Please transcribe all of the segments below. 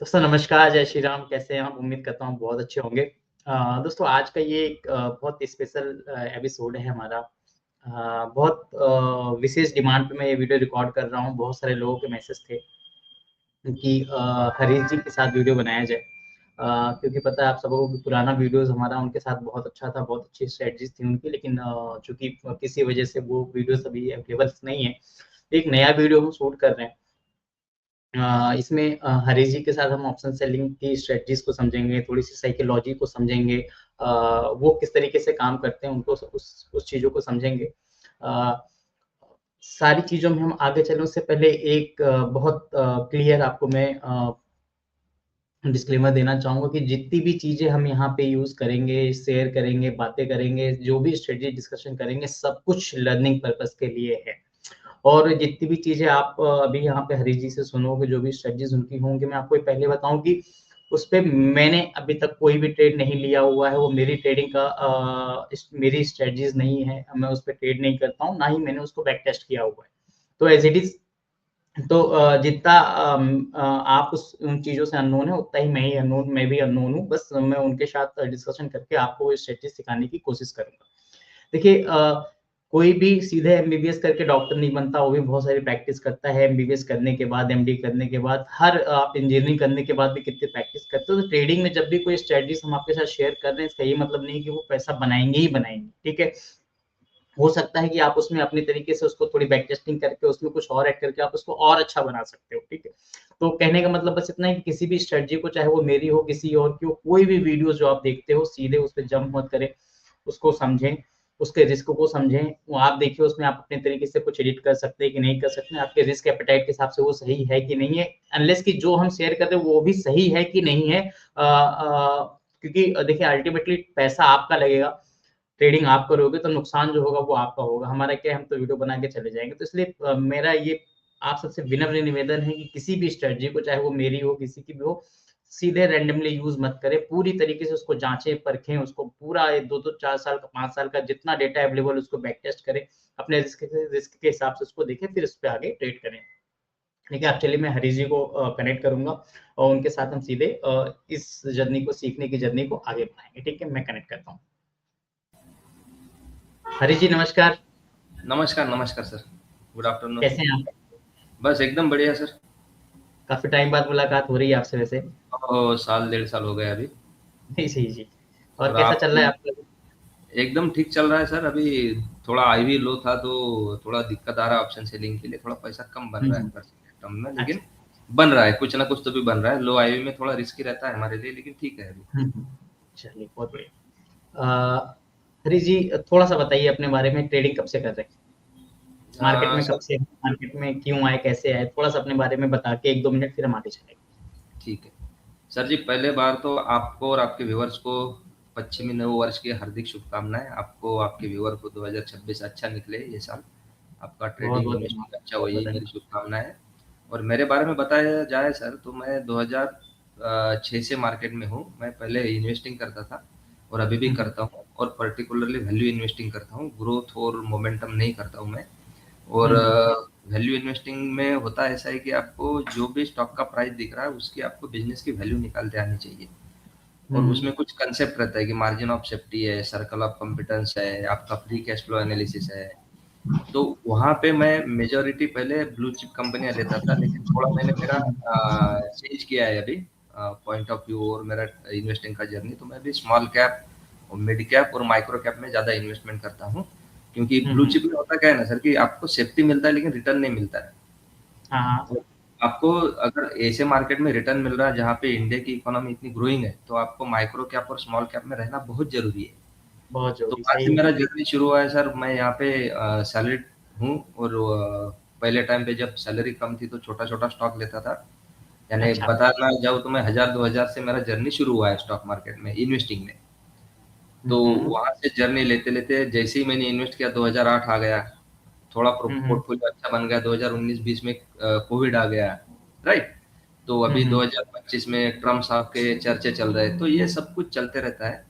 दोस्तों नमस्कार, जय श्री राम, कैसे हैं आप? उम्मीद करता हूँ बहुत अच्छे होंगे। दोस्तों आज का ये एक बहुत स्पेशल एपिसोड है हमारा। बहुत विशेष डिमांड पे मैं ये वीडियो रिकॉर्ड कर रहा हूँ। बहुत सारे लोगों के मैसेज थे कि हरीश जी के साथ वीडियो बनाया जाए। क्योंकि पता है आप सबको कि पुराना वीडियोज़ हमारा उनके साथ बहुत अच्छा था, बहुत अच्छी स्ट्रैटेजीज़ थी उनकी, लेकिन चूँकि किसी वजह से वो वीडियोज़ अभी अवेलेबल नहीं है। एक नया वीडियो हम शूट कर रहे हैं। इसमें हरीश जी के साथ हम ऑप्शन सेलिंग की स्ट्रेटजीज़ को समझेंगे, थोड़ी-सी साइकोलॉजी को समझेंगे। वो किस तरीके से काम करते हैं उनको उस चीज़ों को समझेंगे। अ, सारी चीज़ों में हम आगे चलें उससे पहले एक बहुत क्लियर आपको मैं डिस्क्लेमर देना चाहूँगा कि जितनी भी चीज़ें हम यहाँ पे यूज़ करेंगे, शेयर करेंगे, बातें करेंगे, जो भी स्ट्रेटजी डिस्कशन करेंगे, सब कुछ लर्निंग पर्पज़ के लिए है। और जितनी भी चीज़ें आप अभी यहाँ पे हरीश जी से सुनोगे, जो भी स्ट्रेटजीज़ उनकी होंगी, मैं आपको पहले बताऊँ कि उसपे मैंने अभी तक कोई भी ट्रेड नहीं लिया हुआ है, वो मेरी ट्रेडिंग का मेरी स्ट्रेटजीज़ नहीं है, मैं उसपे ट्रेड नहीं करता हूँ, ना ही मैंने उसको बैक टेस्ट किया हुआ है। तो एज़ इट इज़ तो जितना आप उन चीज़ों से अननोन है, उतना ही मैं भी अननोन हूँ, बस मैं उनके साथ डिस्कशन करके आपको वो स्ट्रेटजी सिखाने की कोशिश करूँगा। देखिए कोई भी सीधे एमबीबीएस करके डॉक्टर नहीं बनता, वो भी बहुत सारी प्रैक्टिस करता है। एमबीबीएस करने के बाद, एमडी करने के बाद, हर आप इंजीनियरिंग करने के बाद भी कितनी प्रैक्टिस करते हो। तो ट्रेडिंग में जब भी कोई स्ट्रेटजीज़ हम आपके साथ शेयर कर रहे हैं, इसका ये मतलब नहीं कि वो पैसा बनाएँगे ही बनाएँगे, ठीक है? हो सकता है कि आप उसमें अपने तरीके से उसको थोड़ी बैक टेस्टिंग करके उसमें कुछ और ऐड करके आप उसको और अच्छा बना सकते हो, ठीक है? तो कहने का मतलब बस इतना है कि किसी भी स्ट्रेटजी को चाहे वो मेरी हो, किसी और की हो, कोई भी वीडियोज़ जो आप देखते हो, सीधे उस पे जंप मत करें, उसको समझें, उसके रिस्क को समझें। वो आप देखिए उसमें आप अपने तरीके से कुछ एडिट कर सकते हैं कि नहीं कर सकते हैं, आपके रिस्क एपेटाइट के हिसाब से वो सही है कि नहीं है, अनलेस कि जो हम शेयर कर रहे हैं वो भी सही है कि नहीं है। क्योंकि देखिए अल्टीमेटली पैसा आपका लगेगा, ट्रेडिंग आप करोगे तो नुकसान जो होगा वो आपका होगा। हमारा क्या है हम तो वीडियो बना के चले जाएँगे। तो इसलिए मेरा ये आप सबसे विनम्र निवेदन है कि किसी भी स्ट्रैटेजी को चाहे वो मेरी हो, किसी की भी हो, सीधे रैंडमली यूज़ मत करें। पूरी तरीके से उसको जाँचें, परखें, उसको पूरा 2-2 4 साल का, 5 साल का जितना डेटा अवेलेबल है उसको बैक टेस्ट करें। अपने रिस्क के हिसाब से उसको देखें, फिर उसपे आगे ट्रेड करें। देखिए आप चलिए मैं हरीश जी को कनेक्ट करूँगा और उनके साथ हम सीधे इस जर्नी को सीखने की जर्नी को आगे बढ़ाएँगे। ठीक है? मैं कनेक्ट करता हूँ। हरीश जी नमस्कार। नमस्कार, नमस्कार सर। Good afternoon. कैसे हैं आप? बस एकदम बढ़िया सर। काफ़ी टाइम बाद मुलाकात हो रही है आपसे वैसे। साल डेढ़ साल हो गए अभी। जी, जी, जी। और और कैसा आप चल रहा है आपका? एकदम ठीक चल रहा है सर। अभी थोड़ा आईवी लो था तो थोड़ा दिक्कत आ रहा है ऑप्शन सेलिंग के लिए, थोड़ा पैसा कम बन हुँ, रहा है हुँ। परसेंटेज टर्म में, लेकिन अच्छा। बन रहा है, कुछ ना कुछ तो भी बन रहा है। लो आईवी में थोड़ा रिस्की रहता है हमारे लिए, लेकिन ठीक है अभी। हुँ, हुँ। चलिए बहुत बढ़िया। हरीश जी थोड़ा-सा बताइए अपने बारे में ट्रेडिंग कब से कर रहे हैं? मार्केट में कब सर से मार्केट में क्यों आए, कैसे आए? थोड़ा-सा अपने बारे में बता के 1-2 मिनट फिर हम आगे चलेंगे। ठीक है। सर जी, पहले बार तो आपको और आपके व्यूअर्स को पश्चिमी नव वर्ष की हार्दिक शुभकामनाएँ। आपको, आपके व्यूअर को 2026 अच्छा निकले ये साल। आपका ट्रेडिंग, बहुत-बहुत इन्वेस्टिंग धन्यवाद। अच्छा हो, बहुत-बहुत यही मेरी धन्यवाद। शुभकामनाएँ हैं। और मेरे बारे में बताया जाए सर, तो मैं 2006 से मार्केट में हूँ। मैं पहले इन्वेस्टिंग करता था और अभी भी हुँ, हुँ। करता हूँ, और पर्टिकुलरली वैल्यू इन्वेस्टिंग करता हूँ। ग्रोथ और मोमेंटम नहीं करता हूँ मैं। और हुँ, हुँ। वैल्यू इन्वेस्टिंग में होता ऐसा है कि आपको जो भी स्टॉक का प्राइस दिख रहा है, उसकी आपको बिज़नेस की वैल्यू निकालते आनी चाहिए। हुँ, और हुँ। उसमें कुछ कंसेप्ट रहता है कि मार्जिन ऑफ सेफ्टी है, सर्कल ऑफ कॉम्पिटेंस है, आपका फ्री कैश फ्लो एनालिसिस है। तो वहाँ पे मैं मेजॉरिटी पहले ब्लू चिप कंपनियाँ लेता था, लेकिन थोड़ा मैंने मेरा चेंज किया है अभी पॉइंट ऑफ व्यू और मेरा इन्वेस्टिंग का जर्नी। तो मैं अभी स्मॉल कैप और मिड कैप और माइक्रो कैप में ज़्यादा इन्वेस्टमेंट करता हूँ। क्योंकि हुँ, ब्लू हुँ। चिप में होता क्या है ना सर, कि आपको सेफ्टी मिलता है लेकिन रिटर्न नहीं मिलता है। हाँ, हाँ। तो आपको अगर ऐसे मार्केट में रिटर्न मिल रहा है जहाँ पे इंडिया की इकोनॉमी इतनी ग्रोइंग है, तो आपको माइक्रो कैप और स्मॉल कैप में रहना बहुत ज़रूरी है। बहुत तो ज़रूरी, वहाँ सही से है। मेरा जर्नी शुरू हुआ है सर। मैं यहाँ पे सैलरीड हूँ, और पहले टाइम पे जब सैलरी कम थी तो छोटा-छोटा स्टॉक लेता था। यानी अच्छा। बताना जाऊँ तो मैं 1000-2000 से मेरा जर्नी शुरू हुआ है स्टॉक मार्केट में, इन्वेस्टिंग में। हुँ, तो हुँ। वहाँ से जर्नी लेते-लेते जैसे ही मैंने इन्वेस्ट किया, 2008 आ गया, थोड़ा हुँ, हुँ। पोर्टफोलियो अच्छा बन गया, 2019-20 में कोविड आ गया, राइट? तो हुँ, अभी हुँ। 2025 में ट्रम्प साहब के चर्चे चल रहे हैं, तो ये सब कुछ चलते रहता है,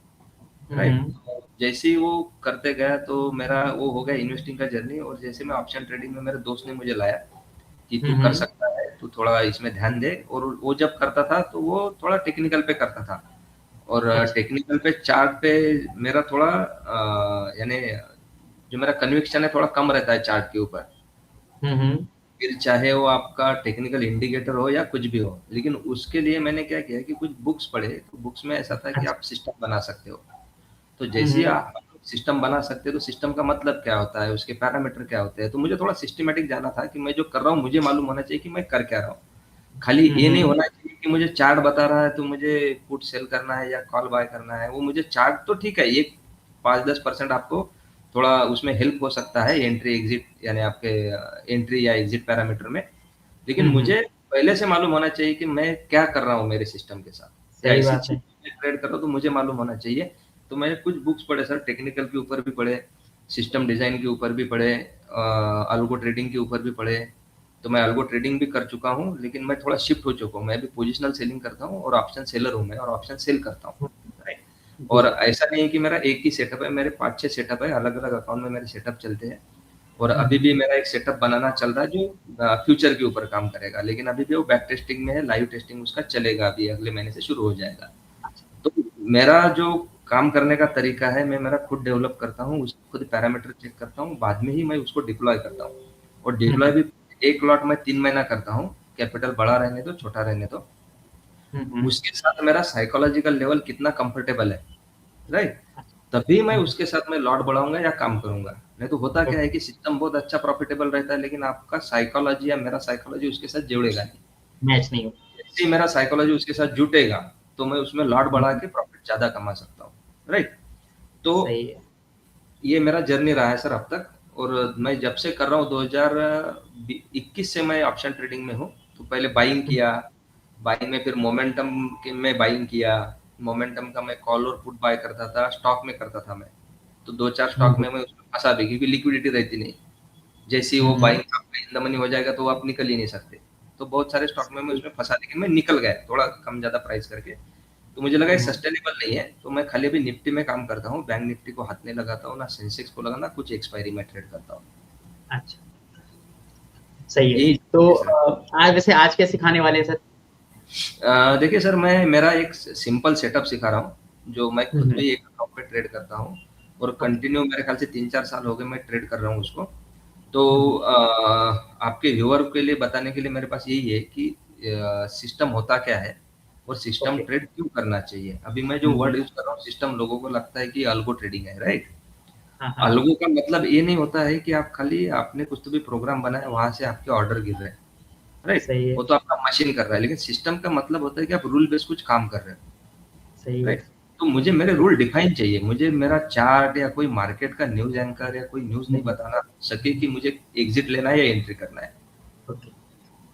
हुँ, राइट? हुँ। तो जैसे ही वो करते गया तो मेरा वो हो गया इन्वेस्टिंग का जर्नी। और जैसे मैं ऑप्शन ट्रेडिंग में, मेरे दोस्त ने मुझे लाया कि हुँ, तू कर हुँ। सकता है, तू थोड़ा इसमें ध्यान दे। और वो जब करता था तो वो थोड़ा टेक्निकल पे करता था, और अच्छा। टेक्निकल पे चार्ट पे मेरा थोड़ा यानी जो मेरा कन्विक्शन है थोड़ा कम रहता है चार्ट के ऊपर। हम्म। फिर चाहे वो आपका टेक्निकल इंडिकेटर हो या कुछ भी हो, लेकिन उसके लिए मैंने क्या किया कि कुछ बुक्स पढ़े, तो बुक्स में ऐसा था कि अच्छा। आप सिस्टम बना सकते हो। तो जैसे ही आप सिस्टम बना सकते हैं, तो सिस्टम का मतलब क्या होता है, उसके पैरामीटर क्या होते हैं, तो मुझे थोड़ा सिस्टमेटिक जाना था कि मैं जो कर रहा हूँ मुझे मालूम होना चाहिए कि मैं कर क्या रहा हूँ। खाली ये नहीं हम्म। होना चाहिए कि मुझे चार्ट बता रहा है तो मुझे पुट सेल करना है या कॉल बाय करना है। वो मुझे चार्ट तो ठीक है, ये 5-10% आपको थोड़ा उसमें हेल्प हो सकता है एंट्री एग्जिट, यानी आपके एंट्री या एग्जिट पैरामीटर में। लेकिन हम्म। मुझे पहले से मालूम होना चाहिए कि मैं क्या कर रहा हूँ मेरे सिस्टम के साथ, या सही ऐसी बात चीज है। में ट्रेड कर रहा हूँ तो मुझे मालूम होना चाहिए। तो मैंने कुछ बुक्स पढ़े सर, टेक्निकल के ऊपर भी पढ़े, सिस्टम डिजाइन के ऊपर भी पढ़े, अल्गो ट्रेडिंग के ऊपर भी पढ़े। तो मैं अल्गो ट्रेडिंग भी कर चुका हूँ, लेकिन मैं थोड़ा शिफ्ट हो चुका हूँ, मैं भी पोजिशनल सेलिंग करता हूँ और ऑप्शन सेलर हूँ मैं, और ऑप्शन सेल करता हूँ। राइट। जी। और ऐसा नहीं है कि मेरा एक ही सेटअप है, मेरे 5-6 सेटअप है, अलग अलग अकाउंट में मेरे सेटअप चलते हैं। और अभी भी मेरा एक सेटअप बनाना चल रहा है जो फ्यूचर के ऊपर काम करेगा, लेकिन अभी भी वो बैक टेस्टिंग में है, लाइव टेस्टिंग उसका चलेगा, अभी अगले महीने से शुरू हो जाएगा। तो मेरा जो काम करने का तरीका है, मैं मेरा खुद डेवलप करता हूँ, उसको खुद पैरामीटर चेक करता हूँ, बाद में ही मैं उसको डिप्लॉय करता हूँ। और डिप्लॉय भी एक लॉट में 3 महीना करता हूँ, कैपिटल बड़ा रहने दो, छोटा रहने दो। हम्म। उसके साथ मेरा साइकोलॉजिकल लेवल कितना कंफर्टेबल है, राइट? तभी मैं उसके साथ में लॉट बढ़ाऊँगा या काम करूँगा। नहीं तो होता क्या है कि सिस्टम बहुत अच्छा प्रॉफिटेबल रहता है, लेकिन आपका साइकोलॉजी या मेरा साइकोलॉजी उसके साथ जुड़ेगा नहीं। मैच नहीं हो। जैसे ही मेरा साइकोलॉजी उसके साथ जुटेगा, तो मैं उसमें लॉट बढ़ा के प्रॉफिट ज़्यादा कमा सकता हूँ, राइट? तो सही है। ये मेरा जर्नी रहा है सर अब तक। और मैं जब से कर रहा हूँ 2021 से मैं ऑप्शन ट्रेडिंग में हूँ। तो पहले बाइंग किया, बाइंग में फिर मोमेंटम के में बाइंग किया, मोमेंटम का मैं कॉल और पुट बाय करता था, स्टॉक में करता था मैं। तो 2-4 स्टॉक में मैं उसमें फँसा भी, क्योंकि लिक्विडिटी रहती नहीं। जैसे ही वो बाइंग आपका इन द मनी हो जाएगा तो आप निकल ही नहीं सकते। तो बहुत सारे स्टॉक में मैं उसमें फँसा, लेकिन मैं निकल गया थोड़ा कम ज़्यादा प्राइस करके। तो मुझे लगा ये सस्टेनेबल नहीं है, तो मैं खाली अभी निफ्टी में काम करता हूँ, बैंक निफ्टी को हाथ नहीं लगाता हूँ, ना सेंसेक्स को लगाना, कुछ एक्सपायरी में ट्रेड करता हूँ। अच्छा। सही है। यही तो है सर। आज वैसे आज क्या सिखाने वाले हैं सर? देखिए सर, मैं मेरा एक सिंपल सेटअप सिखा रहा हूँ, जो मैं खुद भी एक अकाउंट पे ट्रेड करता हूँ, और ओके। कंटिन्यू मेरे ख्याल से 3-4 साल हो गए मैं ट्रेड कर रहा हूँ उसको। तो हम्म। आपके व्यूअर के लिए बताने के लिए मेरे पास यही है कि सिस्टम होता क्या है और सिस्टम ओके। ट्रेड क्यों करना चाहिए। अभी मैं जो वर्ड यूज़ कर रहा हूँ सिस्टम, लोगों को लगता है कि अल्गो ट्रेडिंग है, राइट? हाँ हाँ। अल्गो का मतलब ये नहीं होता है कि आप खाली आपने कुछ तो भी प्रोग्राम बनाया, वहाँ से आपके ऑर्डर गिर रहे हैं, राइट? सही है। वो तो आपका मशीन कर रहा है, लेकिन सिस्टम का मतलब होता है कि आप रूल बेस्ड कुछ काम कर रहे हो, सही है। राइट? तो मुझे मेरे रूल डिफाइन चाहिए, मुझे मेरा चार्ट या कोई मार्केट का न्यूज़ एंकर या कोई न्यूज़ नहीं बताना सके कि मुझे एग्जिट लेना है या एंट्री करना है। ओके।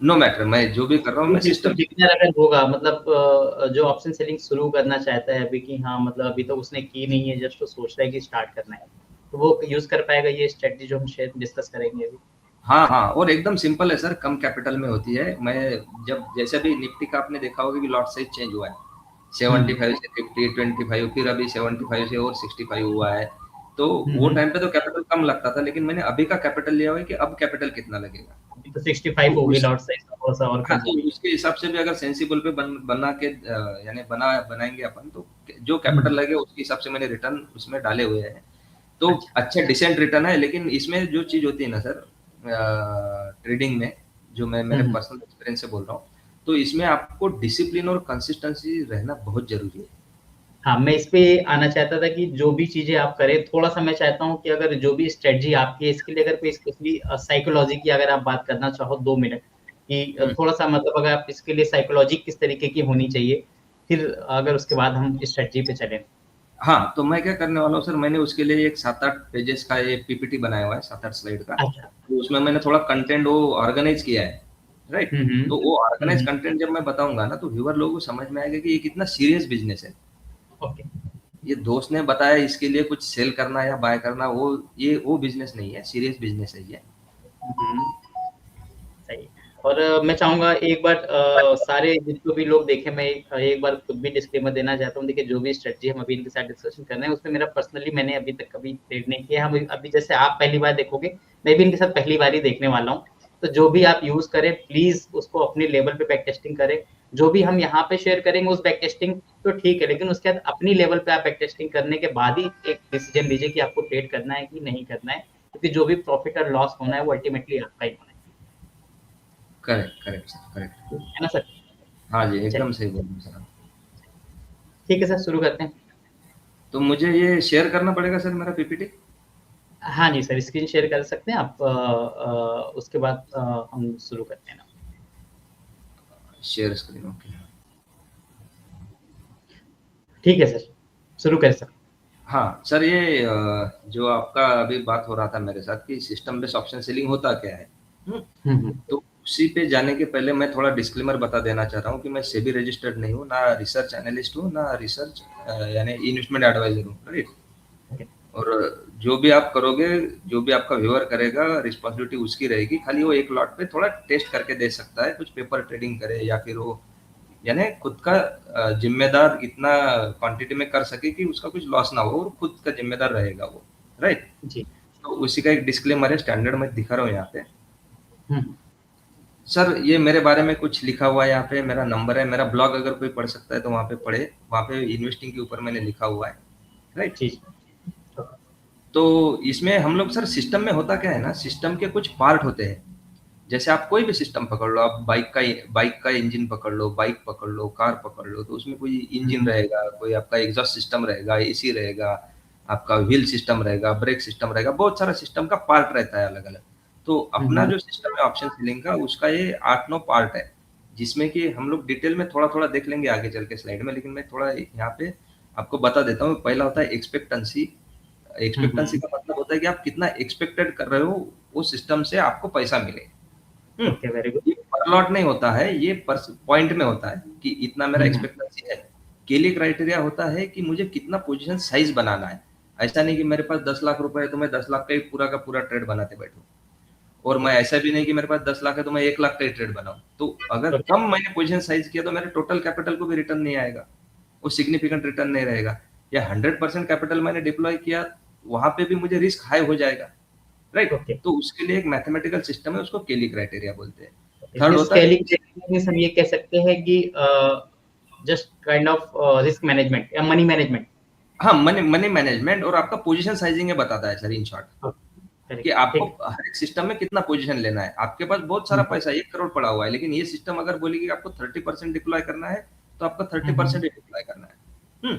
नो मैटर मैं जो भी कर रहा हूँ, मैं बिल्कुल सिस्टम से। बिगिनर अगर होगा, मतलब जो ऑप्शन सेलिंग शुरू करना चाहता है अभी, कि हाँ मतलब अभी तो उसने की नहीं है, जस्ट वो सोच रहा है कि स्टार्ट करना है, तो वो यूज कर पाएगा ये स्ट्रेटजी जो हम शेयर डिस्कस करेंगे अभी। हाँ, हाँ, और एकदम सिंपल है सर, कम कैपिटल में होती है। मैं जब जैसे अभी निफ्टी का आपने देखा होगा कि लॉट साइज़ चेंज हुआ है। 75 से 50, 25, फिर अभी 75 से और 65 हुआ है। तो वो हम्म। टाइम पे तो कैपिटल कम लगता था, लेकिन मैंने अभी का कैपिटल लिया हुआ है कि अब कैपिटल कितना लगेगा। अभी तो तो 65 होगी उस लॉट साइज, थोड़ा सा और हाँ, कम तो होगी। उसके हिसाब से भी अगर सेंसिबल पे बना के यानी बनाएँगे अपन, तो जो कैपिटल हम्म। लगेगा उसके हिसाब से मैंने रिटर्न उसमें डाले हुए हैं। तो अच्छा। अच्छा डिसेंट रिटर्न है, लेकिन इसमें जो चीज़ होती है ना सर, ट्रेडिंग में, जो मैं मेरे हम्म। पर्सनल एक्सपीरियंस से बोल रहा हूँ, तो इसमें आपको डिसिप्लिन और कंसिस्टेंसी रहना बहुत ज़रूरी है। हाँ, मैं इस पे आना चाहता था कि जो भी चीज़ें आप करें, थोड़ा-सा मैं चाहता हूँ कि अगर जो भी स्ट्रैटेजी आपकी है, इसके लिए अगर कोई स्पेशली साइकोलॉजी की अगर आप बात करना चाहो 2 मिनट, कि हुँ। थोड़ा-सा मतलब अगर आप इसके लिए साइकोलॉजी किस तरीके की होनी चाहिए, फिर अगर उसके बाद हम स्ट्रैटेजी पे चलें। हाँ, तो मैं क्या करने वाला हूँ सर, मैंने उसके लिए एक 7-8 पेजेज़ का एक पीपीटी बनाया हुआ है, 7-8 स्लाइड का। अच्छा। तो उसमें मैंने थोड़ा कंटेंट वो ऑर्गनाइज़ किया है, राइट? हुँ, हुँ। तो वो हुँ, ऑर्गनाइज़ हुँ। कंटेंट जब मैं बताऊँगा ना, तो व्यूअर लोगों को समझ में आएगा कि ये कितना सीरियस बिज़नेस है। ओके। ये दोस्त ने बताया इसके लिए कुछ सेल करना या बाय करना, वो बिज़नेस नहीं है, सीरियस बिज़नेस है ये। हुँ, हुँ। सही है। और मैं चाहूँगा एक बार सारे जितने भी लोग देखें, मैं एक बार खुद भी डिस्क्लेमर देना चाहता हूँ। देखिए, जो भी स्ट्रैटेजी हम अभी इनके साथ डिस्कशन कर रहे हैं, उसमें मेरा पर्सनली मैंने अभी तक कभी ट्रेड नहीं किया है। हम अभी जैसे आप पहली बार देखोगे, मैं भी इनके साथ पहली बार ही देखने वाला हूँ। तो जो भी आप यूज़ करें प्लीज़ उसको अपने लेवल पे बैक टेस्टिंग करें। जो भी हम यहाँ पे शेयर करेंगे उस बैक टेस्टिंग तो ठीक है, लेकिन उसके बाद अपनी लेवल पे आप बैक टेस्टिंग करने के बाद ही एक डिसीजन लीजिए कि आपको ट्रेड करना है कि नहीं करना है, क्योंकि जो भी प्रॉफिट और लॉस होना है वो अल्टीमेटली आपका ही होना है। Correct, correct sir, correct. है ना सर? हाँ जी, एकदम चलिए, सही बोल रहे हैं सर आप। ठीक है सर, शुरू करते हैं। तो मुझे ये शेयर करना पड़ेगा सर मेरा पीपीटी? हाँ जी सर, स्क्रीन शेयर कर सकते हैं आप। उसके बाद हम शुरू करते हैं ना। Share screen, okay. ठीक है सर, शुरू करें सर। हाँ, सर ये जो आपका अभी बात हो रहा था मेरे साथ कि सिस्टम बेस्ड ऑप्शन सेलिंग होता क्या है? हुँ, हुँ, तो उसी पे जाने के पहले मैं थोड़ा डिस्क्लेमर बता देना चाह रहा हूँ कि मैं सेबी रजिस्टर्ड नहीं हूँ, ना रिसर्च एनालिस्ट हूँ, ना रिसर्च यानी इन्वेस्टमेंट एडवाइज़र हूँ, राइट? ओके। और जो भी आप करोगे, जो भी आपका व्यूअर करेगा, रिस्पॉन्सिबिलिटी उसकी रहेगी। खाली वो एक लॉट पे थोड़ा टेस्ट करके दे सकता है, कुछ पेपर ट्रेडिंग करे या फिर वो यानी खुद का ज़िम्मेदार इतना क्वांटिटी में कर सके कि उसका कुछ लॉस ना हो और खुद का ज़िम्मेदार रहेगा वो, राइट? जी। तो उसी का एक डिस्क्लेमर है, स्टैंडर्ड मैं दिखा रहा हूँ यहाँ पे। हुँ, सर ये मेरे बारे में कुछ लिखा हुआ है यहाँ पे, मेरा नंबर है, मेरा ब्लॉग अगर कोई पढ़ सकता है तो वहाँ पे पढ़े, वहाँ पे इन्वेस्टिंग के ऊपर मैंने लिखा हुआ है, राइट? जी, जी। तो इसमें हम लोग सर सिस्टम में होता क्या है ना, सिस्टम के कुछ पार्ट होते हैं। जैसे आप कोई भी सिस्टम पकड़ लो, आप बाइक का इंजन पकड़ लो, बाइक पकड़ लो, कार पकड़ लो, तो उसमें कोई हुँ, इंजन हुँ, रहेगा, कोई आपका एग्जॉस्ट सिस्टम रहेगा, एसी रहेगा, आपका व्हील सिस्टम रहेगा, ब्रेक सिस्टम रहेगा, बहुत सारा सिस्टम का पार्ट रहता है अलग-अलग। तो हुँ, अपना हुँ, जो सिस्टम है ऑप्शन सेलिंग का, उसका ये 8-9 पार्ट है, जिसमें कि हम लोग डिटेल में थोड़ा-थोड़ा देख लेंगे आगे चल के स्लाइड में, लेकिन मैं थोड़ा यहाँ पे आपको बता देता हूँ। पहला होता है एक्सपेक्टेंसी। हुँ, एक्सपेक्टेंसी हुँ। का मतलब होता है कि आप कितना एक्सपेक्टेड कर रहे हो, उस सिस्टम से आपको पैसा मिले। हुँ, ओके, वेरी गुड। ये पर लॉट नहीं होता है, ये पर्स पॉइंट में होता है कि इतना मेरा हुँ, हुँ, एक्सपेक्टेंसी है। के लिए क्राइटेरिया होता है कि मुझे कितना पोज़ीशन साइज़ बनाना है। ऐसा नहीं कि मेरे पास 10 लाख रुपए है तो मैं 10 लाख का ही पूरा का पूरा ट्रेड बनाते बैठूँ। और मैं ओके, ऐसा भी नहीं कि मेरे पास 10 लाख है तो मैं 1 लाख का ही ट्रेड बनाऊँ। तो अगर ओके। कम मैंने पोज़ीशन साइज़ किया तो मेरे टोटल कैपिटल को भी रिटर्न नहीं आएगा। वो सिग्निफिकेंट रिटर्न नहीं रहेगा। या 100% कैपिटल मैंने डिप्लॉय किया, वहाँ पे भी मुझे रिस्क हाई हो जाएगा। राइट? ओके, तो उसके लिए एक मैथमेटिकल सिस्टम है, उसको केली क्राइटेरिया बोलते हैं। ओके। थर्ड मीन्स होता है स्केलिंग फिक्स। टेक्निक मीन्स हम ये कह सकते हैं कि just kind of risk management या मनी मैनेजमेंट। हाँ, मनी मनी मैनेजमेंट और आपका पोजीशन साइजिंग ये बताता है सर इन शॉर्ट, ओके, कि करेक्ट, आपको ठीक। हर एक सिस्टम में कितना पोजीशन लेना है। आपके पास बहुत सारा हुँ, पैसा 1 करोड़ पड़ा हुआ है, लेकिन ये सिस्टम अगर बोलेगी कि आपको 30% डिप्लॉय करना है, तो आपका हुँ, हुँ, 30% ही डिप्लॉय करना है। हुँ,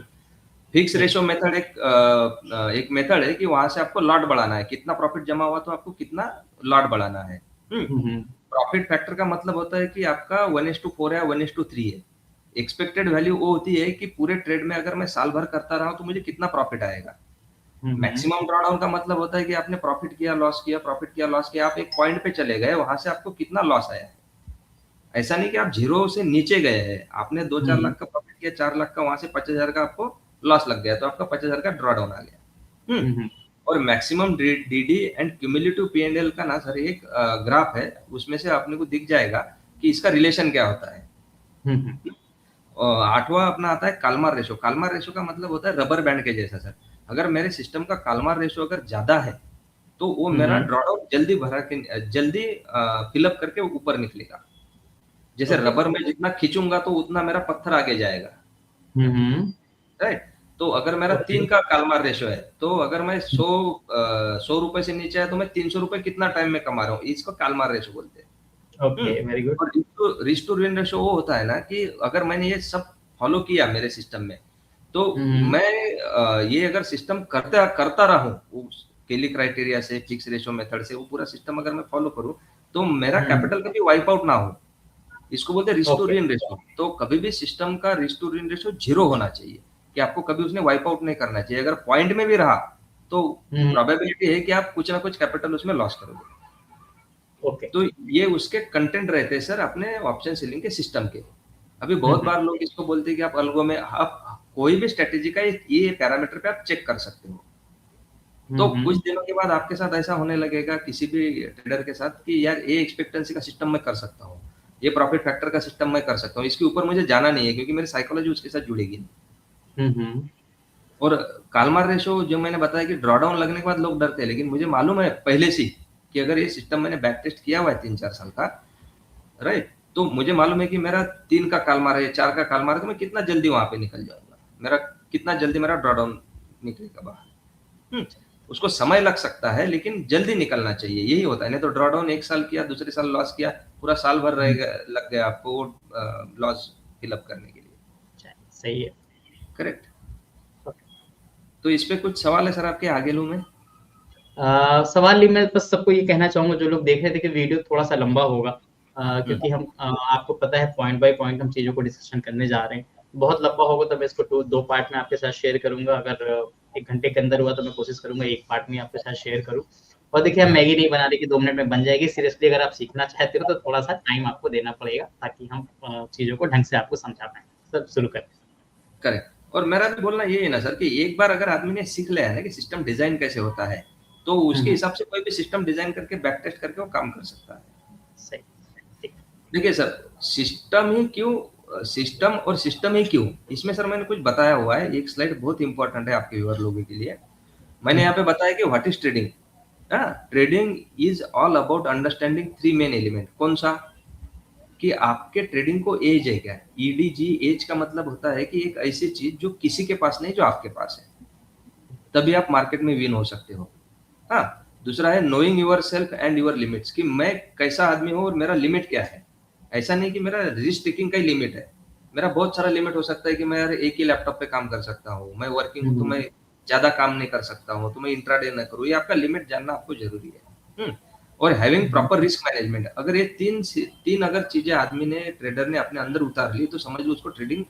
फिक्स ठीक। रेशियो मेथड एक मेथड है कि वहाँ से आपको लॉट बढ़ाना है। कितना प्रॉफिट जमा हुआ तो आपको कितना लॉट बढ़ाना है। हुँ, हुँ, हुँ, प्रॉफिट फैक्टर का मतलब होता है कि आपका 1:4 है, 1:3 है। एक्सपेक्टेड वैल्यू वो होती है कि पूरे ट्रेड में अगर मैं साल भर करता रहा हूँ, तो मुझे कितना प्रॉफिट आएगा। हुँ, हुँ, मैक्सिमम ड्रॉडाउन का मतलब होता है कि आपने प्रॉफिट किया, लॉस किया, प्रॉफिट किया, लॉस किया, आप एक पॉइंट पे चले गए, वहाँ से आपको कितना लॉस आया है। ऐसा नहीं कि आप 0 से नीचे गए हैं, आपने 2-4 हुँ, लाख का प्रॉफिट किया, 4 लाख का, वहाँ से 50,000 का आपको लॉस लग गया, तो आपका 50,000 का ड्रॉडाउन आ गया। हुँ, हुँ, और maximum DD and cumulative P&L का ना सर एक ग्राफ है, उसमें से आपने को दिख जाएगा कि इसका रिलेशन क्या होता है। हुँ, हुँ, 8वां अपना आता है काल्मार रेशो। काल्मार रेशो का मतलब होता है रबर बैंड के जैसा सर। अगर मेरे सिस्टम का काल्मार रेशो अगर ज़्यादा है, तो वो हुँ, मेरा हुँ, ड्रॉडाउन जल्दी भरा के जल्दी फिल अप करके ऊपर निकलेगा। जैसे ओके। रबर में जितना खींचूँगा तो उतना मेरा पत्थर आगे जाएगा, हुँ, हुँ, राइट? तो अगर मेरा ओके, 3 का काल्मार रेशो है, तो अगर मैं 100 रुपए से नीचे है तो मैं 300 रुपए कितना टाइम में कमा रहा हूँ, इसको काल्मार रेशो बोलते हैं। हुँ, ओके, वेरी गुड। और रिच टू विन रेशियो वो होता है ना कि अगर मैंने ये सब फॉलो किया मेरे सिस्टम में, तो हुँ, हुँ, मैं ये अगर सिस्टम करता करता रहूँ, उस केली क्राइटेरिया से, फिक्स रेशियो मेथड से, वो पूरा सिस्टम अगर मैं फॉलो करूँ, तो मेरा हुँ, कैपिटल कभी वाइप आउट ना हो। इसको बोलते हैं reach to okay. Win ratio. तो कभी भी सिस्टम का रिच टू विन रेशियो 0 होना चाहिए, कि आपको कभी उसने वाइप आउट नहीं करना चाहिए। अगर पॉइंट में भी रहा, तो हुँ, प्रोबेबिलिटी है कि आप कुछ ना कुछ कैपिटल उसमें लॉस करोगे। ओके। तो ये उसके कंटेंट रहते हैं सर अपने ऑप्शन सेलिंग के सिस्टम के। अभी हुँ, बहुत हुँ, बार लोग इसको बोलते हैं कि आप अल्गो में आप कोई भी स्ट्रैटेजी का ये पैरामीटर पे आप चेक कर सकते हो। हुँ, तो कुछ हुँ, दिनों के बाद आपके साथ ऐसा होने लगेगा किसी भी ट्रेडर के साथ कि यार ये एक्सपेक्टेंसी का सिस्टम मैं कर सकता हूँ। ये प्रॉफिट फैक्टर का सिस्टम मैं कर सकता हूँ। इसके ऊपर मुझे जाना नहीं है क्योंकि मेरी साइकोलॉजी उसके साथ जुड़ेगी नहीं। हुँ, हुँ, और काल्मार रेशो जो मैंने बताया कि ड्रॉडाउन लगने के बाद लोग डरते हैं, लेकिन मुझे मालूम है पहले से ही कि अगर ये सिस्टम मैंने बैक टेस्ट किया हुआ है 3-4 साल का, राइट? तो मुझे मालूम है कि मेरा 3 का कॉल मारा है, 4 का कॉल मारा, तो मैं कितना जल्दी वहाँ पे निकल जाऊँगा। मेरा कितना जल्दी मेरा ड्रॉडाउन निकलेगा बाहर। उसको समय लग सकता है, लेकिन जल्दी निकलना चाहिए, यही होता है। नहीं तो ड्रॉडाउन 1 साल किया, दूसरे साल लॉस किया, पूरा साल भर रहेगा, लग गया आपको वो लॉस फिल अप करने के लिए। सही है। करेक्ट। तो इस पे कुछ सवाल है सर आपके, आगे लूँ मैं? सवाल ही मैं बस सबको ये कहना चाहूँगा जो लोग देख रहे थे कि वीडियो थोड़ा-सा लंबा होगा, क्योंकि हम आपको पता है पॉइंट बाय पॉइंट हम चीज़ों को डिस्कशन करने जा रहे हैं। बहुत लंबा होगा तो मैं इसको 2 पार्ट में आपके साथ शेयर करूँगा। अगर 1 घंटे के अंदर हुआ तो मैं कोशिश करूँगा 1 पार्ट में आपके साथ शेयर करूँ। और देखिए हम मैगी नहीं बना रहे कि 2 मिनट में बन जाएगी। सीरियसली अगर आप सीखना चाहते हो तो थोड़ा-सा टाइम आपको देना पड़ेगा ताकि हम चीज़ों को ढंग से आपको समझा पाएँ। सर शुरू करें। करेक्ट। और मेरा भी बोलना ये है ना सर कि एक बार अगर आदमी ने सीख लिया है ना कि सिस्टम डिज़ाइन कैसे होता है, तो उसके हिसाब से कोई भी सिस्टम डिज़ाइन करके बैक टेस्ट करके वो काम कर सकता है। सही। ठीक। देखिए सर, सिस्टम और सिस्टम ही क्यों? इसमें सर मैंने कुछ बताया हुआ है, एक स्लाइड बहुत इंपॉर्टेंट है आपके व्यूअर लोगों के लिए। मैंने यहाँ पे बताया कि what is trading? Trading is all about understanding 3 main element. कौन-सा? कि आपके ट्रेडिंग को एज है क्या? ईडीजी एज का मतलब होता है कि एक ऐसी चीज़ जो किसी के पास नहीं, जो आपके पास है। तभी आप मार्केट में विन हो सकते हो। हाँ, दूसरा है knowing yourself and your limits, कि मैं कैसा आदमी हूँ और मेरा लिमिट क्या है। ऐसा नहीं कि मेरा रिस्क टेकिंग का ही लिमिट है। मेरा बहुत सारा लिमिट हो सकता है कि मैं यार एक ही लैपटॉप पे काम कर सकता हूँ, मैं वर्किंग हूँ तो मैं ज़्यादा काम नहीं कर सकता हूँ, तो मैं इंट्राडे ना करूँ। ये आपका लिमिट जानना आपको ज़रूरी है। और हैविंग प्रॉपर रिस्क मैनेजमेंट, अगर ये 3 अगर चीज़ें आदमी ने, ट्रेडर ने अपने अंदर उतार ली, तो समझ लो उसको ट्रेडिंग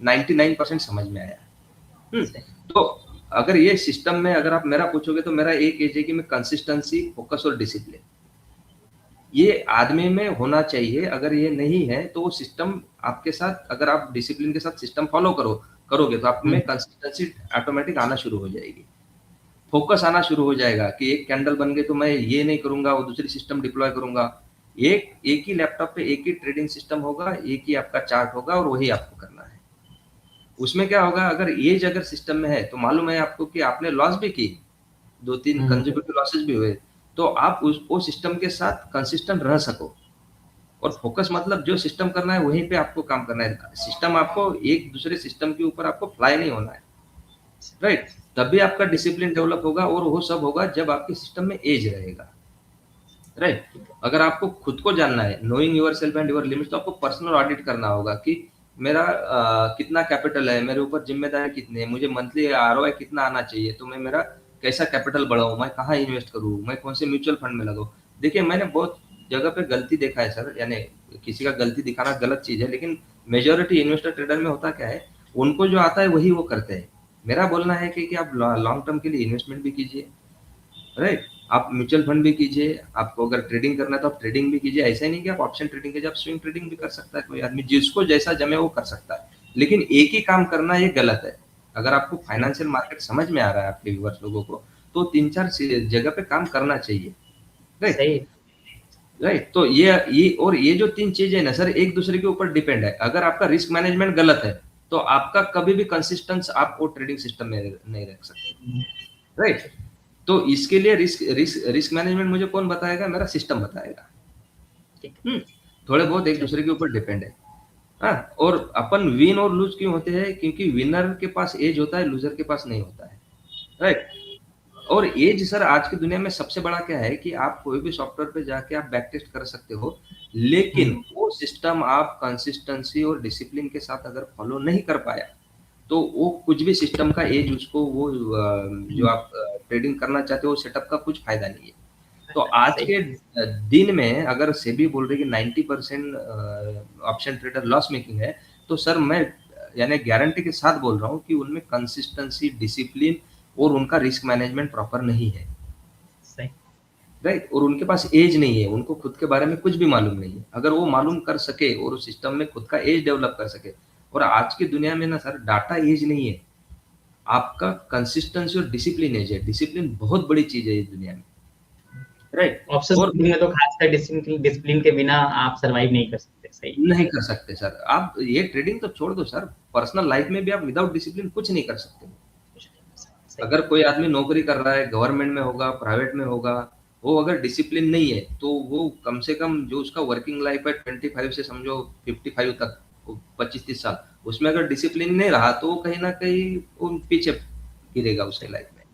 99% समझ में आया। तो अगर ये सिस्टम में अगर आप मेरा पूछोगे तो मेरा एक एज है कि मैं कंसिस्टेंसी, फोकस और डिसिप्लिन, ये आदमी में होना चाहिए। अगर ये नहीं है तो वो सिस्टम आपके साथ, अगर आप डिसिप्लिन के साथ सिस्टम फॉलो करोगे तो आप में कंसिस्टेंसी ऑटोमेटिक आना शुरू हो जाएगी, फोकस आना शुरू हो जाएगा कि एक कैंडल बन गई तो मैं ये नहीं करूंगा, वो दूसरी सिस्टम डिप्लॉय करूंगा। एक ही लैपटॉप पे एक ही ट्रेडिंग सिस्टम होगा, एक ही आपका चार्ट होगा और वही आपको करना है। उसमें क्या होगा, अगर एज अगर सिस्टम में है तो मालूम है आपको कि आपने लॉस भी की, 2-3 कंसेक्यूटिव लॉसेस भी हुए, तो आप वो सिस्टम के साथ कंसिस्टेंट रह सको। और फोकस मतलब जो सिस्टम करना है वहीं पे आपको काम करना है। सिस्टम आपको, एक दूसरे सिस्टम के ऊपर आपको फ्लाई नहीं होना है, राइट? तभी आपका डिसिप्लिन डेवलप होगा, और वो सब होगा जब आपके सिस्टम में एज रहेगा, राइट? अगर आपको खुद को जानना है, knowing yourself and your limits, तो आपको पर्सनल ऑडिट करना होगा कि मेरा कितना कैपिटल है, मेरे ऊपर जिम्मेदारी कितनी है, मुझे मंथली आरओआई कितना आना चाहिए, तो मैं मेरा कैसा कैपिटल बढ़ाऊं, मैं कहाँ इन्वेस्ट करूं, मैं कौन से म्यूचुअल फंड में लगाऊं। देखिए मैंने बहुत जगह पे गलती देखा है सर, यानी किसी का गलती दिखाना गलत चीज है, लेकिन मेजोरिटी इन्वेस्टर ट्रेडर में होता क्या है, उनको जो आता है वही वो करते हैं। मेरा बोलना है कि आप लॉन्ग टर्म के लिए इन्वेस्टमेंट भी कीजिए, राइट? आप म्यूचुअल फंड भी कीजिए, आपको अगर ट्रेडिंग करना है तो आप ट्रेडिंग भी कीजिए। ऐसा ही नहीं कि आप ऑप्शन ट्रेडिंग कीजिए, आप स्विंग ट्रेडिंग भी कर सकता है कोई आदमी, जिसको जैसा जमे वो कर सकता है। लेकिन एक ही काम करना ये गलत है। अगर आपको फाइनेंशियल मार्केट समझ में आ रहा है आपके व्यूअर्स लोगों को, तो 3-4 जगह पे काम करना चाहिए, राइट? सही। राइट। तो ये जो 3 चीजें है ना सर, एक दूसरे के ऊपर डिपेंड है। अगर आपका रिस्क मैनेजमेंट गलत है तो आपका कभी भी कंसिस्टेंस आप वो ट्रेडिंग सिस्टम में नहीं रख सकते, राइट? तो इसके लिए रिस्क मैनेजमेंट मुझे कौन बताएगा? मेरा सिस्टम बताएगा। थोड़े बहुत एक दूसरे के ऊपर डिपेंड है। हाँ, और अपन विन और लूज क्यों होते हैं? क्योंकि विनर के पास एज होता है, लूजर के पास नहीं होता है, राइट? और एज सर आज की दुनिया में सबसे बड़ा क्या है कि आप कोई भी सॉफ्टवेयर पे जाके आप बैक टेस्ट कर सकते हो, लेकिन वो सिस्टम आप कंसिस्टेंसी और डिसिप्लिन के साथ अगर फॉलो नहीं कर पाया, तो वो कुछ भी सिस्टम का एज, उसको वो जो आप ट्रेडिंग करना चाहते हो सेटअप का कुछ फायदा नहीं है। तो आज के दिन में अगर सेबी बोल रही है कि 90% ऑप्शन ट्रेडर लॉस मेकिंग है, तो सर मैं यानी गारंटी के साथ बोल रहा हूँ कि उनमें कंसिस्टेंसी, डिसिप्लिन और उनका रिस्क मैनेजमेंट प्रॉपर नहीं है, राइट? और उनके पास एज नहीं है, उनको खुद के बारे में कुछ भी मालूम नहीं है। अगर वो मालूम कर सके और उस सिस्टम में खुद का एज डेवलप कर सके, और आज की दुनिया में ना सर डाटा एज नहीं है, आपका कंसिस्टेंसी और डिसिप्लिन एज है। डिसिप्लिन बहुत बड़ी चीज है इस दुनिया में, राइट? और में तो खासकर डिसिप्लिन के बिना आप सरवाइव नहीं कर सकते। सही नहीं कर सकते सर। आप ये ट्रेडिंग तो छोड़ दो सर, पर्सनल लाइफ में भी आप विदाउट डिसिप्लिन कुछ नहीं कर सकते। अगर कोई आदमी नौकरी कर रहा है, गवर्नमेंट में होगा, प्राइवेट में होगा, वो अगर डिसिप्लिन नहीं है तो वो कम से कम जो उसका वर्किंग लाइफ है 25 से समझो 55 तक, 25-30 साल, उसमें अगर डिसिप्लिन नहीं रहा तो वो कहीं ना कहीं वो पीछे गिरेगा उसके लाइफ में।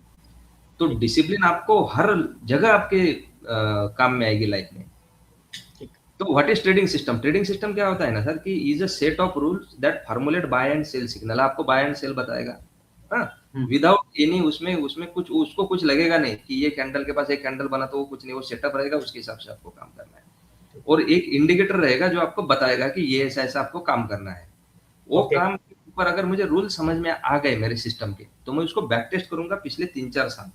तो ठीक डिसिप्लिन आपको हर जगह आपके काम में आएगी लाइफ में। ठीक। तो what is trading system? Trading system क्या होता है ना सर, कि is a set of rules that formulate buy and sell signal. आपको बाय एंड सेल बताएगा, हाँ, हम्म। विदाउट एनी, उसमें उसमें कुछ उसको कुछ लगेगा नहीं कि ये कैंडल के पास एक कैंडल बना तो वो कुछ नहीं, वो सेटअप रहेगा, उसके हिसाब से आपको काम करना है। और एक इंडिकेटर रहेगा जो आपको बताएगा कि ये ऐसा ऐसा आपको काम करना है। वो ओके। काम के ऊपर अगर मुझे रूल समझ में आ गए मेरे सिस्टम के, तो मैं उसको बैक टेस्ट करूंगा पिछले 3-4 साल,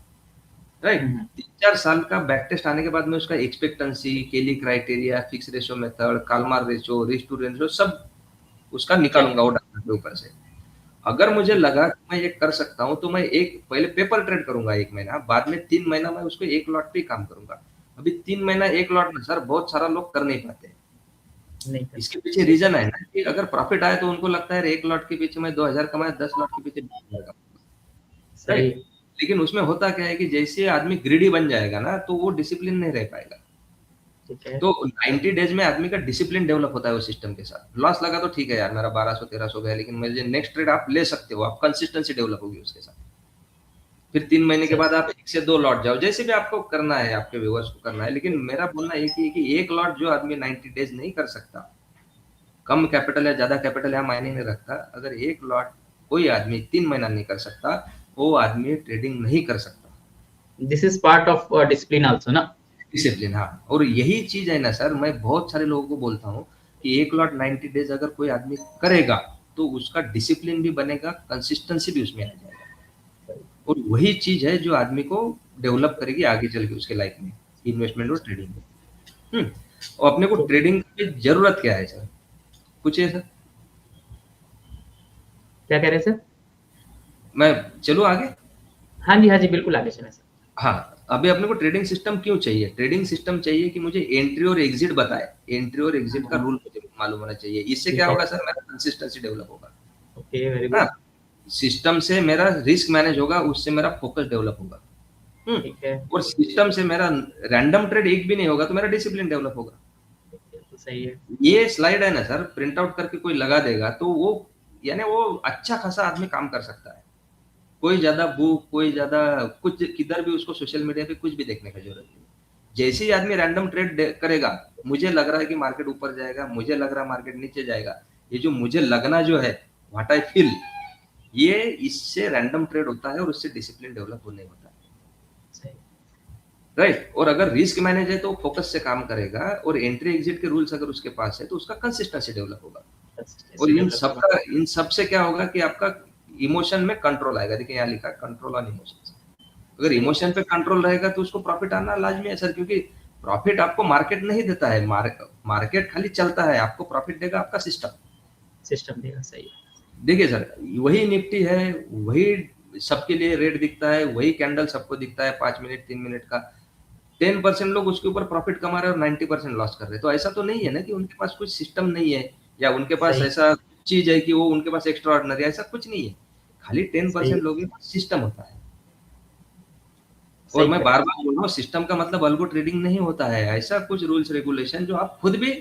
राइट। हम्म। 3-4 साल का बैक टेस्ट आने के बाद में उसका expectancy, Kelly criteria, fix ratio method, Calmar ratio, risk to ratio, सब उसका चेक। निकालूंगा वो डाटा के ऊपर से। अगर मुझे ठीक। लगा कि मैं ये कर सकता हूँ तो मैं एक पहले पेपर ट्रेड करूंगा 1 महीना, बाद में 3 महीना मैं उसको एक लॉट पे काम करूंगा। अभी 3 महीना एक लॉट में सर बहुत सारा लोग कर नहीं पाते। नहीं कर इसके सकते, पीछे सही रीजन बात। है ना कि अगर प्रॉफिट आए तो उनको लगता है एक लॉट के पीछे मैं 2000 कमाया, 10 लॉट के पीछे 20,000 कमाया, सही राइट। है। लेकिन उसमें होता क्या है कि जैसे आदमी ग्रीडी बन जाएगा ना तो वो डिसिप्लिन नहीं रह पाएगा। ठीक है। तो 90 डेज में आदमी का डिसिप्लिन डेवलप होता है वो सिस्टम के साथ। लॉस लगा तो ठीक है यार, मेरा 1200-1300 गया, लेकिन मुझे नेक्स्ट ट्रेड आप ले सकते हो, आप कंसिस्टेंसी डेवलप होगी उसके साथ। फिर 3 महीने के सही। बाद आप 1 से 2 लॉट जाओ, जैसे भी आपको करना है, आपके व्यूअर्स को करना है। लेकिन मेरा बोलना एक ही है कि एक लॉट जो आदमी 90 डेज नहीं कर सकता, कम कैपिटल या ज्यादा कैपिटल यहाँ मायने नहीं रखता, अगर एक लॉट कोई आदमी 3 महीना नहीं कर सकता, वो आदमी ट्रेडिंग नहीं कर सकता। This is part of discipline also ना। डिसिप्लिन, हाँ। और यही चीज है ना सर, मैं बहुत सारे लोगों को बोलता हूँ कि एक लॉट 90 डेज अगर कोई आदमी करेगा तो उसका डिसिप्लिन भी बनेगा, कंसिस्टेंसी भी उसमें आ जाएगा। और वही चीज है जो आदमी को डेवलप करेगी आगे चल के उसके लाइफ में, इन्वेस्टमेंट और ट्रेडिंग में। और अपने को तो ट्रेडिंग की जरूरत क्या है सर? पूछिए सर। क्या कह रहे हैं सर? मैं चलूँ आगे? हाँ जी, हाँ जी, बिल्कुल आगे चलें सर। हाँ, अभी अपने को ट्रेडिंग सिस्टम क्यों चाहिए? ट्रेडिंग सिस्टम चाहिए कि मुझे एंट्री और एग्जिट बताए, एंट्री और एग्जिट का हाँ, रूल मुझे मालूम होना चाहिए। इससे क्या ठीक है। होगा सर, मेरा कंसिस्टेंसी डेवलप होगा। ओके, वेरी हाँ, गुड। सिस्टम से मेरा रिस्क मैनेज होगा, उससे मेरा फोकस डेवलप होगा। हम्म। ठीक है। और सिस्टम से मेरा रैंडम ट्रेड एक भी नहीं होगा तो मेरा डिसिप्लिन डेवलप होगा। बिल्कुल सही है। ये स्लाइड है ना सर, प्रिंट आउट करके कोई लगा देगा तो वो, यानी वो अच्छा खासा आदमी काम कर सकता है। कोई ज्यादा बुक, कोई ज्यादा कुछ किधर भी उसको सोशल मीडिया पे कुछ भी देखने का जरूरत नहीं। जैसे ही आदमी रैंडम ट्रेड करेगा, मुझे लग रहा है कि मार्केट ऊपर जाएगा, मुझे लग रहा है मार्केट नीचे जाएगा, ये जो मुझे लगना जो है, व्हाट आई फील, ये इससे रैंडम ट्रेड होता है और उससे डिसिप्लिन डेवलप होने होता है, सही। राइट। और अगर रिस्क मैनेज है तो फोकस से काम करेगा, और एंट्री एग्जिट के रूल्स अगर उसके पास है तो उसका कंसिस्टेंसी डेवलप होगा। और कंसिस्टेंसी डेवलप होगा। इन सब से क्या होगा कि आपका इमोशन में कंट्रोल आएगा। देखिए यहाँ लिखा है कंट्रोल ऑन इमोशंस। अगर सही। इमोशन पे कंट्रोल रहेगा तो उसको प्रॉफिट आना लाजमी है सर, क्योंकि प्रॉफिट आपको मार्केट नहीं देता है, मार्केट खाली चलता है, आपको प्रॉफिट देगा आपका सिस्टम। सिस्टम देगा, सही है। देखिए सर, वही निफ्टी है, वही सबके लिए रेट दिखता है, वही कैंडल सबको दिखता है 5 मिनट 3 मिनट का। 10% लोग उसके ऊपर प्रॉफिट कमा रहे हैं और 90% लॉस कर रहे हैं। तो ऐसा तो नहीं है ना कि उनके पास कुछ सिस्टम नहीं है, या उनके पास सही। ऐसा चीज है कि वो उनके पास एक्स्ट्रा ऑर्डिनरी, ऐसा कुछ नहीं है। खाली टेन सही। परसेंट लोगों के पास सिस्टम होता है। और सही मैं कह रहे बार हैं। बार बोल रहा हूँ, सिस्टम का मतलब अल्गो ट्रेडिंग नहीं होता है। ऐसा कुछ रूल्स रेगुलेशन जो आप खुद भी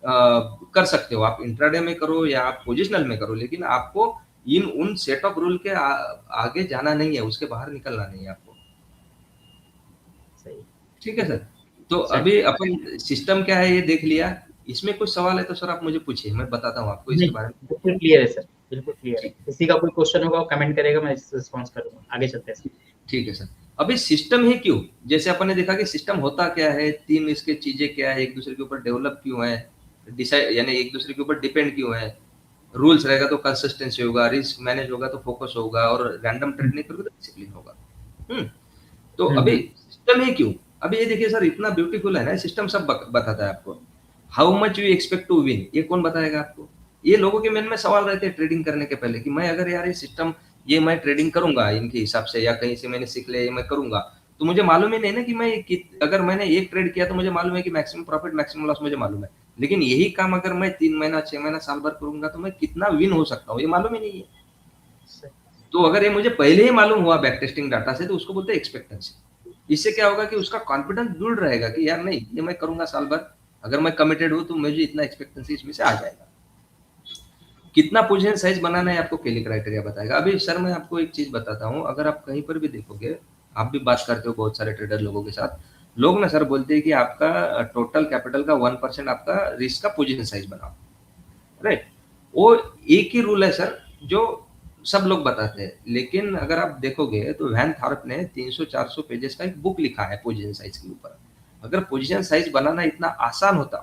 कर सकते हो, आप इंट्राडे में करो या आप पोजिशनल में करो, लेकिन आपको इन उन सेट ऑफ रूल के आगे जाना नहीं है, उसके बाहर निकलना नहीं है आपको। सही। ठीक है सर। तो सही। अभी अपन सिस्टम क्या है ये देख लिया। इसमें कुछ सवाल है तो सर आप मुझे पूछिए, मैं बताता हूँ आपको नहीं, इसके बारे में। बिल्कुल क्लियर है सर, बिल्कुल क्लियर है। ठीक किसी का कोई क्वेश्चन होगा वो कमेंट करेगा, मैं रिस्पॉन्स करूंगा। आगे चलते हैं सर। ठीक है सर। अभी सिस्टम ही क्यों, जैसे अपन ने देखा कि सिस्टम होता क्या है, तीन इसके चीजें क्या है, एक दूसरे के ऊपर डेवलप क्यों है, डिसाइड यानी एक दूसरे के ऊपर डिपेंड क्यों है। रूल्स रहेगा तो कंसिस्टेंसी होगा, रिस्क मैनेज होगा तो फोकस होगा, और रैंडम ट्रेड नहीं करोगे तो डिसिप्लिन होगा। हम्म। तो अभी हम्म। सिस्टम ही क्यों? अभी ये देखिए सर, इतना ब्यूटीफुल है ना सिस्टम, सब बताता है आपको। How much you expect to win, ये कौन बताएगा आपको? ये लोगों के मन में सवाल रहते हैं ट्रेडिंग करने के पहले कि मैं अगर यार ये सिस्टम, ये मैं ट्रेडिंग करूंगा इनके हिसाब से, या कहीं से मैंने सीख लिया, ये मैं करूंगा, तो मुझे मालूम ही नहीं ना कि अगर मैंने एक ट्रेड किया तो मुझे मालूम है कि मैक्सिमम प्रॉफिट मैक्सिमम लॉस मुझे मालूम है। लेकिन यही काम अगर मैं 3 महीना 6 महीना साल भर करूंगा तो मैं कितना विन हो सकता हूँ, ये मालूम ही नहीं है। सही। तो अगर ये मुझे पहले ही मालूम हुआ बैक टेस्टिंग डाटा से, तो उसको बोलते हैं एक्सपेक्टेंसी। इससे क्या होगा कि उसका कॉन्फिडेंस बिल्ड रहेगा कि यार नहीं, ये मैं करूंगा साल भर, अगर मैं कमिटेड हूँ तो मुझे इतना एक्सपेक्टेंसी इसमें से आ जाएगा। कितना पोजीशन साइज बनाना है आपको केली क्राइटेरिया बताएगा। अभी सर मैं आपको एक चीज बताता हूँ, अगर आप कहीं पर भी देखोगे, आप भी बात करते हो बहुत सारे ट्रेडर लोगों के साथ, लोग ना सर बोलते हैं कि आपका टोटल कैपिटल का 1% आपका रिस्क का पोजीशन साइज बनाओ, राइट। वो एक ही रूल है सर जो सब लोग बताते हैं, लेकिन अगर आप देखोगे तो वैन थॉर्प ने 300-400 पेजेस का एक बुक लिखा है पोजीशन साइज के ऊपर। अगर पोजीशन साइज बनाना इतना आसान होता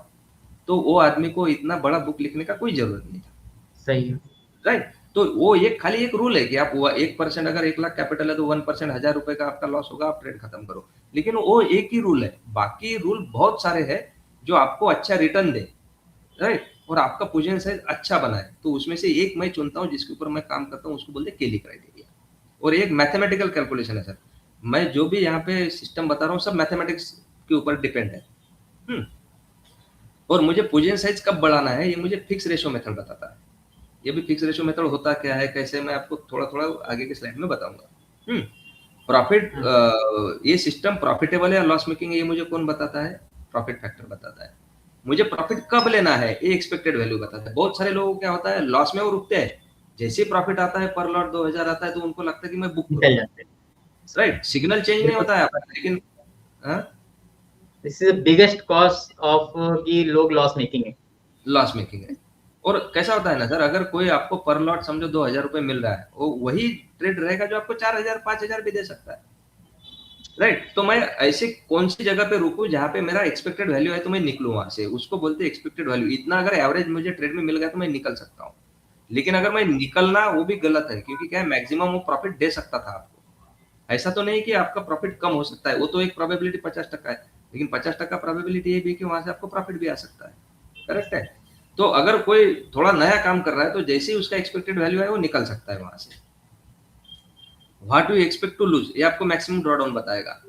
तो वो आदमी को इतना बड़ा बुक लिखने का कोई जरूरत नहीं था, सही है। राइट। तो वो एक खाली एक रूल है कि आप 1% अगर 1 लाख कैपिटल है तो 1% 1000 रुपए का आपका लॉस होगा, आप ट्रेड खत्म करो। लेकिन वो एक ही रूल है, बाकी रूल बहुत सारे हैं जो आपको अच्छा रिटर्न दे, राइट, और आपका पोजीशन साइज अच्छा बनाए। तो उसमें से एक मैं चुनता हूँ जिसके ऊपर मैं काम करता हूँ, उसको बोलते हैं केली क्राइटेरिया। और एक मैथमेटिकल कैलकुलेशन है सर, मैं जो भी यहाँ पे सिस्टम बता रहा हूँ सब मैथमेटिक्स के ऊपर डिपेंड है। हम्म। और मुझे पोजीशन साइज कब बढ़ाना है ये मुझे फिक्स रेशो मेथड बताता है। ये भी फिक्स रेशो मेथड होता क्या है, कैसे, मैं आपको थोड़ा थोड़ा आगे के स्लाइड में बताऊंगा। प्रॉफिट, हाँ, ये सिस्टम प्रॉफिटेबल है या लॉस मेकिंग है ये मुझे कौन बताता है, प्रॉफिट फैक्टर बताता है। मुझे प्रॉफिट कब लेना है ये एक्सपेक्टेड वैल्यू बताता है। बहुत सारे लोगों को क्या होता है, लॉस में वो रुकते हैं, जैसे ही प्रॉफिट आता है पर लॉट 2000 आता है तो उनको लगता है कि मैं बुक निकल करूं, जाते हैं। सही। राइट, सिग्नल चेंज नहीं बिल्कुल। होता है आपका, लेकिन हाँ, this is the biggest cause of कि लोग लॉस मेकिंग है। लॉस मेकिंग है। और कैसा होता है ना सर, अगर कोई आपको पर लॉट समझो 2000 रुपए मिल रहा है, वो वही ट्रेड रहेगा जो आपको 4000 5000 भी दे सकता है, राइट। तो मैं ऐसे कौन सी जगह पे रुकूं जहां पे मेरा एक्सपेक्टेड वैल्यू है तो मैं निकलूं वहां से, उसको बोलते हैं एक्सपेक्टेड वैल्यू। इतना अगर एवरेज मुझे ट्रेड में मिल गया तो मैं निकल सकता हूँ। लेकिन अगर मैं निकलना वो भी गलत है, क्योंकि क्या है, मैक्सिमम वो प्रॉफिट दे सकता था आपको। ऐसा तो नहीं कि आपका प्रॉफिट कम हो सकता है, वो तो एक प्रोबेबिलिटी 50% है, लेकिन 50% प्रोबेबिलिटी ये भी है कि वहां से आपको प्रॉफिट भी आ सकता है, करेक्ट है। तो अगर कोई थोड़ा नया काम कर रहा है तो जैसे ही उसका एक्सपेक्टेड वैल्यू है वो निकल सकता है वहां से। What you expect to lose, ये आपको मैक्सिमम ड्रॉडाउन बताएगा।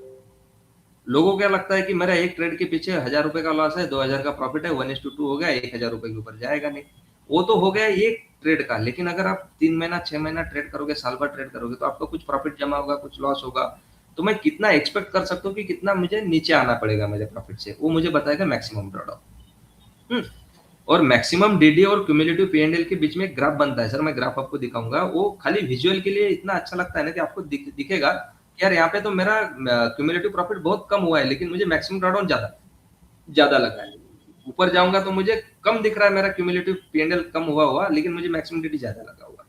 लोगों को क्या लगता है कि मेरा एक ट्रेड के पीछे 1000 रुपए का लॉस है, 2000 का प्रॉफिट है, 1:2 हो गया, 1000 रुपए के ऊपर जाएगा नहीं। वो तो हो गया एक ट्रेड का, लेकिन अगर आप 3 महीना 6 महीना ट्रेड करोगे, साल भर ट्रेड करोगे, तो आपका कुछ प्रॉफिट जमा होगा, कुछ लॉस होगा। तो मैं कितना एक्सपेक्ट कर सकता हूँ कि कितना मुझे नीचे आना पड़ेगा मेरे प्रॉफिट से, वो मुझे बताएगा मैक्सिमम ड्रॉडाउन। और मैक्सिमम डीडी और क्यूमुलेटिव पी एंड एल के बीच में एक ग्राफ बनता है सर, मैं ग्राफ आपको दिखाऊंगा। वो खाली विजुअल के लिए इतना अच्छा लगता है ना कि आपको दिखेगा कि यार यहाँ पे तो मेरा क्यूमुलेटिव प्रॉफिट बहुत कम हुआ है, लेकिन मुझे मैक्सिमम ड्रॉडाउन ज्यादा ज्यादा लगा है। ऊपर जाऊंगा तो मुझे कम दिख रहा है, मेरा क्यूमुलेटिव पी एंड एल कम हुआ लेकिन मुझे मैक्सिमम डीडी ज्यादा लगा हुआ।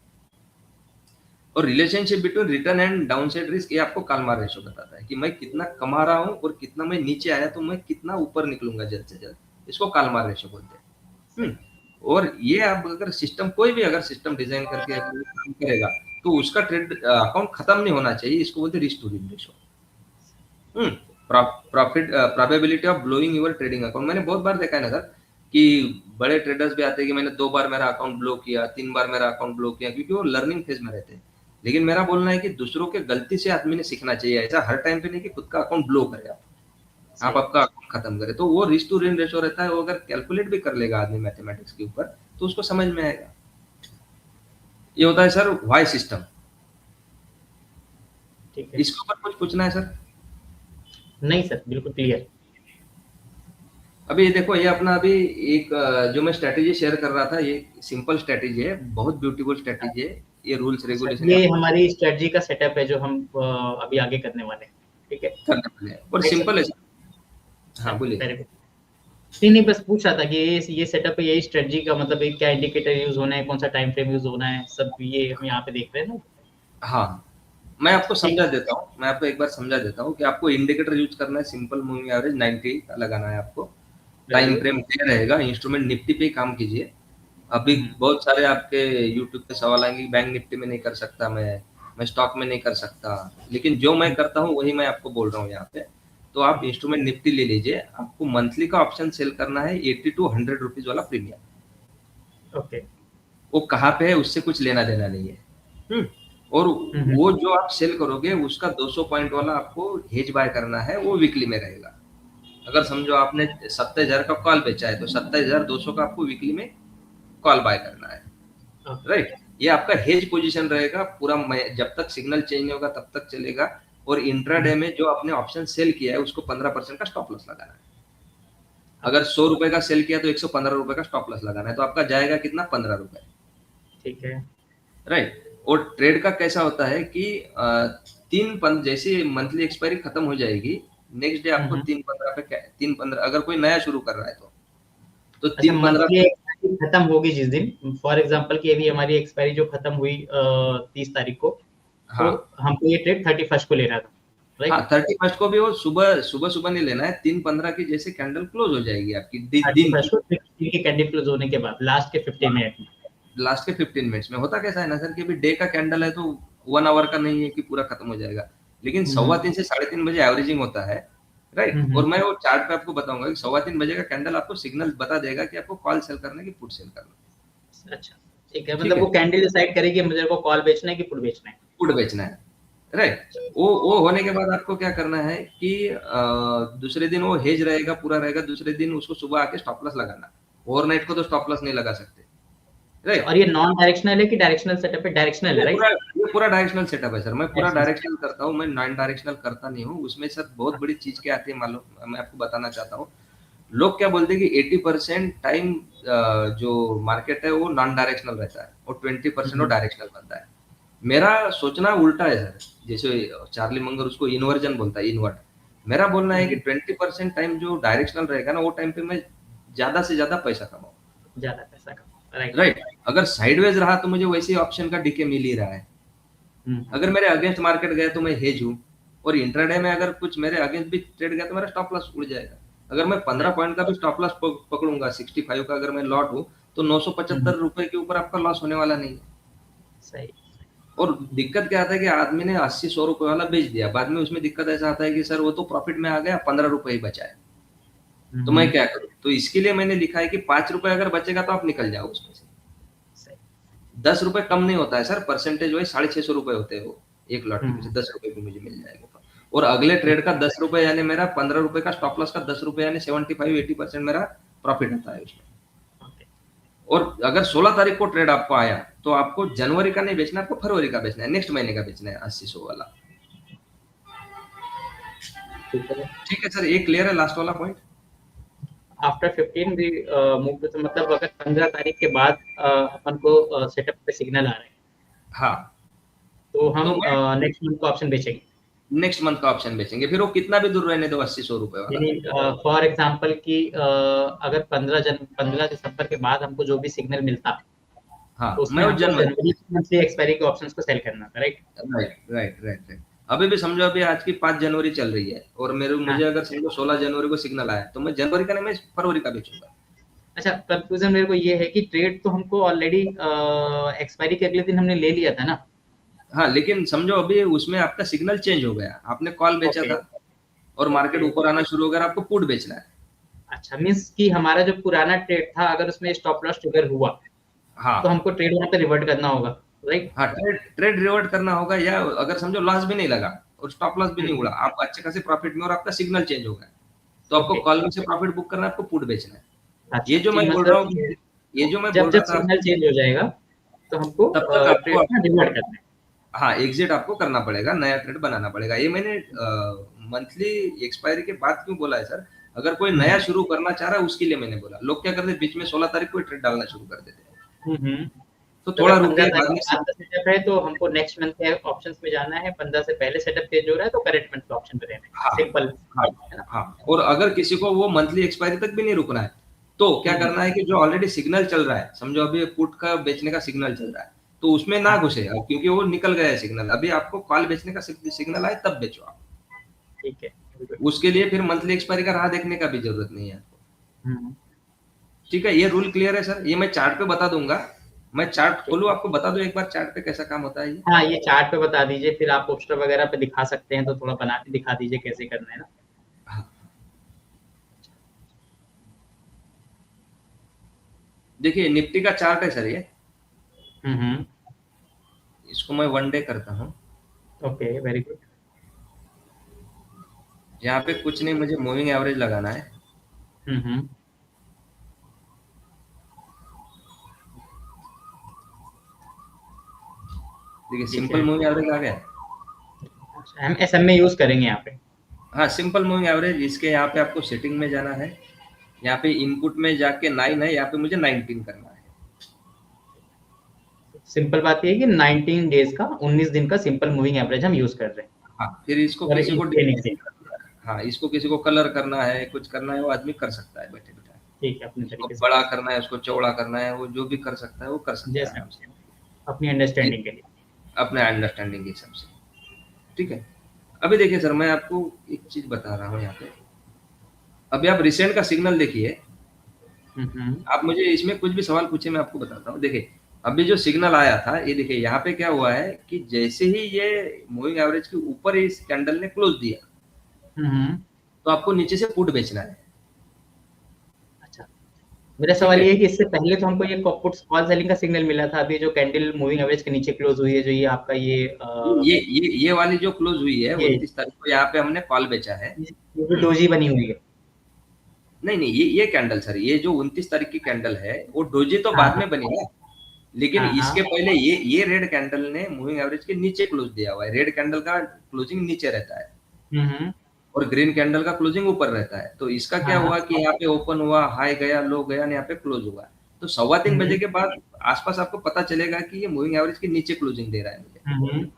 और relationship between return and downside risk, ये आपको काल्मार रेशो बताता है कि मैं कितना कमा रहा हूँ और कितना मैं नीचे आया तो मैं कितना ऊपर निकलूंगा जल्द से जल्द। इसको काल्मार रेशो बोलते हैं। और ये आप अगर सिस्टम, कोई भी अगर सिस्टम डिजाइन करके काम करेगा तो उसका ट्रेड अकाउंट खत्म नहीं होना चाहिए, इसको बोलते हैं risk to win ratio. Profit probability of blowing your trading account, मैंने बहुत बार देखा है ना सर कि बड़े ट्रेडर्स भी आते हैं कि मैंने 2 बार मेरा अकाउंट ब्लो किया, 3 बार मेरा अकाउंट ब्लो किया, क्योंकि वो लर्निंग फेज में रहते हैं। लेकिन मेरा बोलना है कि दूसरों के गलती से आदमी ने सीखना चाहिए, ऐसा हर टाइम पे नहीं कि खुद का अकाउंट ब्लो करे आप सही। आपका अकाउंट खत्म करें। तो वो रिस्क टू विन रेशो रहता है, वो अगर कैलकुलेट भी कर लेगा आदमी मैथमेटिक्स के ऊपर तो उसको समझ में आएगा। ये होता है सर वाई सिस्टम। ठीक है। इसके ऊपर कुछ पूछना है सर? नहीं सर, बिल्कुल क्लियर। अभी ये देखो, ये अपना अभी एक जो मैं स्ट्रेटेजी शेयर कर रहा था, ये सिंपल स्ट्रेटेजी है, बहुत ब्यूटीफुल स्ट्रेटेजी है। ये रूल्स सर रेगुलेशन ये हमारी स्ट्रेटजी का सेटअप है जो हम अभी आगे करने वाले हैं। ठीक है। करने वाले हैं और राइट सिंपल है सर। सर। हाँ बोलिए। Very good. नहीं नहीं, बस पूछ रहा था कि ये सेटअप है, यही स्ट्रेटजी का मतलब है, क्या इंडिकेटर यूज होना है, कौन सा टाइम फ्रेम यूज होना है, सब ये हम यहाँ पे देख रहे हैं ना। हाँ, मैं आपको ठीक समझा है। देता हूँ, मैं आपको एक बार समझा देता हूँ कि आपको इंडिकेटर यूज करना है, सिंपल मूविंग एवरेज 90 का लगाना है आपको। Very time good. फ्रेम क्या रहेगा, इंस्ट्रूमेंट निफ्टी पे ही काम कीजिए। अभी बहुत सारे आपके यूट्यूब पे सवाल आएंगे कि बैंक निफ्टी में नहीं कर सकता, मैं स्टॉक में नहीं कर सकता, लेकिन जो मैं करता हूँ वही मैं आपको बोल रहा हूँ यहाँ पे। तो आप इंस्ट्रूमेंट निफ्टी ले लीजिए, आपको मंथली का ऑप्शन सेल करना है 80 to 100 रुपीज वाला प्रीमियम। ओके। वो कहाँ पे है उससे कुछ लेना देना नहीं है। और वो जो आप सेल करोगे उसका 200 पॉइंट वाला आपको हेज बाय करना है, वो वीकली में रहेगा। अगर समझो आपने 27,000 का कॉल बेचा है तो 27,200 का आपको वीकली में कॉल बाय करना है, राइट। ये आपका हेज पोजीशन रहेगा पूरा, जब तक सिग्नल चेंज नहीं होगा तब तक चलेगा। और इंट्राडे में जो आपने ऑप्शन सेल किया है उसको 15% का स्टॉप लॉस लगाना है। अगर 100 रुपए का सेल किया तो 115 रुपए का स्टॉप लॉस लगाना है, तो आपका जाएगा कितना, 15 रुपए। ठीक है। राइट। और ट्रेड का कैसा होता है कि जैसे मंथली एक्सपायरी खत्म हो जाएगी, नेक्स्ट डे आपको 3:15 पे 3:15 अगर कोई नया शुरू कर रहा है तो अच्छा, 3:15 मंथली एक्सपायरी खत्म होगी जिस दिन, फॉर एग्जांपल कि अभी हमारी एक्सपायरी जो खत्म हुई 30 तारीख को, तो हाँ हमको ये ट्रेड 31 को लेना था, हाँ, राइट? 31 को भी वो सुबह सुबह सुबह नहीं लेना है, 3:15 की जैसे कैंडल क्लोज हो जाएगी आपकी दिन की। 31 को दिन के कैंडल क्लोज होने के बाद लास्ट के 15 मिनट में। लास्ट के 15 मिनट्स में होता कैसा है ना सर कि अभी डे का कैंडल है तो 1 आवर का नहीं है कि पूरा खत्म हो जाएगा, लेकिन हम्म 3:15 से 3:30 बजे एवरेजिंग होता है। राइट। हम्म और मैं वो चार्ट पे आपको बताऊंगा कि 3:15 बजे का कैंडल आपको सिग्नल बता देगा कि आपको कॉल सेल करना है कि पुट सेल करना अच्छा, ठीक है, है। ठीक मतलब है, वो कैंडल डिसाइड करेगी मुझे को कॉल बेचना है कि पुट बेचना है। पुट बेचना है। राइट। वो होने के बाद आपको क्या करना है कि दूसरे दिन वो हेज रहेगा, पूरा रहेगा, दूसरे दिन उसको सुबह आके स्टॉप लॉस लगाना। ओवरनाइट को तो स्टॉप लॉस नहीं लगा सकते। अच्छा, राइट। और ये नॉन डायरेक्शनल है कि डायरेक्शनल सेटअप है? डायरेक्शनल है, राइट? ये पूरा डायरेक्शनल सेटअप है सर, मैं पूरा डायरेक्शनल सेटअप। डायरेक्शनल करता हूँ, मैं नॉन डायरेक्शनल करता नहीं हूँ। उसमें सर बहुत बड़ी चीज क्या आती है मालूम, मैं आपको बताना चाहता हूँ। लोग क्या बोलते हैं कि 80% टाइम जो मार्केट है वो नॉन डायरेक्शनल रहता है और 20% वो हम्म डायरेक्शनल बनता है। मेरा सोचना उल्टा है सर, जैसे चार्ली मंगर उसको इन्वर्जन बोलता है, इनवर्ट। मेरा बोलना है कि 20% टाइम जो डायरेक्शनल रहेगा ना, वो टाइम पे मैं ज्यादा से ज्यादा पैसा कमाऊँ। ज्यादा पैसा कमाओ, राइट। राइट। अगर साइडवेज रहा तो मुझे वैसे ही ऑप्शन का डीके मिल ही रहा है। अगर हम्म। मेरे अगेंस्ट मार्केट गया तो मैं हेज हूँ, और इंट्राडे में अगर कुछ मेरे अगेंस्ट भी ट्रेड गया तो मेरा स्टॉप लॉस उड़ जाएगा। अगर मैं 15 राइट। पॉइंट का भी स्टॉप लॉस पकड़ूंगा, 65 का अगर मैं लॉट हूँ, तो 975 हम्म। रुपए के ऊपर आपका लॉस होने वाला नहीं है। सही। और दिक्कत क्या आता है कि आदमी ने 80-100 रुपए वाला बेच दिया, बाद में उसमें दिक्कत ऐसा आता है कि सर वो तो प्रॉफिट में आ गया, 15 रुपए ही बचा है, तो मैं हम्म। क्या करूँ। तो इसके लिए मैंने लिखा है कि 5 रुपए अगर बचेगा तो आप निकल जाओ उसमें से। सही। 10 रुपए कम नहीं होता है सर, परसेंटेज वाइज 650 रुपए होते हैं वो, एक लॉट के पीछे हम्म 10 रुपए भी मुझे मिल जाएगा तो। और अगले ट्रेड का 10 रुपए यानी मेरा 15 रुपए का स्टॉप लॉस का 10 रुपए यानी 75-80% मेरा प्रॉफिट आता है उसमें। ओके। और अगर 16 तारीख को ट्रेड आपको आया तो आपको जनवरी का नहीं बेचना, आपको फरवरी का बेचना है, नेक्स्ट महीने का बेचना है 80-100 वाला। ठीक है। ठीक है सर, ये क्लियर है लास्ट वाला पॉइंट। आफ्टर 15 भी मूव टू, मतलब अगर 15 तारीख के बाद अपन को सेटअप पे सिग्नल आ रहा है, हाँ, तो हम तो मैं नेक्स्ट मंथ का ऑप्शन बेचेंगे। नेक्स्ट मंथ का ऑप्शन बेचेंगे, फिर वो कितना भी दूर रहने दो, 80-100 रुपए वाला। यानी फॉर एग्जांपल कि अगर 15 दिसंबर के बाद हमको जो भी सिग्नल मिलता, तो हाँ, उसमें मैं वो हमको जनवरी। जनवरी मंथली एक्सपायरी के ऑप्शंस को सेल करना था, right? Right right right right. अभी भी समझो, अभी आज की 5 जनवरी चल रही है और मेरे हाँ। मुझे अगर समझो 16 जनवरी को सिग्नल आया तो मैं जनवरी का नहीं, मैं फरवरी का बेचूंगा। अच्छा, कंफ्यूजन मेरे को ये है कि ट्रेड तो हमको ऑलरेडी एक्सपायरी के अगले दिन हमने ले लिया था ना। हाँ, लेकिन समझो अभी उसमें आपका सिग्नल चेंज हो गया, आपने कॉल बेचा ओके। था और मार्केट ओके। ऊपर आना शुरू हो गया, आपको पुट बेचना है। अच्छा, मीन्स कि हमारा जो पुराना ट्रेड था, अगर उसमें स्टॉप लॉस ट्रिगर हुआ, तो हाँ हमको ट्रेड वहां पे रिवर्ट करना होगा, राइट? हाँ, ट्रेड ट्रेड रिवर्ट करना होगा, या अगर समझो लॉस भी नहीं लगा और स्टॉप लॉस भी नहीं उड़ा, आप अच्छे खासे प्रॉफिट में और आपका सिग्नल चेंज हो गया, तो आपको ओके। कॉल में से प्रॉफिट बुक करना है, आपको पुट बेचना है। अच्छा, ये जो कि मैं बोल मतलब रहा हूँ कि ये जो मैं जब बोल जब रहा था सिग्नल आपको, चेंज हो जाएगा, तो हमको तब तक आपको ट्रेड में रिवर्ट करना है। हाँ, एग्जिट आपको करना पड़ेगा, नया ट्रेड बनाना पड़ेगा। ये मैंने मंथली एक्सपायरी के बाद क्यों बोला है सर, अगर कोई नया हम्म शुरू करना चाह रहा है उसके लिए मैंने बोला। लोग क्या करते हैं, बीच में 16 तारीख को ट्रेड डालना शुरू कर देते हैं, हम्म। तो तो थोड़ा अगर 15 रुके, तारीख बाद में के बाद का सेटअप है, तो हमको नेक्स्ट मंथ के ऑप्शंस में जाना है। 15 से पहले सेटअप चेंज हो रहा है, तो करंट मंथ के ऑप्शन पे रहना है, हाँ सिंपल, हाँ है ना? हाँ। और अगर किसी को वो मंथली एक्सपायरी तक भी नहीं रुकना है, तो क्या हम्म। करना है कि जो ऑलरेडी सिग्नल चल रहा है, समझो अभी पुट का बेचने का सिग्नल चल रहा है, तो उसमें ना हाँ, घुसे अब, क्योंकि वो निकल गया है सिग्नल। अभी आपको कॉल बेचने का सिग्नल आए तब बेचो आप। ठीक है, बिल्कुल। उसके लिए फिर मंथली एक्सपायरी का राह देखने का भी जरूरत नहीं है आपको। हम्म। ठीक है, ये रूल क्लियर है सर, ये मैं चार्ट पे बता दूंगा। मैं चार्ट ठीक खोलूं, है। आपको बता दूं एक बार चार्ट पे कैसा काम होता है ये। हाँ, ये चार्ट पे बता दीजिए, फिर आप पोस्टर वगैरह पे दिखा सकते हैं, तो थोड़ा बना के दिखा दीजिए कैसे करना है ना। हाँ, देखिए निफ्टी का चार्ट है सर ये। हम्म। इसको मैं 1 डे करता हूँ। Okay, very good. यहाँ पे कुछ नहीं, मुझे मूविंग एवरेज लगाना है। हम्म। देखिए ठीक सिंपल है। मूविंग एवरेज आ गया। हम SMA यूज करेंगे यहाँ पे। हाँ, सिंपल मूविंग एवरेज। इसके यहाँ पे आपको सेटिंग में जाना है, यहाँ पे इनपुट में जाके 9 है, यहाँ पे मुझे 19 करना है। सिंपल बात ये है कि 19 डेज का, 19 दिन का सिंपल मूविंग एवरेज हम यूज कर रहे हैं। हाँ, फिर इसको और किसी को ट्रेनिंग से। हाँ, इसको किसी को कलर करना है, कुछ करना है, वो आदमी कर सकता है बैठे बैठे। ठीक है, अपने उसको तरीके से बड़ा करना है, उसको चौड़ा करना है, वो जो भी कर सकता है वो कर सकता है जैसे आराम से, अपनी अंडरस्टैंडिंग के लिए। अपने अंडरस्टैंडिंग के हिसाब से। ठीक है। अभी देखिए सर, मैं आपको एक चीज बता रहा हूँ यहाँ पे। अभी आप रिसेंट का सिग्नल देखिए, हम्म। आप मुझे इसमें कुछ भी सवाल पूछे, मैं आपको बताता हूँ। देखिए, अभी जो सिग्नल आया था, ये देखिए यहाँ पे क्या हुआ है कि जैसे ही ये मूविंग एवरेज के ऊपर इस कैंडल ने क्लोज दिया, हम्म। तो आपको नीचे से पुट बेचना है। अच्छा, मेरा ठीक सवाल है। ये है कि इससे पहले तो हमको ये पुट्स कॉल सेलिंग का सिग्नल मिला था, अभी जो कैंडल मूविंग एवरेज के नीचे क्लोज हुई है, जो ये आपका ये वाली जो क्लोज हुई है ये 29 तारीख को, यहाँ पे हमने कॉल बेचा है। ये जो डोजी बनी हुई है। नहीं नहीं, ये कैंडल सर, ये जो 29 तारीख की कैंडल है, वो डोजी तो हाँ बाद में बनी है। लेकिन हाँ हाँ। इसके पहले ये रेड कैंडल ने मूविंग एवरेज के नीचे क्लोज दिया हुआ है। रेड कैंडल का क्लोजिंग नीचे रहता है हम्म। और ग्रीन कैंडल का क्लोजिंग ऊपर रहता है। तो इसका क्या हाँ हाँ। हुआ कि यहाँ पे ओपन हुआ, हाई गया, लो गया, यहाँ पे क्लोज हुआ। तो 3:15 बजे के बाद आसपास आपको पता चलेगा कि ये मूविंग एवरेज के नीचे क्लोजिंग दे रहा है मुझे।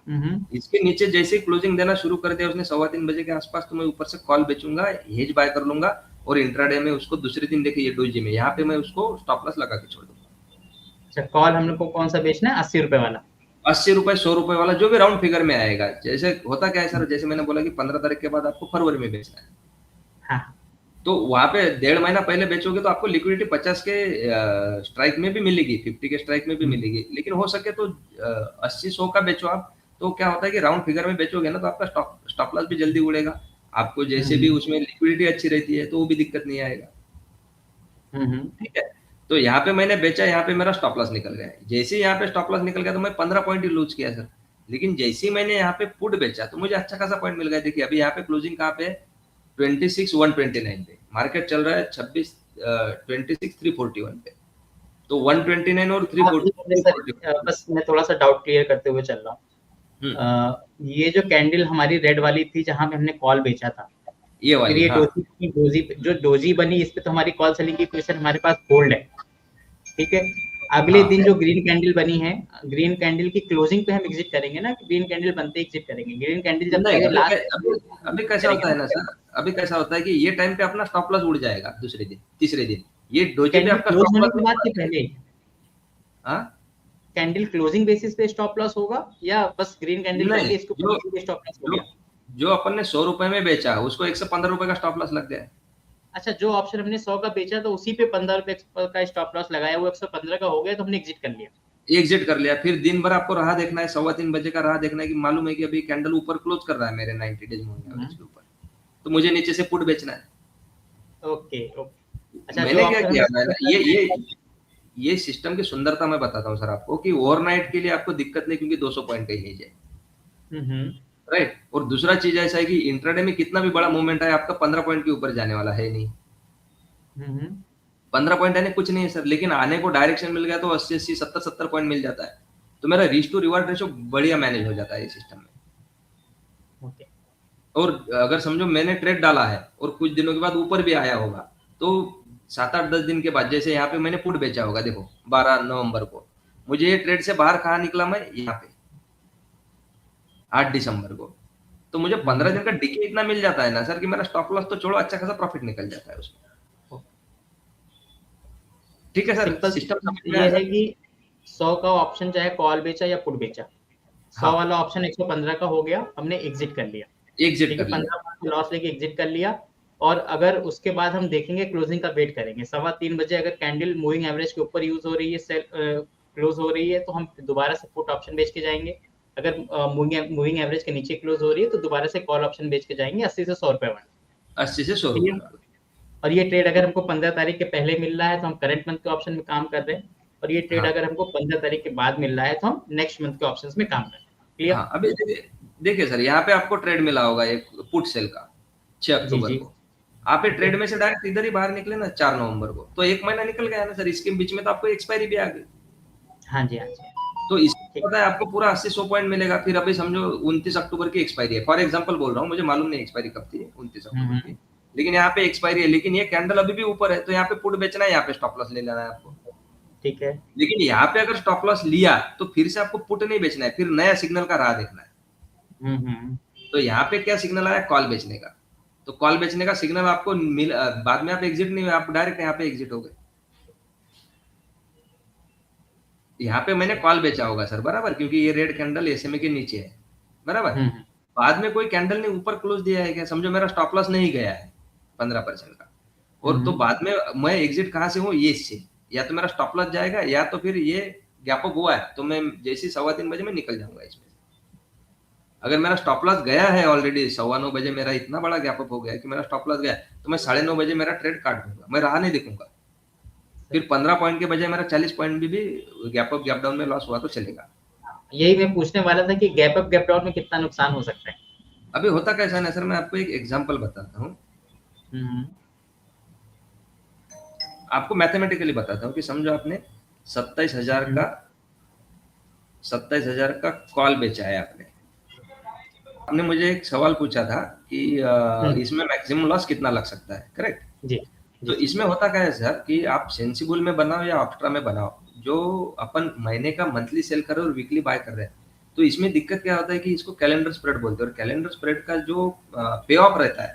हम्म। इसके नीचे जैसे ही क्लोजिंग देना शुरू कर दिया उसने 3:15 बजे के आसपास, तो मैं ऊपर से कॉल बेचूंगा, हेज बाय कर लूंगा, और इंट्राडे में उसको दूसरे दिन देखिए ये डोजी में यहाँ पे मैं उसको स्टॉप लॉस लगा के छोड़ दूंगा। अच्छा, कॉल हम लोग को कौन सा बेचना है, 80 रुपए वाला? 80 रुपए, 100 रुपए वाला, जो भी राउंड फिगर में आएगा। जैसे होता क्या है सर, जैसे मैंने बोला कि 15 तारीख के बाद आपको फरवरी में बेचना है, हाँ। तो वहां पे 1.5 महीना पहले बेचोगे तो आपको लिक्विडिटी 50 के स्ट्राइक में भी मिलेगी, 50 के स्ट्राइक में भी मिलेगी। लेकिन हो सके तो 80-100 का बेचो आप। तो क्या होता है कि राउंड फिगर में बेचोगे ना, तो आपका स्टॉप लॉस भी जल्दी उड़ेगा। आपको जैसे भी उसमें लिक्विडिटी अच्छी रहती है, तो वो भी दिक्कत नहीं आएगा। हम्म। ठीक है। तो यहाँ पे मैंने बेचा, यहाँ पे मेरा स्टॉप लॉस निकल गया। जैसे ही यहाँ पे स्टॉप लॉस निकल गया तो मैं 15 पॉइंट ही लूज किया सर। लेकिन जैसे ही मैंने यहाँ पे पुट बेचा तो मुझे अच्छा खासा पॉइंट मिल गया। देखिए अभी यहाँ पे क्लोजिंग कहाँ पे है, 26,129 पे। मार्केट चल रहा है 26,341 पे। तो 129 और हाँ, सर, 340। बस मैं थोड़ा सा डाउट क्लियर करते हुए चल रहा हूँ। हम्म, ये जो कैंडल हमारी रेड वाली थी, जहां पे हमने कॉल बेचा था, ये फिर वाली, ये हाँ। डोजी जो डोजी बनी, इस पे तो हमारी कॉल सेलिंग की पोजीशन हमारे पास होल्ड है। ठीक है। अगले हाँ, दिन जो ग्रीन कैंडल बनी है, ग्रीन कैंडल की क्लोजिंग पे हम एग्जिट करेंगे ना, ग्रीन कैंडल बनते ही एग्जिट करेंगे। ग्रीन कैंडल जब नहीं, पहले अभी लास्ट अभी अभी कैसा करेंगे होता ना, है ना सर, अभी कैसा होता है कि ये टाइम पे अपना स्टॉप लॉस उड़ जाएगा, दूसरे दिन, तीसरे दिन ये डोजी पे कैंडल आपका क्लोज स्टॉप होने लॉस के नहीं बाद उड़ा के है। पहले हाँ, कैंडल क्लोजिंग बेसिस पे स्टॉप लॉस होगा, या बस ग्रीन कैंडल बन नहीं, के इसके ऊपर जो सीधे स्टॉप लॉस हो जो गया? जो अपन ने 100 रुपए में बेचा उसको 115 रुपए का स्टॉप लॉस लग गया है। अच्छा, जो ऑप्शन हमने 100 का बेचा तो उसी पे 15 रुपए का स्टॉप लॉस लगाया, वो 115 का हो गया तो हमने एग्जिट कर लिया। एग्जिट कर लिया। फिर दिन भर आपको राह देखना है, 3:15 बजे का राह देखना है कि मालूम है कि अभी कैंडल ऊपर क्लोज कर रहा है मेरे 90 डेज मूविंग एवरेज के ऊपर, तो मुझे नीचे से पुट बेचना है। Okay okay. अच्छा, जो मैंने क्या ऑप्शन हमने किया, मैंने 115 का ये सिस्टम की सुंदरता मैं बताता हूँ सर आपको, कि ओवरनाइट के लिए आपको दिक्कत नहीं, क्योंकि 200 पॉइंट का ही हेज है। हम्म। राइट। और दूसरा चीज ऐसा है कि इंट्राडे में कितना भी बड़ा मूवमेंट है, आपका 15 पॉइंट के ऊपर जाने वाला है नहीं। हम्म। 15 पॉइंट आने कुछ नहीं है सर, लेकिन आने को डायरेक्शन मिल गया तो 80-80, 70-70 पॉइंट मिल जाता है। तो मेरा रिस्क टू रिवार्ड रेशो बढ़िया मैनेज हो जाता है इस सिस्टम में। ओके। और अगर समझो मैंने ट्रेड डाला है और कुछ दिनों के बाद ऊपर भी आया होगा, तो 7-8-10 दिन के बाद, जैसे यहाँ पे मैंने पुट बेचा होगा, देखो 12 नवंबर को, मुझे ये ट्रेड से बाहर कहाँ निकला, मैं यहाँ पे 8 दिसंबर को। तो मुझे 15 दिन का डिके इतना मिल जाता है ना सर, कि मेरा स्टॉप लॉस तो छोड़ो, अच्छा खासा प्रॉफिट निकल जाता है उसमें। ठीक है सर, सिंपल सिस्टम समझ में ये आया है सर? कि 100 का ऑप्शन चाहे कॉल बेचा या पुट बेचा, 100 हाँ, वाला ऑप्शन 115 का हो गया, हमने एग्जिट कर लिया। एग्जिट ठीक है, कर लिया। 15 लॉस लेके एग्जिट कर लिया। और अगर उसके बाद हम देखेंगे, क्लोजिंग का वेट करेंगे, 3:15 बजे अगर कैंडल मूविंग एवरेज के ऊपर यूज हो रही है, सेल क्लोज हो रही है, तो हम दोबारा से पुट ऑप्शन बेच के जाएंगे। अगर मूविंग एवरेज के नीचे क्लोज हो रही है तो दोबारा से कॉल ऑप्शन बेच के जाएंगे 80 से 100 रुपए वाला। 80 से 100 रुपए क्लियर? का। और ये ट्रेड अगर हमको 15 तारीख के पहले मिल रहा है तो हम करंट मंथ के ऑप्शन में काम कर रहे हैं, और ये ट्रेड हाँ, अगर हमको 15 तारीख के बाद मिल रहा है तो हम नेक्स्ट मंथ के ऑप्शंस में काम कर रहे हैं। क्लियर? हाँ, अभी देखिए, देखिए सर, यहाँ पे आपको ट्रेड मिला होगा एक पुट सेल का, 6 जी अक्टूबर जी। को। आप ये ठीक है। ट्रेड में से डायरेक्ट इधर ही बाहर निकले ना 4 नवंबर को, तो 1 महीना निकल गया ना सर, इसके बीच में तो आपको एक्सपायरी भी आ गई। हाँ जी हाँ जी। तो इस पता है आपको पूरा 80-100 पॉइंट मिलेगा, फिर अभी समझो 29 अक्टूबर की एक्सपायरी है, फॉर एग्जांपल बोल रहा हूँ, मुझे मालूम नहीं एक्सपायरी कब थी 29 अक्टूबर की, लेकिन यहाँ पे एक्सपायरी है, लेकिन ये कैंडल अभी भी ऊपर है, तो यहाँ पे पुट बेचना है, यहाँ पे स्टॉप लॉस ले लेना है आपको। ठीक है। लेकिन यहाँ पे अगर स्टॉप लॉस लिया तो फिर से आपको पुट नहीं बेचना है, फिर नया सिग्नल का राह देखना है। तो यहाँ पे क्या सिग्नल आया, कॉल बेचने का, तो कॉल बेचने का सिग्नल आपको मिल, बाद में आप एग्जिट नहीं हुए, आप डायरेक्ट यहाँ पे एग्जिट हो गए। यहाँ पे मैंने कॉल बेचा होगा सर, बराबर, क्योंकि ये रेड कैंडल एसएमए के नीचे है, बराबर। बाद में कोई कैंडल ने ऊपर क्लोज दिया है क्या, समझो मेरा स्टॉप लॉस नहीं गया है 15% का, और तो बाद में मैं एग्जिट कहाँ से हूँ, ये इससे, या तो मेरा स्टॉप लॉस जाएगा, या तो फिर ये गैप अप हुआ है तो मैं जैसे 3:15 बजे में निकल जाऊंगा इसमें। अगर मेरा स्टॉप लॉस गया है ऑलरेडी 9:15 बजे, मेरा इतना बड़ा गैप अप हो गया कि मेरा स्टॉप लॉस गया, तो मैं 9:30 बजे मेरा ट्रेड काट दूंगा, मैं राह नहीं देखूंगा। फिर 15 पॉइंट के बजाय मेरा 40 पॉइंट भी गैप अप गैप डाउन में लॉस हुआ तो चलेगा। यही मैं पूछने वाला था कि गैप अप गैप डाउन में कितना नुकसान हो सकता है। अभी होता कैसा है ना सर, मैं आपको एक एग्जांपल बताता हूँ, आपको मैथमेटिकली बताता हूँ कि समझो आपने 27,000 का कॉल बेचा है आपने मुझे एक सवाल पूछा था कि इसमें मैक्सिमम लॉस कितना लग सकता है, करेक्ट जी। तो इसमें होता क्या है सर कि आप सेंसिबल में बनाओ या ऑप्ट्रा में बनाओ, जो अपन महीने का मंथली सेल कर रहे हैं और वीकली बाय कर रहे हैं, तो इसमें दिक्कत क्या होता है कि इसको कैलेंडर स्प्रेड बोलते हैं, और कैलेंडर स्प्रेड का जो पे ऑफ रहता है,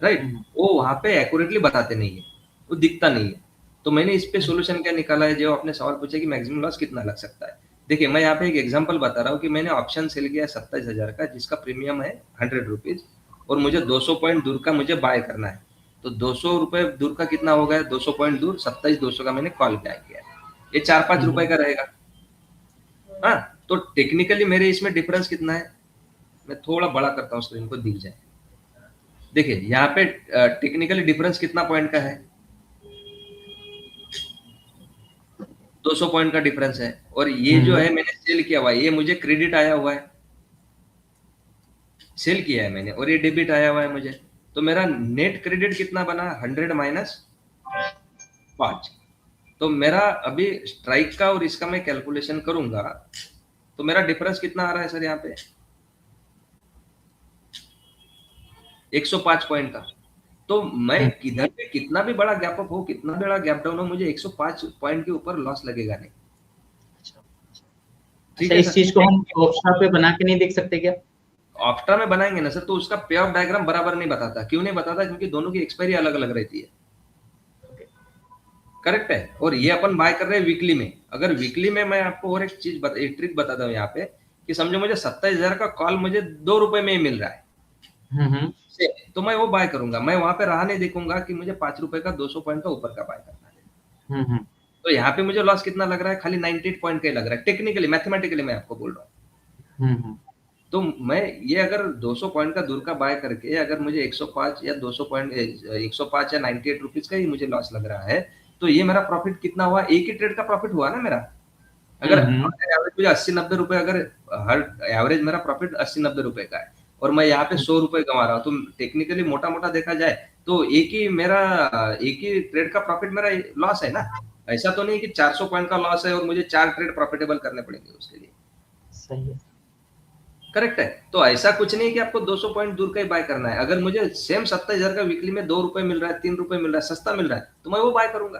राइट, वो वहां पे एक्यूरेटली बताते नहीं है, वो दिखता नहीं है। तो मैंने इस पे सोल्यूशन क्या निकाला है, जो आपने सवाल पूछा कि मैक्सिमम लॉस कितना लग सकता है। देखिए मैं यहाँ पे एक एग्जांपल बता रहा हूँ कि मैंने ऑप्शन सेल किया 27,000 का, जिसका प्रीमियम है 100 रुपीज, और मुझे 200 पॉइंट दूर का मुझे बाय करना है, तो 200 रुपए दूर का कितना हो गया, 200 पॉइंट दूर 27,200 का मैंने कॉल बाय किया, ये 4-5 रुपए का रहेगा। हाँ, तो टेक्निकली मेरे इसमें डिफरेंस कितना है, मैं थोड़ा बड़ा करता हूँ स्क्रीन को दिख जाए। देखिए यहाँ पे टेक्निकली डिफरेंस कितना पॉइंट का है, 200 पॉइंट का डिफरेंस है, और ये जो है मैंने सेल किया हुआ है, ये मुझे क्रेडिट आया हुआ है, सेल किया है मैंने, और ये डेबिट आया हुआ है मुझे, तो मेरा नेट क्रेडिट कितना बना, 100 माइनस 5। तो मेरा अभी स्ट्राइक का और इसका मैं कैलकुलेशन करूंगा, तो मेरा डिफरेंस कितना आ रहा है सर यहाँ पे, 105 पॉइंट का। तो मैं किधर पे कितना भी बड़ा गैप अप हो, कितना बड़ा गैप डाउन हो, मुझे 105 पॉइंट के ऊपर लॉस लगेगा नहीं। ठीक है, इस चीज को हम ऑप्शा पे बना के नहीं देख सकते क्या? ऑप्टा में बनाएंगे ना सर, तो उसका पे ऑफ डायग्राम बराबर नहीं बताता। क्यों नहीं बताता, क्योंकि दोनों की एक्सपायरी अलग अलग रहती है, करेक्ट है। और ये अपन बाय कर रहे हैं वीकली में। अगर वीकली में मैं आपको और एक चीज एक ट्रिक बताता हूँ यहाँ पे, कि समझो मुझे 27,000 का कॉल मुझे 2 रुपए में ही मिल रहा है, तो मैं वो बाय करूंगा, मैं वहां पे राह नहीं देखूंगा कि मुझे 5 रुपए का 200 पॉइंट का ऊपर का बाय करना है। तो यहाँ पे मुझे लॉस कितना लग रहा है, खाली 98 पॉइंट का ही लग रहा है, टेक्निकली मैथमेटिकली मैं आपको बोल रहा हूँ। तो मैं ये अगर 200 पॉइंट का दूर का बाय करके अगर मुझे 105 या 200 पॉइंट 105 या 98 रुपीज का ही मुझे लॉस लग रहा है, तो ये मेरा प्रॉफिट कितना हुआ, एक ही ट्रेड का प्रॉफिट हुआ ना मेरा। अगर एवरेज मुझे 80-90 रुपए, अगर हर एवरेज मेरा प्रॉफिट 80-90 रुपए का है और मैं यहाँ पे 100 रुपए कमा रहा हूँ, तो टेक्निकली मोटा मोटा देखा जाए तो एक ही ट्रेड का प्रॉफिट मेरा लॉस है ना। ऐसा तो नहीं कि 400 पॉइंट का लॉस है और मुझे 4 ट्रेड प्रॉफिटेबल करने पड़ेंगे उसके लिए। सही है, करेक्ट है। तो ऐसा कुछ नहीं कि आपको 200 पॉइंट दूर का ही बाय करना है। अगर मुझे सेम 27,000 का वीकली में 2 रुपए मिल रहा है, 3 रुपए मिल रहा है, सस्ता मिल रहा है, तो मैं वो बाय करूंगा,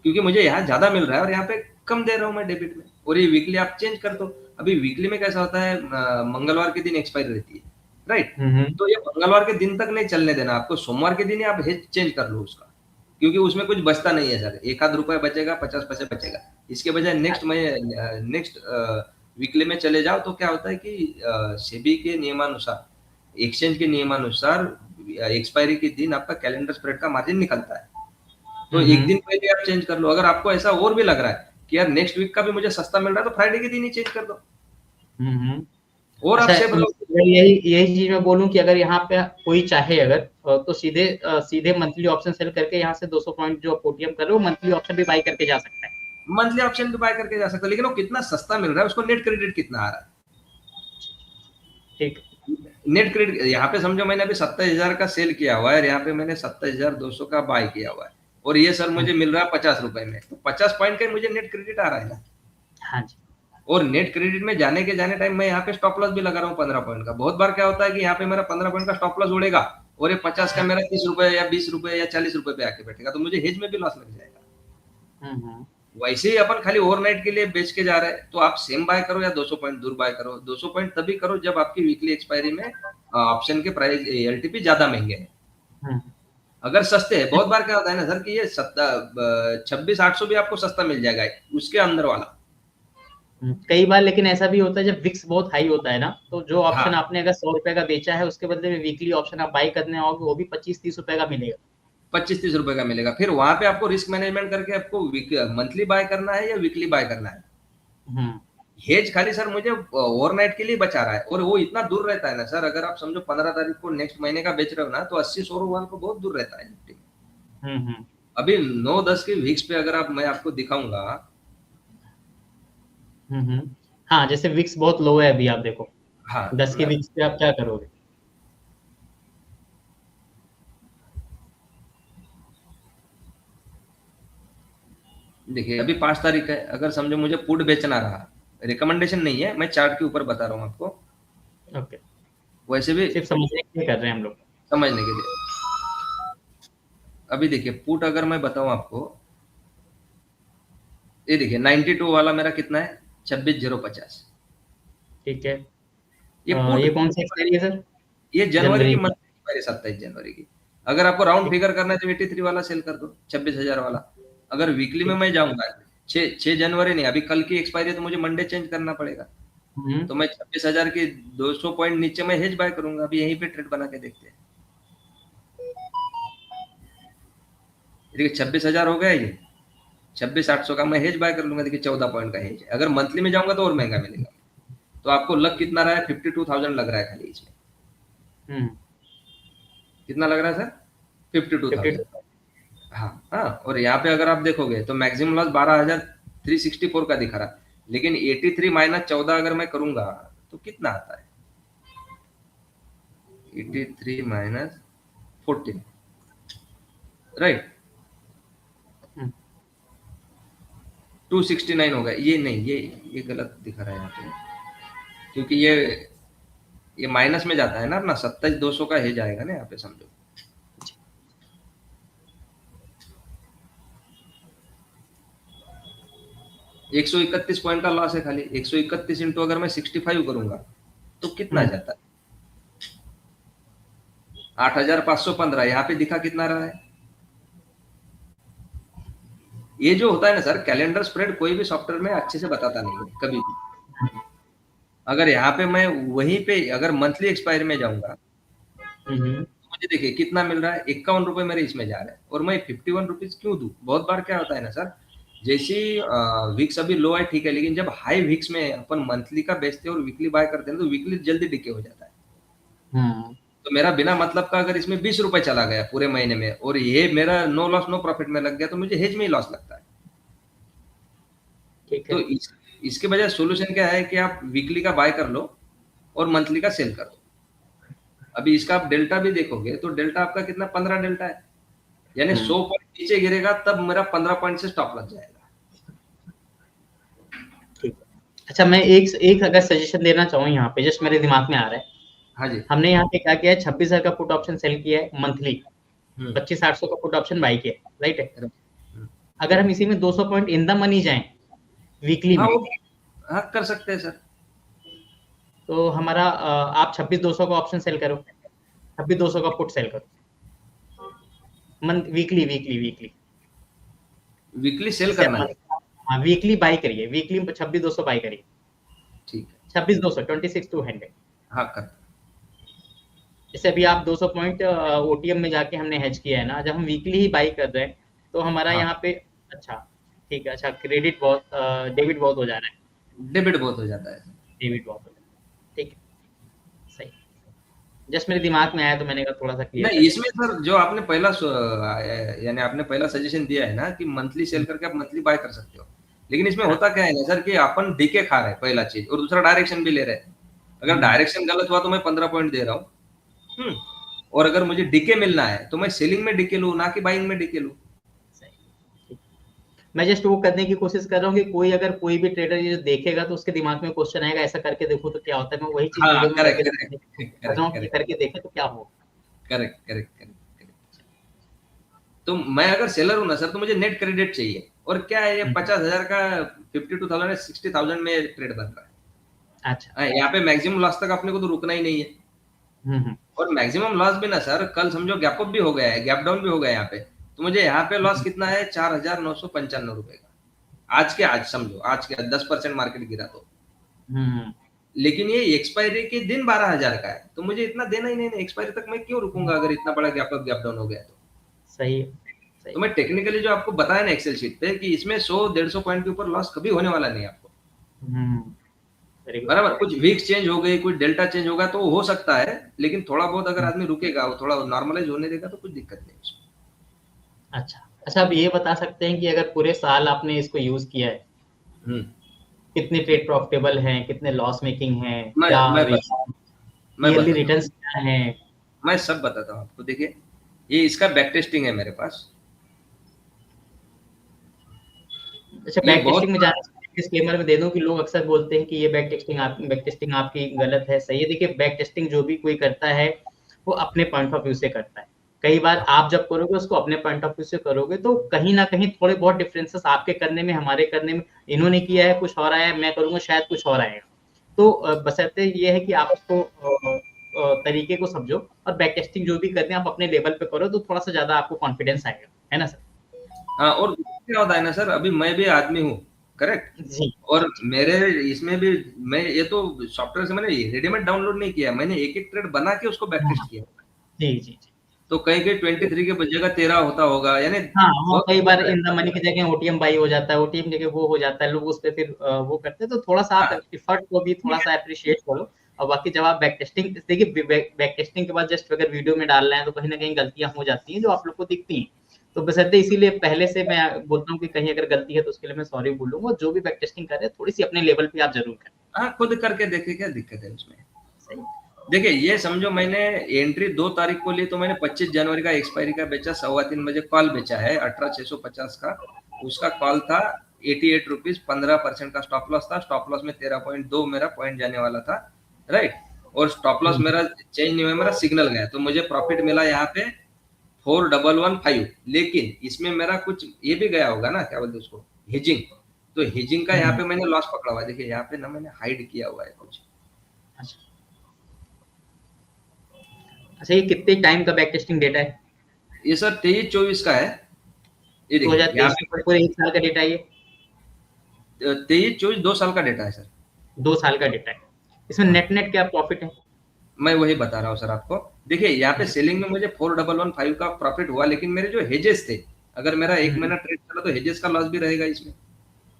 क्योंकि मुझे यहाँ ज्यादा मिल रहा है और यहाँ पे कम दे रहा हूँ मैं डेबिट में। और ये वीकली आप चेंज कर दो। अभी वीकली में कैसा होता है, मंगलवार के दिन एक्सपायरी रहती है, राइट। तो ये मंगलवार के दिन तक नहीं चलने देना आपको, सोमवार के दिन ही आप हेज चेंज कर लो उसका, क्योंकि उसमें कुछ बचता नहीं है सर। 1 आध रुपया बचेगा, 50 पैसे बचेगा। इसके बजाय नेक्स्ट वीकली में चले जाओ, तो क्या होता है कि सेबी के नियमानुसार, एक्सचेंज के नियमानुसार एक्सपायरी के दिन आपका कैलेंडर स्प्रेड का मार्जिन निकलता है। तो एक दिन पहले आप चेंज कर लो। अगर आपको ऐसा और भी लग रहा है कि यार नेक्स्ट वीक का भी मुझे सस्ता मिल रहा है, तो फ्राइडे के दिन ही चेंज कर दो। और अच्छा, आप यही चीज मैं बोलूं कि अगर यहाँ पे कोई चाहे अगर, तो सीधे मंथली ऑप्शन सेल करके यहाँ से 200 पॉइंट जो पोटियम कर रहे हो, मंथली ऑप्शन भी बाय करके जा सकता है। मंथली ऑप्शन भी बाय करके जा सकता है, लेकिन वो कितना सस्ता मिल रहा है, उसको नेट क्रेडिट कितना आ रहा है। ठीक, नेट क्रेडिट यहाँ पे समझो मैंने अभी 27,000 का सेल किया हुआ है, यहाँ पे मैंने 27,200 का बाय किया हुआ है, और ये सर मुझे मिल रहा है 50 रुपए में, तो 50 पॉइंट का मुझे नेट क्रेडिट आ रहा है ना। हाँ जी। और नेट क्रेडिट में जाने के जाने टाइम मैं यहाँ पे स्टॉप लॉस भी लगा रहा हूँ 15 पॉइंट का। बहुत बार क्या होता है कि यहाँ पे मेरा 15 पॉइंट का स्टॉप लॉस उड़ेगा और ये 50 का मेरा 30 रुपए या 20 रुपए या 40 रुपए पे आके बैठेगा, तो मुझे हेज में भी लॉस लग जाएगा। वैसे ही अपन खाली ओवरनाइट के लिए बेच के जा रहे हैं, तो आप सेम बाय करो या 200 पॉइंट दूर बाय करो। 200 पॉइंट तभी करो जब आपकी वीकली एक्सपायरी में ऑप्शन के प्राइस एलटीपी ज्यादा महंगे हैं। अगर सस्ते हैं, बहुत बार क्या होता है ना सर कि ये 26,800 भी आपको सस्ता मिल जाएगा उसके अंदर वाला। कई बार लेकिन ऐसा भी होता है जब विक्स बहुत हाई होता है ना, तो जो ऑप्शन हाँ, आपने अगर 100 रुपए का बेचा है उसके बदले में वीकली ऑप्शन आप बाई करने आओगे वो भी 25-30 रुपए का मिलेगा। 25-30 रुपए का मिलेगा। फिर वहां पे आपको रिस्क मैनेजमेंट करके आपको मंथली बाय करना है या वीकली बाय करना है। हेज खाली सर मुझे ओवरनाइट के लिए बचा रहा है, और वो इतना दूर रहता है ना सर, अगर आप समझो 15 तारीख को नेक्स्ट महीने का बेच रहे हो ना, तो 80-100 वाल को बहुत दूर रहता है निफ्टी में। अभी 9-10 की वीक्स पे अगर आप मैं आपको दिखाऊंगा। हाँ, जैसे विक्स बहुत लो है अभी, आप देखो। हाँ, 10 की विक्स पे आप क्या करोगे? देखिए अभी 5 तारीख है, अगर समझो मुझे पुट बेचना रहा, रिकमेंडेशन नहीं है, मैं चार्ट के ऊपर बता रहा हूँ आपको। ओके, वैसे भी सिर्फ समझने के लिए कर रहे हैं हम लोग, समझने के लिए। अभी देखिए पुट अगर मैं बताऊं आपको, ये देखिए 92 वाला मेरा कितना है, 26,050। ठीक है। ये पुट ये कौन सी एक्सपायरी है सर? ये जनवरी की जनवरी मंथ की। एक्सपायरी 27 जनवरी की। अगर आपको राउंड फिगर करना है तो 83 वाला सेल कर दो, 26,000 वाला। अगर वीकली में मैं जाऊंगा 6 जनवरी नहीं, अभी कल की एक्सपायरी है तो मुझे मंडे चेंज करना पड़ेगा, तो मैं 26,000 के 200 पॉइंट नीचे मैं हेज बाय करूंगा। अभी यहीं पे ट्रेड बना के देखते हैं। देखिए 26,000 हो गया ये, 26,800 का मैं हेज बाय कर लूंगा। देखिए 14 पॉइंट का हेज है। अगर मंथली में जाऊंगा तो और महंगा मिलेगा। तो आपको लग कितना रहा है, 52,000 लग रहा है खाली इसमें। कितना लग रहा है सर? 52,000। हाँ हाँ, और यहाँ पे अगर आप देखोगे तो मैक्सिमम लॉस 12,364 का दिखा रहा है, लेकिन 83 माइनस 14 अगर मैं करूंगा तो कितना आता है? 83 माइनस 14, राइट, 269 होगा। ये नहीं, ये गलत दिखा रहा है यहाँ पे, क्योंकि ये माइनस में जाता है ना अपना, 27,200 का हेज आएगा ना यहाँ पे, समझो। एक 131 पॉइंट का लॉस है खाली। 131 इंटू अगर मैं 65 करूंगा तो कितना जाता है? 8,515। यहाँ पे दिखा कितना रहा है? ये जो होता है ना सर, कैलेंडर स्प्रेड कोई भी सॉफ्टवेयर में अच्छे से बताता नहीं है कभी भी। अगर यहाँ पे मैं वहीं पे अगर मंथली एक्सपायरी में जाऊंगा तो मुझे देखिए कितना मिल रहा है, 51 रुपए मेरे इसमें जा रहा है, और मैं 51 रुपीज क्यों दूं? बहुत बार क्या होता है ना सर, जैसी वीक्स अभी लो है ठीक है, लेकिन जब हाई वीक्स में अपन मंथली का बेचते हैं और वीकली बाय करते हैं तो वीकली जल्दी डिके हो जाता है। तो मेरा बिना मतलब का अगर इसमें 20 रुपए चला गया पूरे महीने में, और ये मेरा नो लॉस नो प्रॉफिट में लग गया, तो मुझे हेज में ही लॉस लगता है। तो इसके बजाय सोल्यूशन क्या है कि आप वीकली का बाय कर लो और मंथली का सेल कर दो। अभी इसका आप डेल्टा भी देखोगे तो डेल्टा आपका कितना, 15 डेल्टा है, यानी 100 पॉइंट नीचे गिरेगा तब मेरा 15 पॉइंट से स्टॉप लग जाएगा। ठीक। अच्छा, मैं एक अगर सजेशन देना चाहूँ यहाँ पे, जस्ट मेरे दिमाग में आ रहा है। हाँ जी, हमने यहाँ पे क्या किया है, 26,000 का पुट ऑप्शन सेल किया है मंथली, 25,800 का पुट ऑप्शन बाई किया, राइट है। अगर हम इसी में 200 पॉइंट इन द मनी जाएं वीकली में, हाँ कर सकते हैं सर। तो हमारा आप 26,200 का ऑप्शन सेल करो, 26,200 का पुट सेल करो, month weekly weekly weekly weekly sell करना है। हाँ, वीकली बाई करिए, वीकली 26,200 बाई करिए। ठीक है, 26,200, 26,200। हाँ कर। जैसे अभी आप 200 पॉइंट ओटीएम में जाके हमने हेज किया है ना, जब हम वीकली ही बाई कर रहे हैं तो हमारा हाँ, यहाँ पे अच्छा, ठीक है, अच्छा क्रेडिट बहुत डेबिट बहुत हो जा रहा है, डेबिट बहुत हो जाता है। डेबिट बहुत हो जा रहा है, ठीक है, सही। जस्ट मेरे दिमाग में आया तो मैंने कहा थोड़ा सा क्लियर नहीं, कर इसमें सर जो आपने पहला यानी आपने पहला सजेशन दिया है ना कि मंथली सेल करके आप मंथली बाय कर सकते हो, लेकिन इसमें होता क्या है ना सर कि अपन डीके खा रहे हैं पहला चीज, और दूसरा डायरेक्शन भी ले रहे हैं। अगर डायरेक्शन गलत हुआ तो मैं 15 पॉइंट दे रहा हूँ, और अगर मुझे डीके मिलना है तो मैं सेलिंग में डीके लू, ना कि बाइंग में डीके लू। मैं जस्ट वो करने की कोशिश कर रहा हूँ कि कोई अगर कोई भी ट्रेडर ये देखेगा तो उसके दिमाग में क्वेश्चन आएगा ऐसा करके देखो तो क्या होता है, मैं वही चीज हाँ, वीडियो में करेक्ट, करके करेक्ट, दिखाने की कोशिश कर रहा करेक्ट, हूँ कि करेक्ट, करके देखे तो क्या होगा। Correct, correct, correct. तो मैं अगर सेलर हूँ ना सर, तो मुझे नेट क्रेडिट चाहिए, और क्या है, ये हम्म, 50,000 का 52,000 या 60,000 में ट्रेड बन रहा है। अच्छा। यहाँ पे मैक्सिमम लॉस तक अपने को तो रुकना ही नहीं है। हम्म, और मैक्सिमम लॉस भी ना सर, कल समझो गैप अप भी हो गया है, गैप डाउन भी हो गया है यहाँ पे, तो मुझे यहाँ पे लॉस हम्म, कितना है, 4,995 रुपए का। आज के आज समझो, आज के 10% मार्केट गिरा तो। हम्म, लेकिन ये एक्सपायरी के दिन 12,000 का है, तो मुझे इतना देना ही नहीं, एक्सपायरी तक मैं क्यों रुकूंगा, अगर इतना बड़ा गैप अप गैप डाउन हो गया तो। सही है, तो सही। मैं टेक्निकली जो आपको बताया ना एक्सेल शीट पे, कि इसमें 100-150 पॉइंट के ऊपर लॉस कभी होने वाला नहीं है आपको। हम्म, वेरी गुड। बराबर, कुछ वीक चेंज हो गई, कुछ डेल्टा चेंज होगा तो हो सकता है, लेकिन थोड़ा बहुत अगर आदमी रुकेगा, वो थोड़ा नॉर्मलाइज होने देगा तो कुछ दिक्कत नहीं उसमें। अच्छा, अच्छा, अब ये बता सकते हैं कि अगर पूरे साल आपने इसको यूज किया है, हम्म। कितने ट्रेड प्रॉफिटेबल हैं, कितने लॉस मेकिंग हैं, मैं क्या मैं बस मैं ईयरली बताता हूँ, रिटर्न्स क्या हैं? मैं सब बताता हूँ आपको। देखिए, ये इसका बैक टेस्टिंग है मेरे पास। अच्छा, ये बैक बहुत टेस्टिंग में जाने से डिस्क्लेमर में दे दूं कि लोग अक्सर बोलते हैं कि ये बैक टेस्टिंग आपकी गलत है, सही है। देखिए, बैक टेस्टिंग जो भी कोई करता है वो अपने पॉइंट ऑफ व्यू से करता है। कई बार आप जब करोगे उसको अपने पॉइंट ऑफ व्यू से करोगे तो कहीं ना कहीं थोड़े बहुत डिफरेंसेस आपके करने में, हमारे करने में, इन्होंने किया है कुछ और आया है, मैं करूंगा शायद कुछ और आएगा। तो बशर्ते ये है कि आप उसको तरीके को समझो, और बैक टेस्टिंग जो भी करते हैं आप अपने लेवल पे करो तो थोड़ा सा ज्यादा आपको कॉन्फिडेंस आएगा, है ना सर? हाँ, और क्या होता है ना सर, अभी मैं भी आदमी हूँ, करेक्ट। जी, और जी, जी, मेरे इसमें भी, मैं ये तो सॉफ्टवेयर से मैंने रेडीमेड डाउनलोड नहीं किया, मैंने एक एक ट्रेड बना के उसको बैक टेस्ट हाँ, किया। जी, जी, जी। तो कहीं कहीं 23 के जगह 13 होता होगा, यानी हाँ, वो बहुत कई बार होता है। इन द मनी की जगह ओटीएम बाई हो जाता है, ओटीएम की जगह वो हो जाता है, लोग उस पे फिर वो करते हैं, तो थोड़ा-सा आप हाँ, एफर्ट को भी ठीक है। थोड़ा-सा एप्रिशिएट करो। और बाकी जब आप बैक टेस्टिंग देखिए, बैक टेस्टिंग के बाद जस्ट अगर वीडियो में डाल रहे हैं तो कहीं न कहीं गलतियाँ हो जाती हैं जो आप लोग को दिखती हैं। तो बशर्ते इसीलिए पहले से मैं बोलता हूँ कि कहीं अगर गलती है तो उसके लिए मैं सॉरी बोलूँगा, और जो भी बैक टेस्टिंग कर रहे हैं थोड़ी-सी अपने लेवल पे आप ज़रूर करें। हाँ, खुद करके देखिए क्या दिक्कत है उसमें। सही है। देखिए, ये समझो मैंने एंट्री 2 तारीख को ली, तो मैंने 25 जनवरी का एक्सपायरी का बेचा, 3:15 बजे कॉल बेचा है 18,650 का। उसका कॉल था 88 रुपीज, 15% का स्टॉप लॉस था। स्टॉप लॉस में 13.2 मेरा पॉइंट जाने वाला था, राइट। और स्टॉप लॉस हुँ, मेरा चेंज नहीं हुआ, मेरा सिग्नल गया, तो मुझे प्रॉफिट मिला यहाँ पे 4115। लेकिन इसमें मेरा कुछ ये भी गया होगा ना, क्या बोलते हैं उसको, हेजिंग। तो हेजिंग का यहाँ हुँ, पे मैंने लॉस पकड़ा हुआ है। देखिए यहाँ पे ना मैंने हाइड किया हुआ है कुछ। अच्छा। अच्छा, ये कितने टाइम का बैक टेस्टिंग डेटा है? ये सर 23-24 का है। ये देखिए यहाँ 2023 पे पूरे 1 साल का डेटा है ये? 23-24 2 साल का डेटा है सर। 2 साल का डेटा है। इसमें हाँ, नेट-नेट क्या प्रॉफिट है? मैं वही बता रहा हूँ सर आपको। देखिए यहाँ पे हुँ, सेलिंग में मुझे 4115 का प्रॉफिट हुआ, लेकिन मेरे जो हेजेस थे, अगर मेरा एक हुँ, महीना ट्रेड चला तो हेजेस का लॉस भी रहेगा इसमें,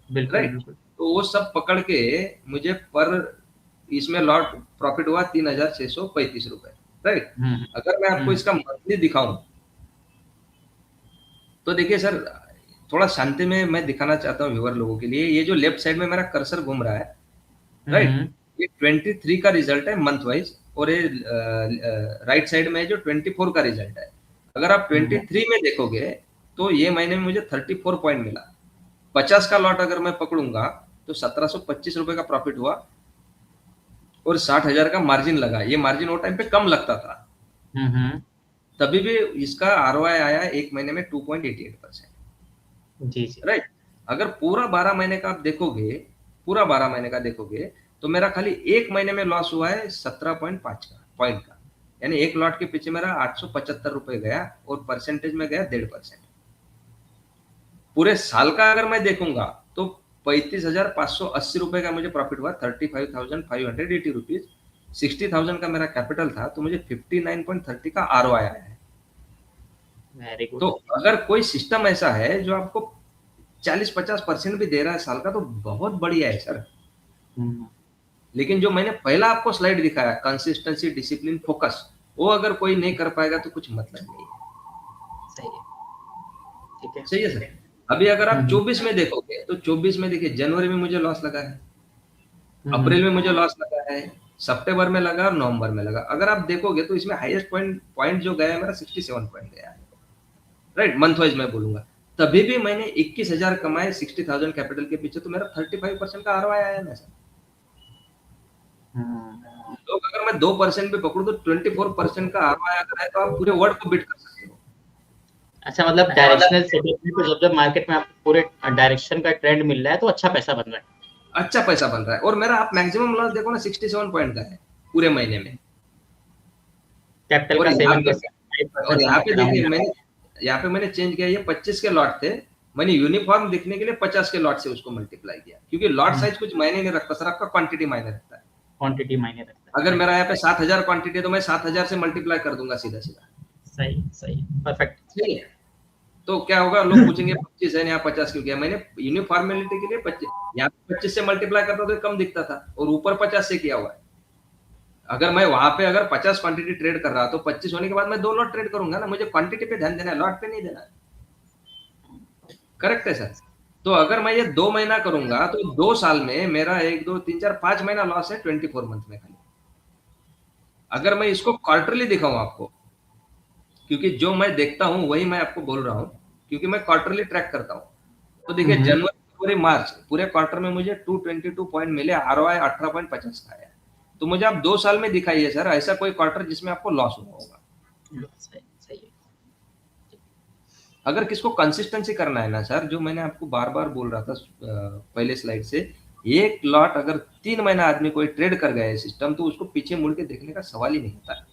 बिल्कुल, राइट। बिल्कुल। तो वो सब पकड़ के मुझे पर इसमें लॉट प्रॉफिट हुआ 3,635 रुपए, राइट। हुँ, अगर मैं आपको हुँ, इसका मंथली दिखाऊं, तो देखिए सर, थोड़ा शांति में मैं दिखाना चाहता हूँ व्यूअर लोगों के लिए। ये जो लेफ्ट साइड में मेरा कर्सर घूम रहा है, हुँ, राइट, हुँ, ये 23 का रिजल्ट है मंथ वाइज, और ये राइट साइड में जो 24 का रिजल्ट है। अगर आप हुँ, 23 में देखोगे, तो ये महीने में मुझे 34 पॉइंट मिला। 50 का लॉट अगर मैं पकड़ूंगा तो 1725 रुपए का प्रॉफिट हुआ, और 60,000 का मार्जिन लगा। ये मार्जिन वो टाइम पे कम लगता था, हुँ, हुँ। तभी भी इसका आरओआई आया एक महीने में 2.88%, जी, जी। राइट। अगर पूरा 12 महीने का आप देखोगे, पूरा 12 महीने का देखोगे, तो मेरा खाली एक महीने में लॉस हुआ है 17.5 का पॉइंट का। यानी एक लॉट के पीछे मेरा 875 रुपए गया, और परसेंटेज में गया 1.5%। पूरे साल का अगर मैं देखूंगा तो 35,580 रुपए का मुझे प्रॉफिट हुआ, 35,580 रुपीज। 60,000 का मेरा कैपिटल था, तो मुझे 59.30 का आरओआई आया है। वेरी तो गुड। अगर कोई सिस्टम ऐसा है जो आपको 40-50% भी दे रहा है साल का, तो बहुत बढ़िया है सर। हुँ, लेकिन जो मैंने पहला आपको स्लाइड दिखाया, कंसिस्टेंसी, डिसिप्लिन, फोकस, वो अगर कोई नहीं कर पाएगा तो कुछ मतलब नहीं है। सही है, ठीक है। सही है सर। अभी अगर हुँ, आप हुँ, 24 में देखोगे, तो 24 में देखिए, जनवरी में मुझे लॉस लगा है, हुँ, अप्रैल हुँ, में मुझे लॉस लगा है, सितंबर में लगा, और नवंबर में लगा। अगर आप देखोगे तो इसमें हाईएस्ट पॉइंट पॉइंट जो गया है मेरा 67 पॉइंट गया है, राइट, मंथ वाइज मैं बोलूंगा। तभी भी मैंने 21,000 कमाए 60,000 कैपिटल के पीछे, तो मेरा 35% का आरओआई आया ना सर। लोग अगर मैं 2% भी पकड़ू तो 24% का आरओआई अगर है तो आप पूरे वर्ल्ड को बीट कर सकते हो। अच्छा, मतलब डायरेक्शनल सेटअप में तो जब मार्केट में आपको पूरे डायरेक्शन का ट्रेंड मिल रहा है तो अच्छा पैसा बन रहा है। अच्छा पैसा बन रहा है, और मेरा आप मैक्सिमम लॉस देखो ना 67 पॉइंट का है पूरे महीने में। कैपिटल और का यहाँ पे 7% देखिए अराउंड। मैंने चेंज किया, ये 25 के लॉट थे, मैंने यूनिफॉर्म दिखने के लिए 50 के लॉट से उसको मल्टीप्लाई किया, क्योंकि लॉट साइज कुछ मायने नहीं रखता सर, आपका क्वांटिटी मायने रखता है। क्वांटिटी मायने रखता है। अगर मेरा यहाँ पे 7,000 क्वांटिटी है तो मैं 7,000 से मल्टीप्लाई कर दूंगा सीधा सीधा। सही सही, परफेक्ट। सही है। तो क्या होगा, लोग पूछेंगे 25 है यहाँ 50 क्यों किया, मैंने यूनिफॉर्मेलिटी के लिए 25, यहाँ पे 25 से मल्टीप्लाई करता तो कम दिखता था, और ऊपर 50 से किया हुआ है। अगर मैं वहां पे अगर 50 क्वांटिटी ट्रेड कर रहा तो 25 होने के बाद मैं 2 लॉट ट्रेड करूंगा ना, मुझे क्वांटिटी पे ध्यान देना है, लॉट पे नहीं देना है। करेक्ट है सर। तो अगर मैं ये 2 महीना करूंगा तो 2 साल में मेरा 1 2 3 4 5 महीना लॉस है 24 मंथ में खाली। अगर मैं इसको क्वार्टरली दिखाऊं आपको, क्योंकि जो मैं देखता हूं वही मैं आपको बोल रहा हूं, क्योंकि मैं क्वार्टरली ट्रैक करता हूं। तो देखिए जनवरी फरवरी मार्च पूरे क्वार्टर में मुझे 222 पॉइंट मिले, आरओआई 18.50 का है। तो मुझे आप 2 साल में दिखाइए सर ऐसा कोई क्वार्टर जिसमें आपको लॉस हुआ होगा। सही। अगर किसको कंसिस्टेंसी करना है ना सर, जो मैंने आपको बार बार बोल रहा था पहले स्लाइड से, एक लॉट अगर 3 महीना आदमी कोई ट्रेड कर गया है सिस्टम, तो उसको पीछे मुड़ के देखने का सवाल ही नहीं होता।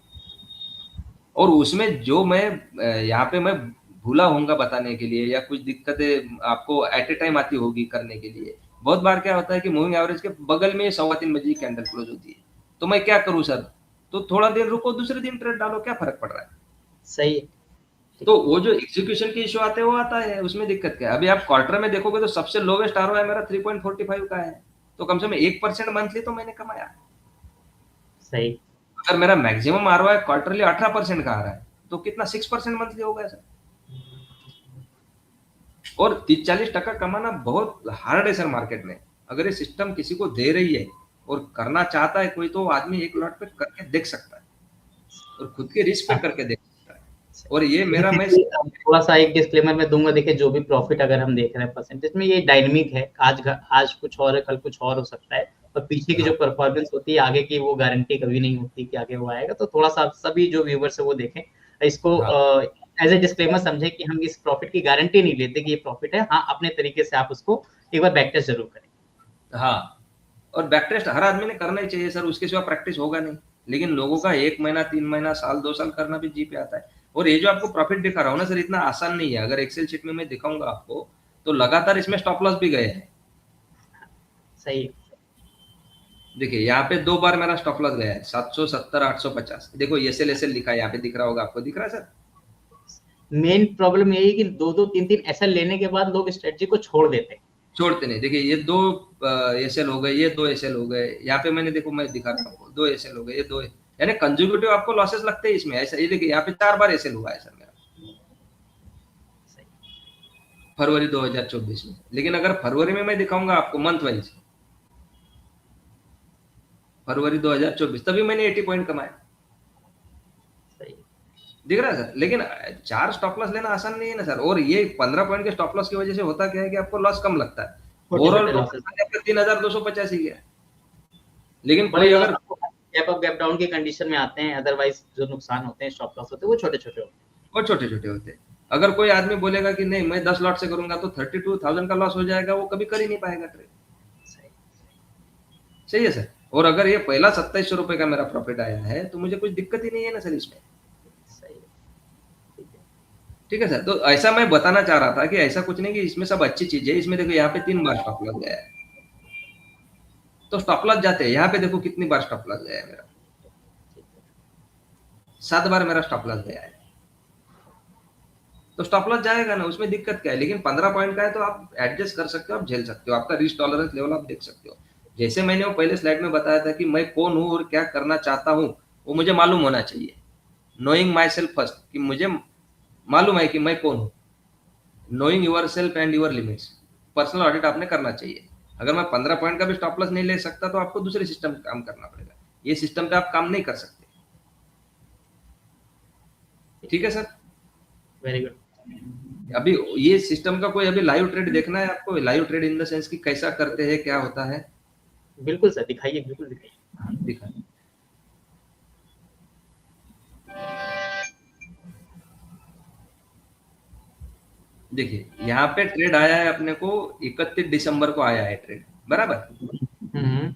और उसमें जो मैं यहाँ पे मैं भूला होऊंगा बताने के लिए, या कुछ दिक्कतें आपको एट ए टाइम आती होगी करने के लिए, बहुत बार क्या होता है कि मूविंग एवरेज के बगल में 3:15 बजे कैंडल क्लोज होती है, तो मैं क्या करूं सर, तो थोड़ा देर रुको दूसरे दिन ट्रेड डालो, क्या फर्क पड़ रहा है। सही। तो वो जो एग्जीक्यूशन की इश्यू आते हैं वो आता है, उसमें दिक्कत क्या है। अभी आप क्वार्टर में देखोगे तो सबसे लोवेस्ट आरओआई मेरा 3.45 का है, तो कम से कम 1% मंथली तो मैंने कमाया। सही। अगर मेरा मैक्सिमम आरओआई क्वार्टरली 18% का आ रहा है तो कितना 6% मंथली हो गया सर। और 30-40% कमाना बहुत हार्ड है सर मार्केट में। अगर ये सिस्टम किसी को दे रही है और करना चाहता है कोई, तो आदमी एक लॉट पे करके देख सकता है और खुद के रिस्क पे करके देख सकता है। और ये मेरा मैं थोड़ा सा एक डिस्क्लेमर मैं दूंगा, देखिए जो भी प्रॉफिट अगर हम देख रहे हैं परसेंटेज में, ये डायनेमिक है, आज कुछ और है, कल कुछ और हो सकता है, और पीछे की जो परफॉर्मेंस होती है आगे की, वो गारंटी कभी नहीं होती कि आगे वो आएगा। तो थोड़ा सा सभी जो व्यूवर्स है वो देखें इसको, हाँ एज ए डिस्क्लेमर समझे कि हम इस प्रॉफिट की गारंटी नहीं लेते कि ये प्रॉफिट है। हाँ, अपने तरीके से आप उसको एक बार बैक टेस्ट जरूर करें। हाँ। और बैक टेस्ट हर आदमी ने करना ही चाहिए सर, उसके सिवा प्रैक्टिस होगा नहीं। लेकिन लोगों का 1 महीना 3 महीना साल 2 साल करना भी जी पे आता है। और ये जो आपको प्रॉफिट दिखा रहा हूँ ना सर, इतना आसान नहीं है। अगर एक्सेल शीट में मैं दिखाऊंगा आपको, तो लगातार इसमें स्टॉप लॉस भी गए हैं। सही। देखिए यहाँ पे 2 बार मेरा स्टॉप लॉस गया है, 770 850। देखो एसएल एसएल लिखा है यहाँ पे, दिख रहा होगा आपको, दिख रहा है सर। मेन प्रॉब्लम यही है कि 2-2 3-3 ऐसा लेने के बाद लोग स्ट्रेटजी को छोड़ देते हैं। छोड़ते नहीं। देखिए ये 2 एसएल हो गए, ये 2 एसएल हो गए। यहाँ पे मैंने देखो मैं दिखा रहा हूँ आपको, 2 एसएल हो गए, ये 2, यानी कंज्यूगेटिव आपको लॉसेस लगते हैं इसमें। ऐसा ये देखिए यहाँ पे 4 बार एसएल हुआ है सर मेरा फरवरी 2024 में। लेकिन अगर फरवरी में मैं दिखाऊंगा आपको मंथ वाइज, फरवरी 2024, तभी मैंने 80 पॉइंट कमाए। दिख रहा है सर। लेकिन 4 स्टॉप लॉस लेना आसान नहीं है ना सर। और ये 15 पॉइंट के स्टॉप लॉस की वजह से होता क्या है कि आपको लॉस कम लगता है। ओवरऑल टोटल 3285 ही है। लेकिन बड़े कोई अगर गैप अप गैप डाउन की कंडीशन में आते हैं, अदरवाइज जो नुकसान होते हैं स्टॉप लॉस होते हैं वो छोटे-छोटे होते हैं। और छोटे-छोटे होते हैं। अगर कोई आदमी बोलेगा कि नहीं मैं 10 लॉट से करूंगा तो 32,000 का लॉस हो जाएगा, वो कभी कर ही नहीं पाएगा ट्रेड। सही है सर। और अगर ये पहला 2700 रुपए का मेरा प्रॉफिट आया है तो मुझे कुछ दिक्कत ही नहीं है ना सर इसमें। ठीक है सर। तो ऐसा मैं बताना चाह रहा था कि ऐसा कुछ नहीं कि इसमें सब अच्छी चीज है। इसमें देखो यहाँ पे 3 बार स्टॉप लग गया है, तो स्टॉप लॉस जाते हैं। यहाँ पे देखो कितनी बार स्टॉप लग गया है मेरा, 7 बार मेरा स्टॉप लॉस गया है। तो स्टॉप लॉस जाएगा ना, उसमें दिक्कत क्या है। लेकिन 15 पॉइंट का है तो आप एडजस्ट कर सकते हो, आप झेल सकते हो। आपका रिस्क टॉलरेंस लेवल आप देख सकते हो। जैसे मैंने वो पहले स्लाइड में बताया था कि मैं कौन हूँ और क्या करना चाहता हूँ, वो मुझे मालूम होना चाहिए। नोइंग माई सेल्फ फर्स्ट, कि मुझे मालूम है कि मैं कौन हूँ। Knowing your self and your limits, personal audit आपने करना चाहिए। अगर मैं 15 पॉइंट का भी स्टॉप लॉस नहीं ले सकता तो आपको दूसरे सिस्टम पे काम करना पड़ेगा। ये सिस्टम पे आप काम नहीं कर सकते। ठीक है सर। Very good. अभी ये सिस्टम का कोई अभी लाइव ट्रेड देखना है आपको? Live trade in the sense कि कैसा करते हैं, क्या होता है? बिल्कुल सर, दिखाइए, बिल्कुल दिखाइए। हाँ, दिखा। देखिए यहाँ पे ट्रेड आया है अपने को 31 दिसंबर को आया है ट्रेड, बराबर। हम्म।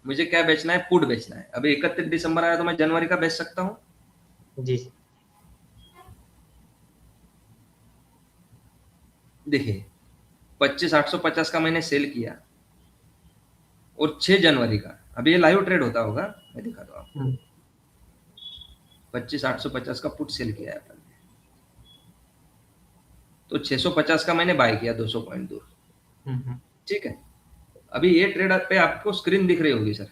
मुझे क्या बेचना है? पुट बेचना है। अभी 31 दिसंबर आया तो मैं जनवरी का बेच सकता हूँ। जी। देखिए 25,850 का मैंने सेल किया और 6 जनवरी का, अभी ये लाइव ट्रेड होता होगा, मैं दिखाता हूँ आपको। 25,850 का पुट सेल किया है अपन ने, तो 650 का मैंने बाय किया 200 पॉइंट दूर। ठीक है, अभी ये ट्रेड पे आपको स्क्रीन दिख रही होगी सर।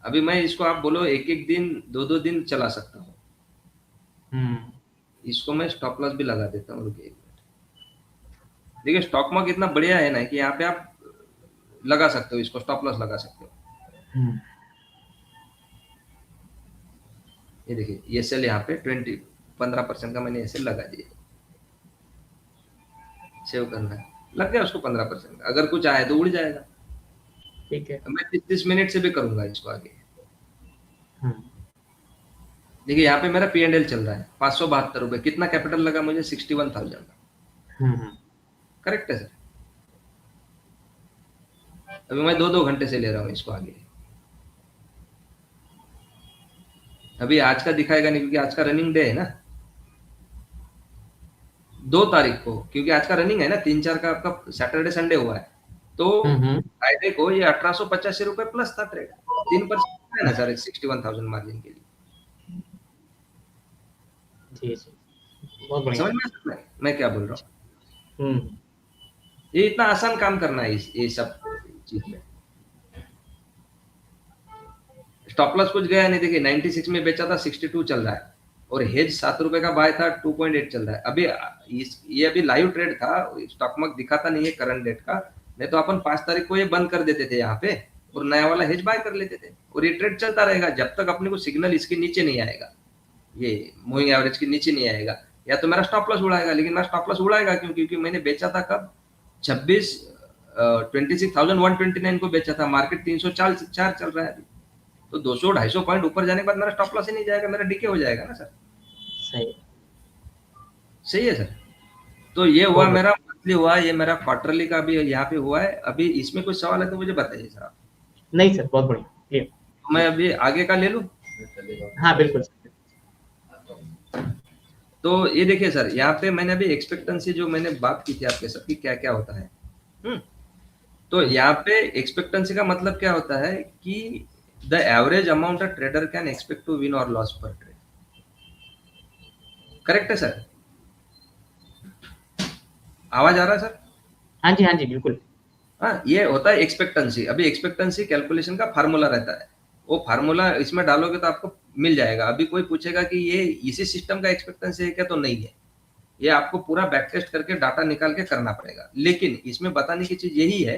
अभी मैं इसको आप बोलो एक एक दिन 2-2 दिन चला सकता हूँ। इसको मैं स्टॉप लॉस भी लगा देता हूँ, रुकिए एक मिनट। देखिए स्टॉक मार्क इतना बढ़िया है ना कि यहाँ पे आप लगा सकते हो, इसको स्टॉप लॉस लगा सकते हो। ये देखिए ये सेल यहाँ पे 15% का मैंने ऐसे लगा दिया। सेव करना है, लग गया उसको 15%। अगर कुछ आए तो उड़ जाएगा। ठीक है। मैं 30 मिनट से भी करूंगा इसको आगे। देखिए यहाँ पे मेरा P&L चल रहा है 572 रुपए। कितना कैपिटल लगा मुझे? 61,000। करेक्ट है सर। अभी मैं 2-2 घंटे से ले रहा हूँ इसको आगे। अभी आज का दिखाएगा नहीं क्योंकि आज का रनिंग डे है ना, 2 तारीख को, क्योंकि आज का रनिंग है ना, 3-4 का आपका सैटरडे संडे हुआ है, तो फ्राइडे को ये 1885 रुपए प्लस था ट्रेड। 3% है ना सर 61,000 मार्जिन के लिए। जी जी, बहुत बढ़िया। समझ में आ सकता है मैं क्या बोल रहा हूँ? ये इतना आसान काम करना है ये सब चीज में। स्टॉप लॉस कुछ गया नहीं। देखिए 96 में बेचा था, 62 चल रहा है, और हेज 7 रुपए का बाय था, 2.8 चल रहा है। अभी ये अभी लाइव ट्रेड था, स्टॉक मार्क दिखाता नहीं है करंट डेट का, नहीं तो अपन 5 तारीख को ये बंद कर देते थे यहाँ पे और नया वाला हेज बाय कर लेते थे, और ये ट्रेड चलता रहेगा जब तक अपने को सिग्नल इसके नीचे नहीं आएगा, ये मूविंग एवरेज के नीचे नहीं आएगा, या तो मेरा स्टॉप लॉस उड़ाएगा। लेकिन मेरा स्टॉप लॉस उड़ाएगा क्यों? क्योंकि मैंने बेचा था कब? 26,129 को बेचा था। मार्केट 304 चल रहा है अभी, तो 200-250 पॉइंट ऊपर जाने के बाद मेरा स्टॉप लॉस ही नहीं जाएगा, मेरा डीके हो जाएगा ना सर। सही सही है सर। तो ये हुआ मेरा मंथली हुआ, ये मेरा क्वार्टरली का भी यहाँ पे हुआ है। अभी इसमें कुछ सवाल है तो मुझे बताइए सर आप। नहीं सर, बहुत बढ़िया। तो मैं अभी आगे का ले लूं? हाँ बिल्कुल। तो ये देखिए सर, यहाँ पे मैंने अभी एक्सपेक्टेंसी जो मैंने बात की थी आपके साथ कि क्या क्या होता है। तो यहाँ पे एक्सपेक्टेंसी का मतलब क्या होता है कि the average amount a trader can expect to win और लॉस पर ट्रेड। करेक्ट है सर? आवाज आ रहा है सर? हाँ जी, हाँ जी, बिल्कुल। हाँ, ये होता है एक्सपेक्टेंसी। अभी एक्सपेक्टेंसी कैलकुलेशन का फार्मूला रहता है, वो फार्मूला इसमें डालोगे तो आपको मिल जाएगा। अभी कोई पूछेगा कि ये इसी सिस्टम का एक्सपेक्टेंसी है क्या, तो नहीं है, ये आपको पूरा बैक टेस्ट करके डाटा निकाल के करना पड़ेगा। लेकिन इसमें बताने की चीज यही है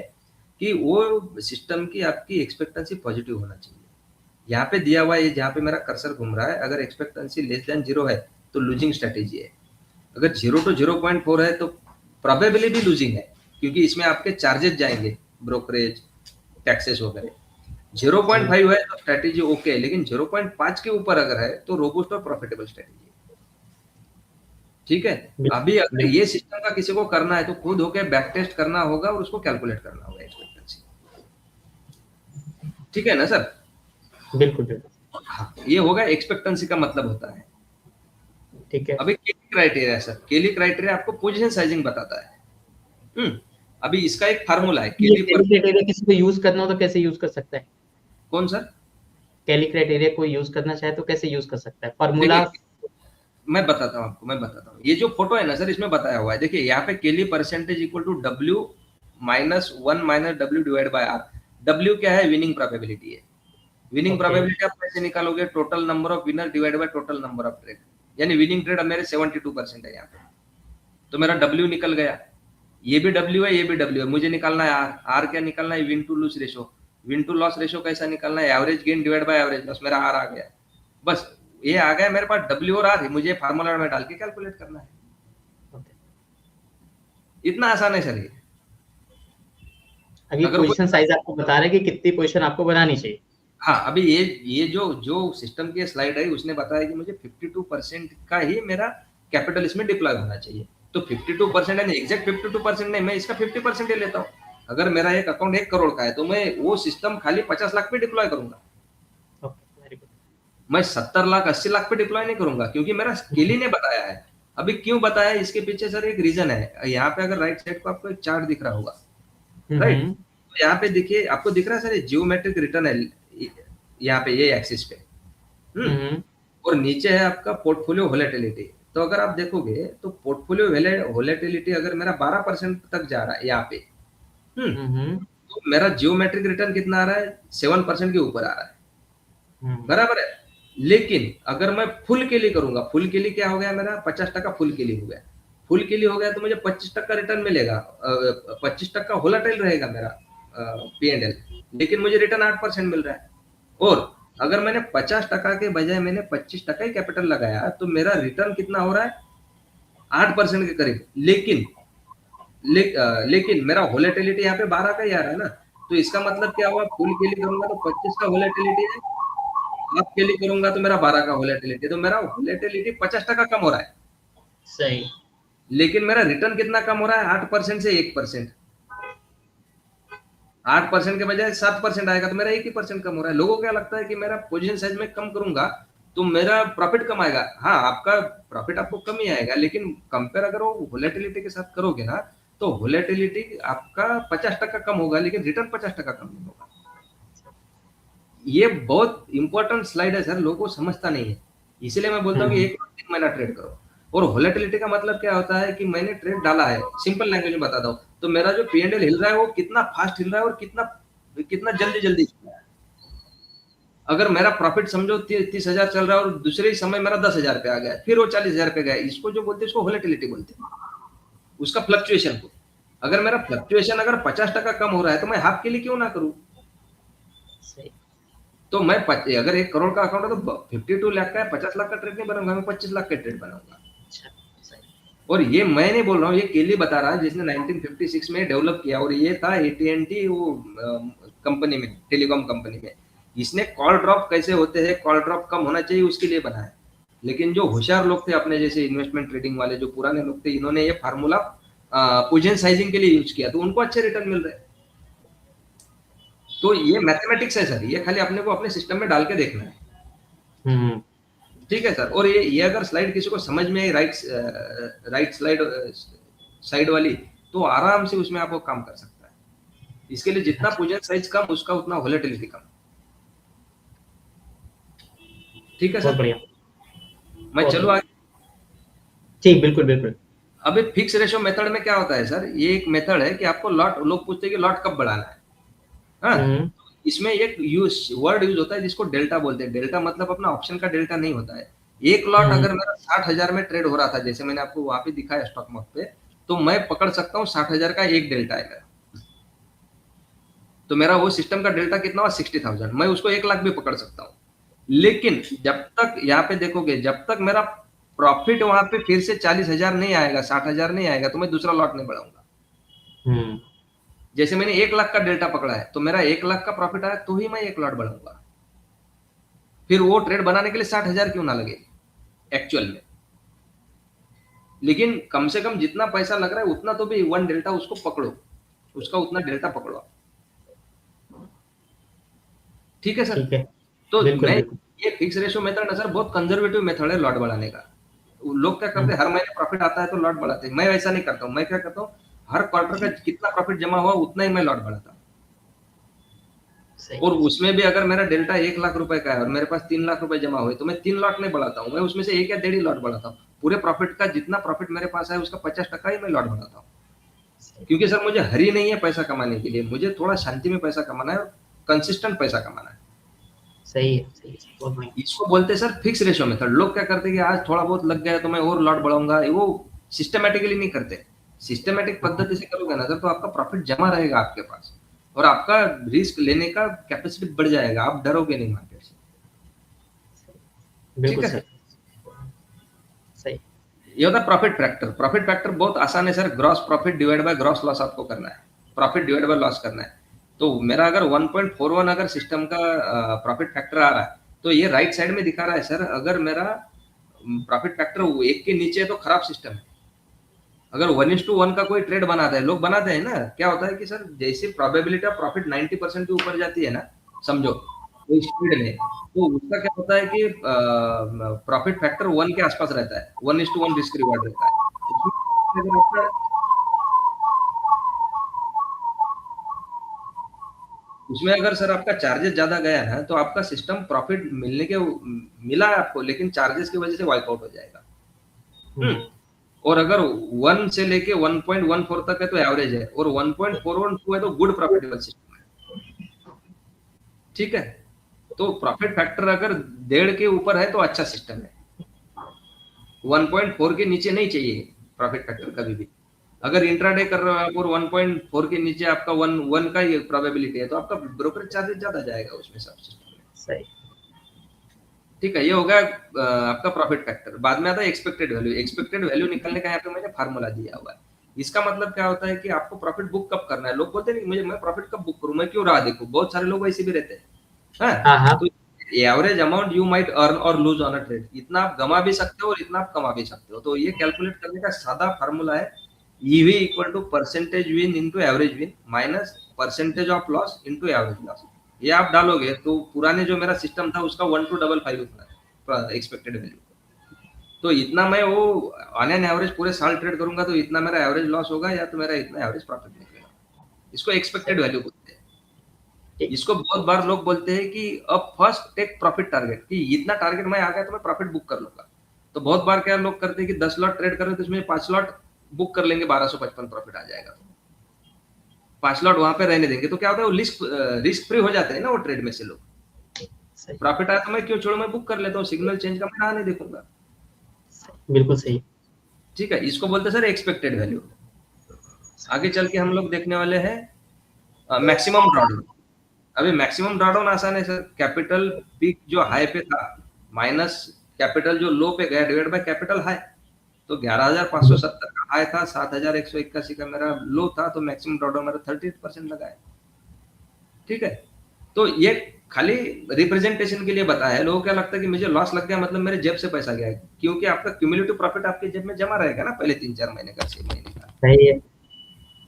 कि वो सिस्टम की आपकी एक्सपेक्टेंसी पॉजिटिव होना चाहिए। यहाँ पे दिया हुआ है, जहाँ पे मेरा कर्सर घूम रहा है, अगर एक्सपेक्टेंसी लेस देन 0 है तो लूजिंग स्ट्रेटेजी है। अगर 0 to 0.4 है तो प्रोबेबिलिटी लूजिंग है, क्योंकि इसमें आपके चार्जेस जाएंगे, ब्रोकरेज, टैक्सेस वगैरह। 0.5 है तो स्ट्रेटेजी ओके है, लेकिन 0.5 के ऊपर अगर है तो रोबस्ट और प्रॉफिटेबल स्ट्रेटेजी है। ठीक है, अभी अगर ये सिस्टम का किसी को करना है तो खुद होकर बैक टेस्ट करना होगा और उसको कैलकुलेट करना होगा एक्सपेक्टेंसी। ठीक है ना सर? बिल्कुल बिल्कुल। हाँ, ये होगा एक्सपेक्टेंसी का मतलब होता है। ठीक है। अभी केली क्राइटेरिया सर, केली क्राइटेरिया आपको पोजीशन साइजिंग बताता है। अभी इसका एक फार्मूला है केली क्राइटेरिया। किसी को यूज करना हो तो कैसे यूज कर सकता है? कौन सर? केली क्राइटेरिया को यूज करना चाहे तो कैसे यूज कर सकता है? फार्मूला मैं बताता हूँ आपको, मैं बताता हूँ। ये जो फोटो है ना सर, इसमें बताया हुआ है। देखिए यहाँ पे Kelly percentage equal to W -1 - W divide by R। W क्या है? विनिंग प्रोबेबिलिटी है। विनिंग प्रोबेबिलिटी आप कैसे निकालोगे? Total number of winner divide by total number of trade, यानी विनिंग ट्रेड अब मेरे 72% है यहाँ पे, तो मेरा W निकल गया। ये भी डब्ल्यू है, ये भी डब्ल्यू है, मुझे निकालना है आर। आर क्या निकालना है? Win to loss ratio. Win to loss ratio कैसा निकालना है? Average gain divide by average loss. मेरा आर आ गया, बस ये आ गया मेरे पास डब्ल्यू और आर, मुझे फार्मूला में डाल के कैलकुलेट करना है। इतना आसान है सर ये। अभी पोजीशन साइज आपको बता रहे हैं कि कितनी पोजीशन आपको बनानी चाहिए। हाँ, अभी ये जो सिस्टम की स्लाइड है उसने बताया कि मुझे 52% का ही मेरा कैपिटल इसमें डिप्लॉय होना चाहिए। तो 52% है, एग्जैक्ट 52% नहीं, मैं इसका 50% ही लेता हूँ। अगर मेरा एक अकाउंट 1 करोड़ का है तो मैं वो सिस्टम खाली 50 लाख पे डिप्लॉय करूंगा। मैं 70 लाख 80 लाख पे डिप्लॉय नहीं करूंगा, क्योंकि मेरा स्केली ने बताया है। अभी क्यों बताया, इसके पीछे सर एक रीजन है। यहाँ पे अगर राइट साइड को आपको एक चार्ट दिख रहा होगा, राइट, तो यहाँ पे देखिए, आपको दिख रहा है सर, ये जियोमेट्रिक रिटर्न है यहाँ पे, ये एक्सिस पे, और नीचे है आपका पोर्टफोलियो वोलेटिलिटी। तो अगर आप देखोगे तो पोर्टफोलियो वोलेटिलिटी अगर मेरा 12% तक जा रहा है यहाँ पे, तो मेरा जियोमेट्रिक रिटर्न कितना आ रहा है? 7% के ऊपर आ रहा है, बराबर है। लेकिन अगर मैं फुल के लिए करूंगा, फुल के लिए क्या हो गया मेरा? 50% फुल के लिए हो गया। फुल के लिए हो गया तो मुझे 25% रिटर्न मिलेगा, 25% वोलेटाइल रहेगा मेरा P&L, लेकिन मुझे रिटर्न 8% मिल रहा है। और अगर मैंने 50% के बजाय मैंने 25% ही कैपिटल लगाया तो मेरा रिटर्न कितना हो रहा है? 8% के करीब। लेकिन मेरा वोलेटिलिटी यहाँ पे 12 का ही आ रहा है ना, तो इसका मतलब क्या हुआ? फुल के लिए करूंगा तो 25 का वोलेटिलिटी है, हाफ के लिए करूंगा तो मेरा 12 का वोलेटिलिटी, तो मेरा वोलेटिलिटी 50% कम हो रहा है। सही। लेकिन मेरा रिटर्न कितना कम हो रहा है? 8% से 1%। 8% के बजाय 7% आएगा तो मेरा 1% कम हो रहा है। लोगों को क्या लगता है कि मेरा पोजीशन साइज में कम करूंगा तो मेरा प्रॉफिट कम आएगा। हाँ, आपका प्रॉफिट आपको कम ही आएगा, लेकिन कंपेयर अगर वो वोलेटिलिटी के साथ करोगे ना, तो वोलेटिलिटी आपका 50% कम होगा, लेकिन रिटर्न 50% कम नहीं होगा। ये बहुत इंपॉर्टेंट स्लाइड है सर, लोगों को समझता नहीं है। इसीलिए मैं बोलता हूँ कि 1 महीना ट्रेड करो। और वोलेटिलिटी का मतलब क्या होता है कि मैंने ट्रेड डाला है, सिंपल लैंग्वेज में बताता हूँ, तो मेरा जो P&L हिल रहा है वो कितना फास्ट हिल रहा है और कितना जल्दी जल्दी हिल रहा है। अगर मेरा प्रॉफिट समझो 30,000 चल रहा है और दूसरे ही समय मेरा 10,000 पे आ गया, फिर वो 40,000 पे गया, इसको जो बोलते हैं इसको वोलेटिलिटी बोलते हैं, उसका फ्लक्चुएशन को। अगर मेरा फ्लक्चुएशन अगर 50% कम हो रहा है तो मैं हाफ के लिए क्यों ना करूं? तो मैं अगर 1 करोड़ का अकाउंट है तो 52 लाख का है, 50 लाख का ट्रेड नहीं बनाऊंगा, मैं 25 लाख का ट्रेड बनाऊंगा। और ये मैं नहीं बोल रहा हूँ, ये केली बता रहा है जिसने 1956 में डेवलप किया, और ये था AT&T वो कंपनी में, टेलीकॉम कंपनी में। इसने कॉल ड्रॉप कैसे होते हैं, कॉल ड्रॉप कम होना चाहिए, उसके लिए बनाया। लेकिन जो होशियार लोग थे अपने जैसे इन्वेस्टमेंट ट्रेडिंग वाले जो पुराने लोग थे, इन्होंने ये फार्मूला पोजीशन साइजिंग के लिए यूज किया, तो उनको अच्छे रिटर्न मिल रहे। तो ये मैथमेटिक्स है सर, ये खाली अपने को अपने सिस्टम में डाल के देखना है। ठीक है सर। और ये अगर स्लाइड किसी को समझ में आई, राइट साइड वाली, तो आराम से उसमें आपको काम कर सकता है। इसके लिए जितना पोजीशन साइज कम, उसका उतना वोलेटिलिटी कम। ठीक है सर, बढ़िया। मैं चलो आगे। ठीक, बिल्कुल बिल्कुल। अब फिक्स रेशो मेथड में क्या होता है सर, ये एक मेथड है कि आपको लॉट, लोग पूछते हैं कि लॉट कब बढ़ाना है। हाँ, इसमें एक वर्ड यूज होता है जिसको डेल्टा बोलते हैं। डेल्टा मतलब अपना ऑप्शन का डेल्टा नहीं होता है। एक लॉट अगर मेरा 60,000 में ट्रेड हो रहा था, जैसे मैंने आपको वहां पे दिखाया स्टॉक मार्केट पे, तो मैं पकड़ सकता हूँ 60,000 का एक डेल्टा है मेरा। तो मेरा वो सिस्टम का डेल्टा कितना हुआ? 60,000। मैं उसको 1 लाख भी पकड़ सकता हूँ। लेकिन जब तक यहाँ पे देखोगे, जब तक मेरा प्रॉफिट वहां पे फिर से 40,000 नहीं आएगा, 60,000 नहीं आएगा, तो मैं दूसरा लॉट नहीं बढ़ाऊंगा। जैसे मैंने 1 लाख का डेल्टा पकड़ा है, तो मेरा 1 लाख का प्रॉफिट आया तो ही मैं एक लॉट बढ़ाऊंगा। फिर वो ट्रेड बनाने के लिए 60,000 क्यों ना लगे एक्चुअल में, लेकिन कम से कम जितना पैसा लग रहा है उतना तो भी 1 डेल्टा उसको पकड़ो, उसका उतना डेल्टा पकड़ो। ठीक है सर। ठीक है। तो मैं ये फिक्स रेशियो मेथड ना सर बहुत कंजर्वेटिव मेथड है लॉट बढ़ाने का। लोग क्या करते हैं, हर महीने प्रॉफिट आता है तो लॉट बढ़ाते हैं। मैं वैसा नहीं करता हूँ। मैं क्या करता हूँ, हर क्वार्टर का कितना प्रॉफिट जमा हुआ उतना ही मैं लॉट बढ़ाता हूँ। और उसमें भी अगर मेरा डेल्टा 1 लाख रुपए का है और मेरे पास 3 लाख रुपए जमा हुए, तो मैं 3 लॉट नहीं बढ़ाता हूँ, मैं उसमें से 1 या 1.5 लॉट बढ़ाता हूँ। पूरे प्रॉफिट का जितना प्रॉफिट मेरे पास है उसका 50% ही मैं लॉट बढ़ाता हूँ। क्योंकि सर मुझे हरी नहीं है पैसा कमाने के लिए, मुझे थोड़ा शांति में पैसा कमाना है और कंसिस्टेंट पैसा कमाना है। सही है, सही है। इसको बोलते हैं सर फिक्स रेशियो मेथड। लोग क्या करते हैं कि आज थोड़ा बहुत लग गया तो मैं और लॉट बढ़ाऊंगा, वो सिस्टमैटिकली नहीं करते। सिस्टमैटिक पद्धति से करोगे ना सर, तो आपका प्रॉफिट जमा रहेगा आपके पास और आपका रिस्क लेने का कैपेसिटी बढ़ जाएगा, आप डरोगे नहीं मार्केट से। बिल्कुल ठीक है सही, सर? सही। ये होता है प्रॉफिट फैक्टर। प्रॉफिट फैक्टर बहुत आसान है sir, gross profit divide by gross loss आपको करना है, प्रॉफिट डिवाइड बाय लॉस करना है। तो मेरा अगर 1.41 अगर सिस्टम का प्रॉफिट फैक्टर आ रहा है, तो ये राइट साइड में दिखा रहा है सर, अगर मेरा प्रॉफिट फैक्टर 1 के नीचे है तो खराब सिस्टम है। अगर 1:1 का कोई ट्रेड बनाता है, लोग बनाते हैं ना, क्या होता है कि सर जैसे प्रोबेबिलिटी ऑफ प्रॉफिट 90% के ऊपर जाती है ना, समझो कोई ट्रेड में, तो उसका क्या होता है कि प्रॉफिट फैक्टर 1 के आसपास रहता है, 1:1 रिस्क रिवार्ड रहता है। उसमें अगर आपका उसमें अगर सर आपका चार्जेस ज्यादा गया ना, तो आपका सिस्टम प्रॉफिट मिला है आपको, लेकिन चार्जेस की वजह से वाइप आउट हो जाएगा। हम्म। और अगर 1 से लेके 1.14 तक है तो एवरेज है, और 1.412 है तो गुड प्रॉफिटेबल सिस्टम है। ठीक है? तो प्रॉफिट फैक्टर अगर 1.5 के ऊपर है तो अच्छा सिस्टम है। 1.4 के नीचे नहीं चाहिए प्रॉफिट फैक्टर कभी भी। अगर इंट्राडे कर रहे हो आप और 1.4 के नीचे आपका 1 का ये प्रोबेबिलिटी है, तो आपका ब्रोकरेज चार्जेस ज्यादा जाएगा उसमें सब सिस्टम में। सही। ठीक है, ये होगा आपका प्रॉफिट फैक्टर। बाद में आता है एक्सपेक्टेड वैल्यू। एक्सपेक्टेड वैल्यू निकलने का यहाँ पे मैंने फार्मूला दिया हुआ है। इसका मतलब क्या होता है कि आपको प्रॉफिट बुक कब करना है। लोग बोलते हैं मुझे, मैं प्रॉफिट कब बुक करूं, मैं क्यों राह देखूं। बहुत सारे लोग ऐसे भी रहते हैं। हाँ, हाँ, हाँ। तो average amount you might earn और लूज ऑन अ ट्रेड, इतना आप गमा भी सकते हो और इतना आप कमा भी सकते हो। तो ये कैलकुलेट करने का सादा फार्मूला है, EV equal to percentage win into average win minus percentage of loss into average loss. ये आप डालोगे तो पुराने जो मेरा सिस्टम था उसका 1:55 उतना है एक्सपेक्टेड वैल्यू। तो इतना मैं वो ऑन एन एवरेज पूरे साल ट्रेड करूंगा तो इतना मेरा एवरेज लॉस होगा या तो मेरा इतना एवरेज प्रॉफिट निकलेगा। इसको एक्सपेक्टेड वैल्यू बोलते हैं। ठीक। इसको बहुत बार लोग बोलते हैं कि अब फर्स्ट टेक प्रॉफिट टारगेट, कि इतना टारगेट मैं आ गया तो मैं प्रॉफिट बुक कर लूंगा। तो बहुत बार क्या लोग करते हैं कि 10 लॉट ट्रेड कर रहे हैं तो उसमें 5 लॉट बुक कर लेंगे, 1255 प्रॉफिट आ जाएगा। 5 लॉट वहां पे रहने देंगे तो क्या होता है, वो रिस्क फ्री हो जाते हैं ना वो ट्रेड में से लोग। सही। प्रॉफिट आया तो मैं क्यों छोड़ू, मैं बुक कर लेता हूँ, सिग्नल चेंज का मैं नहीं देखूंगा। बिल्कुल सही। ठीक है, इसको बोलते हैं सर एक्सपेक्टेड वैल्यू। आगे चल के हम लोग देखने वाले हैं मैक्सिमम ड्रॉडाउन। अभी मैक्सिमम ड्रॉडाउन आसान है सर, कैपिटल पीक जो हाई पे था माइनस कैपिटल जो लो पे गया डिवाइड बाय कैपिटल हाई। तो 11,570 का हाई था, 7,181 का मेरा लो था, तो मैक्सिमम ड्रॉडाउन मेरा 38% लगा है। ठीक है, तो ये खाली रिप्रेजेंटेशन के लिए बताया है। लोगों को क्या लगता है कि मुझे लॉस लग गया मतलब मेरे जेब से पैसा गया है, क्योंकि आपका क्यूमुलेटिव प्रॉफिट आपके जेब में जमा रहेगा ना पहले 3-4 महीने का, 6 महीने का। सही है।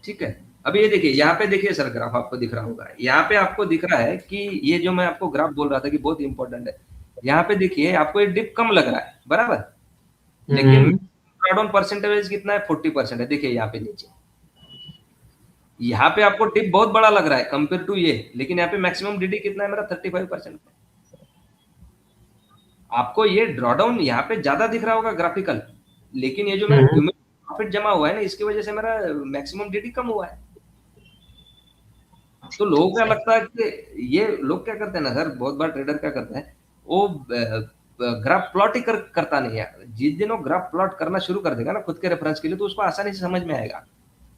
ठीक है, अब ये देखिए यहाँ पे, देखिए सर ग्राफ आपको दिख रहा होगा, यहाँ पे आपको दिख रहा है कि ये जो मैं आपको ग्राफ बोल रहा था कि बहुत इंपॉर्टेंट है, यहाँ पे देखिए आपको ये डिप कम लग रहा है बराबर, लेकिन हम्म। ड्रॉडाउन परसेंटेज कितना है, 40% है। देखिए यहाँ पे नीचे, यहाँ पे आपको डिप बहुत बड़ा लग रहा है कंपेयर टू ये, लेकिन यहाँ पे मैक्सिमम डीडी कितना है मेरा, 35%। आपको ये ड्रॉडाउन यहाँ पे ज्यादा दिख रहा होगा ग्राफिकल, लेकिन ये जो मेरा हम्म। क्यूमुलेटिव प्रॉफिट जमा हुआ है ना, इसकी वजह से मेरा मैक्सिमम डीडी कम हुआ है। तो लोगों को क्या सही। लगता है कि ये लोग क्या करते हैं ना सर, बहुत बार ट्रेडर क्या करते हैं, वो ग्राफ प्लॉट ही करता नहीं है। जिस दिन वो ग्राफ प्लॉट करना शुरू कर देगा ना खुद के रेफरेंस के लिए, तो उसको आसानी से समझ में आएगा।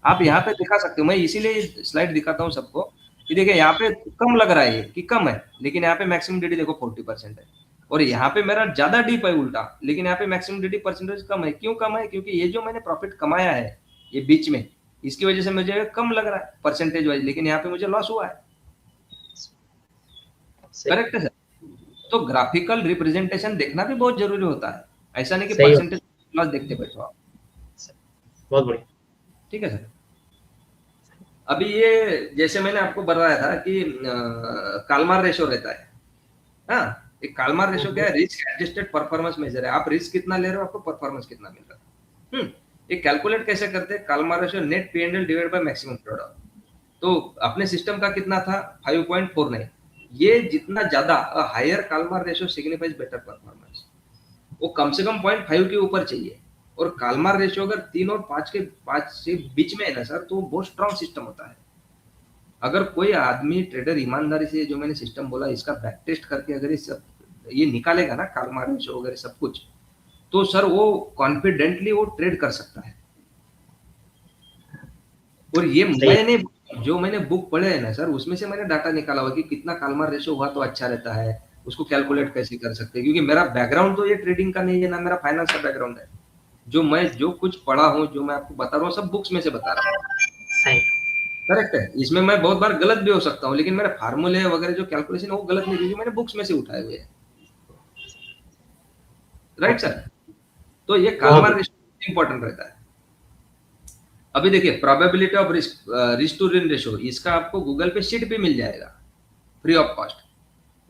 आप यहाँ पे दिखा सकते हो, मैं इसीलिए स्लाइड दिखाता हूँ सबको कि देखिए यहाँ पे कम लग रहा है ये कि कम है, लेकिन यहाँ पे मैक्सिमम डीडी देखो 40% है। और यहाँ पे मेरा ज्यादा डीप है उल्टा, लेकिन यहाँ पे मैक्सिमम डीडी परसेंटेज कम है। क्यों कम है, क्योंकि ये जो मैंने प्रॉफिट कमाया है ये बीच में, इसकी वजह से मुझे कम लग रहा है परसेंटेज वाइज, लेकिन यहाँ पे मुझे लॉस हुआ है। सही। करेक्ट है सर? तो ग्राफिकल रिप्रेजेंटेशन देखना भी बहुत जरूरी होता है, ऐसा नहीं कि सही हो। परसेंटेज लॉस देखते बैठो आप। बहुत बढ़िया। ठीक है सर। अभी ये जैसे मैंने आपको बताया था कि कालमार रेशो रहता है। हाँ, एक कालमार रेशो क्या है, रिस्क एडजस्टेड परफॉर्मेंस मेजर है। आप रिस्क कितना ले रहे हो, आपको परफॉर्मेंस कितना मिल रहा है। ये कैलकुलेट कैसे करते हैं, Calmar ratio net P and L divide by maximum drawdown. तो अपने सिस्टम का कितना था, 5.49। ये जितना ज्यादा higher Calmar ratio signifies better performance, वो कम से कम 0.5 के ऊपर चाहिए। और कालमार रेशियो अगर 3 और 5 से बीच में है ना सर, तो वो बहुत स्ट्रॉन्ग सिस्टम होता है। अगर कोई आदमी ट्रेडर ईमानदारी से जो मैंने सिस्टम बोला इसका बैक टेस्ट करके अगर ये निकालेगा ना कालमार रेशियो वगैरह सब कुछ, तो सर वो कॉन्फिडेंटली वो ट्रेड कर सकता है। और ये मैंने जो मैंने बुक पढ़े है ना सर, उसमें से मैंने डाटा निकाला हुआ कि कितना कालमार रेशो हुआ तो अच्छा रहता है, उसको कैलकुलेट कैसे कर सकते हैं, क्योंकि मेरा बैकग्राउंड तो ये ट्रेडिंग का नहीं है ना, मेरा फाइनेंस का बैकग्राउंड है। जो मैं जो कुछ पढ़ा हूँ, जो मैं आपको बता रहा हूँ, सब बुक्स में से बता रहा हूँ। सही, करेक्ट है। इसमें मैं बहुत बार गलत भी हो सकता हूँ, लेकिन मेरे फार्मूले वगैरह जो कैलकुलेशन है वो गलत नहीं, क्योंकि मैंने बुक्स में से उठाए हुए हैं। Right okay, sir. तो ये बहुत कालमार रेशो इंपॉर्टेंट रहता है। अभी देखिए probability of risk to win ratio, इसका आपको गूगल पे शीट भी मिल जाएगा फ्री ऑफ कॉस्ट।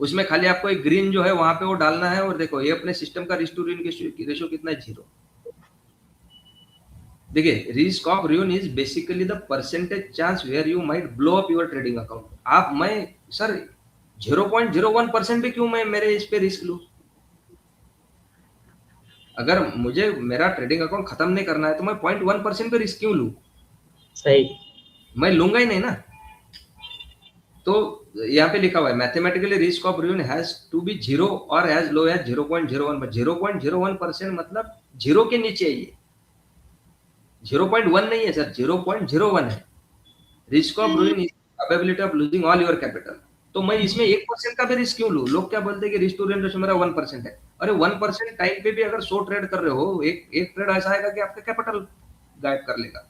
उसमें खाली आपको एक ग्रीन जो है वहां पे वो डालना है, और देखो ये अपने सिस्टम का रिस्क टू विन रेशो कितना है, 0। देखिए risk of ruin is basically the percentage chance where you might blow up your trading account. आप मैं सर 0.01% भी क्यों मैं मेरे इस पे रिस्क लूं? अगर मुझे मेरा ट्रेडिंग अकाउंट खत्म नहीं करना है तो मैं 0.1% पे रिस्क क्यों लूं? सही, मैं लूंगा ही नहीं ना। तो यहाँ पे लिखा हुआ है mathematically risk of ruin has to be 0 और एज लो एज 0.01। 0.01% मतलब 0 के नीचे है ये, 0.1 नहीं है सर, 0.01 है। Risk of ruin is probability of losing all your capital. तो मैं इसमें 1% का भी रिस्क क्यों लूं? लोग क्या बोलते हैं कि रिस्क टू रेट रेशो मेरा 1% है। अरे 1% टाइम पे भी अगर 100 ट्रेड कर रहे हो, एक ट्रेड ऐसा आएगा कि आपका कैपिटल गायब कर लेगा।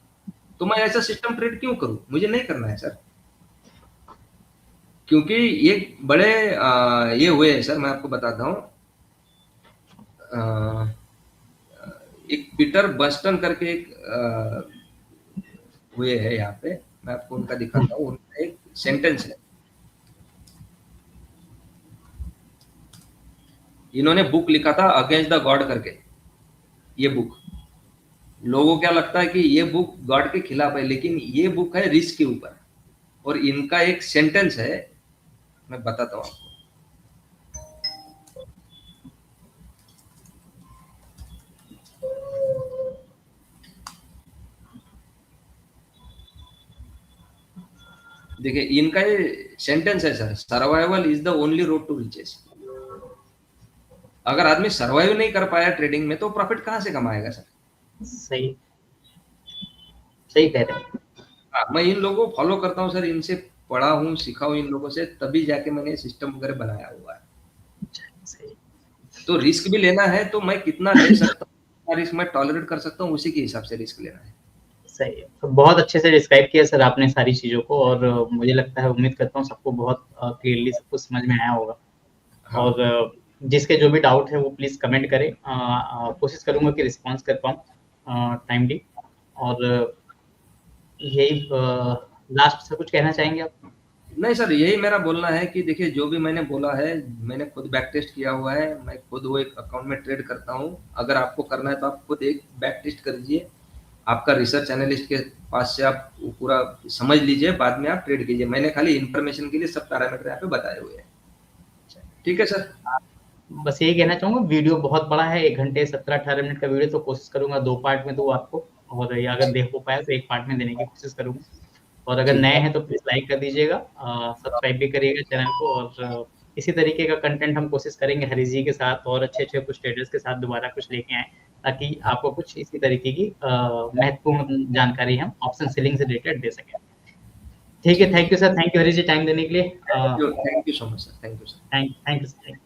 तो मैं ऐसा सिस्टम ट्रेड क्यों करूं? मुझे नहीं करना है सर। क्योंकि ये बड़े ये हुए हैं सर, मैं आपको बताता हूँ। एक पीटर बस्टन करके एक हुए है यहाँ पे, मैं आपको उनका दिखाता हूँ। उनका एक सेंटेंस है, इन्होंने बुक लिखा था अगेंस्ट द गॉड करके। ये बुक, लोगों को क्या लगता है कि ये बुक गॉड के खिलाफ है, लेकिन ये बुक है रिस्क के ऊपर। और इनका एक सेंटेंस है, मैं बताता हूँ आपको। देखिए इनका ये सेंटेंस है sir, survival is the only road to riches. अगर आदमी सर्वाइव नहीं कर पाया ट्रेडिंग में तो प्रॉफिट कहाँ से कमाएगा सर? सही, सही कह रहे हैं। हाँ, मैं इन लोगों को फॉलो करता हूँ सर, इनसे पढ़ा हूँ, सीखा हूँ इन लोगों से, तभी जाके मैंने सिस्टम वगैरह बनाया हुआ है। सही, तो रिस्क भी लेना है तो मैं कितना ले सकता हूँ, कितना रिस्क मैं टॉलरेट कर सकता हूँ, उसी के हिसाब से रिस्क लेना है। सही है। तो बहुत अच्छे से डिस्क्राइब किया सर आपने सारी चीज़ों को, और मुझे लगता है, उम्मीद करता हूँ सबको बहुत क्लियरली सब कुछ समझ में आया होगा। हाँ और जिसके जो भी डाउट है वो प्लीज़ कमेंट करें। कोशिश करूँगा कि रिस्पॉन्स कर पाऊँ टाइमली। और यही लास्ट से कुछ कहना चाहेंगे आप? नहीं सर, यही मेरा बोलना है कि देखिए जो भी मैंने बोला है, मैंने खुद बैक टेस्ट किया हुआ है, मैं खुद वो एक अकाउंट में ट्रेड करता हूँ। अगर आपको करना है तो आप खुद एक बैक टेस्ट कर लीजिए, आपका रिसर्च एनालिस्ट के पास से आप वो पूरा समझ लीजिए, बाद में आप ट्रेड कीजिए। मैंने खाली इन्फॉर्मेशन के लिए सब पैरामीटर यहाँ पे बताए हुए हैं। ठीक है सर। बस यही कहना चाहूँगा, वीडियो बहुत बड़ा है, 1 घंटे 17-18 मिनट का वीडियो, तो कोशिश करूँगा 2 पार्ट में दूँ आपको, और या अगर देख हो पाया तो 1 पार्ट में देने की कोशिश करूँगा। और अगर ठीक नए है। हैं तो प्लीज़ लाइक कर दीजिएगा, सब्सक्राइब भी करिएगा चैनल को। और इसी तरीके का कंटेंट हम कोशिश करेंगे हरीश जी के साथ और अच्छे-अच्छे कुछ ट्रेडर्स के साथ दोबारा कुछ लेके आएँ, ताकि आपको कुछ इसी तरीके की महत्वपूर्ण जानकारी हम ऑप्शन सेलिंग से रिलेटेड दे सकें। ठीक है, thank you sir, thank you Harish ji time देने के लिए। Thank you so much sir, thank you sir. Thank you sir.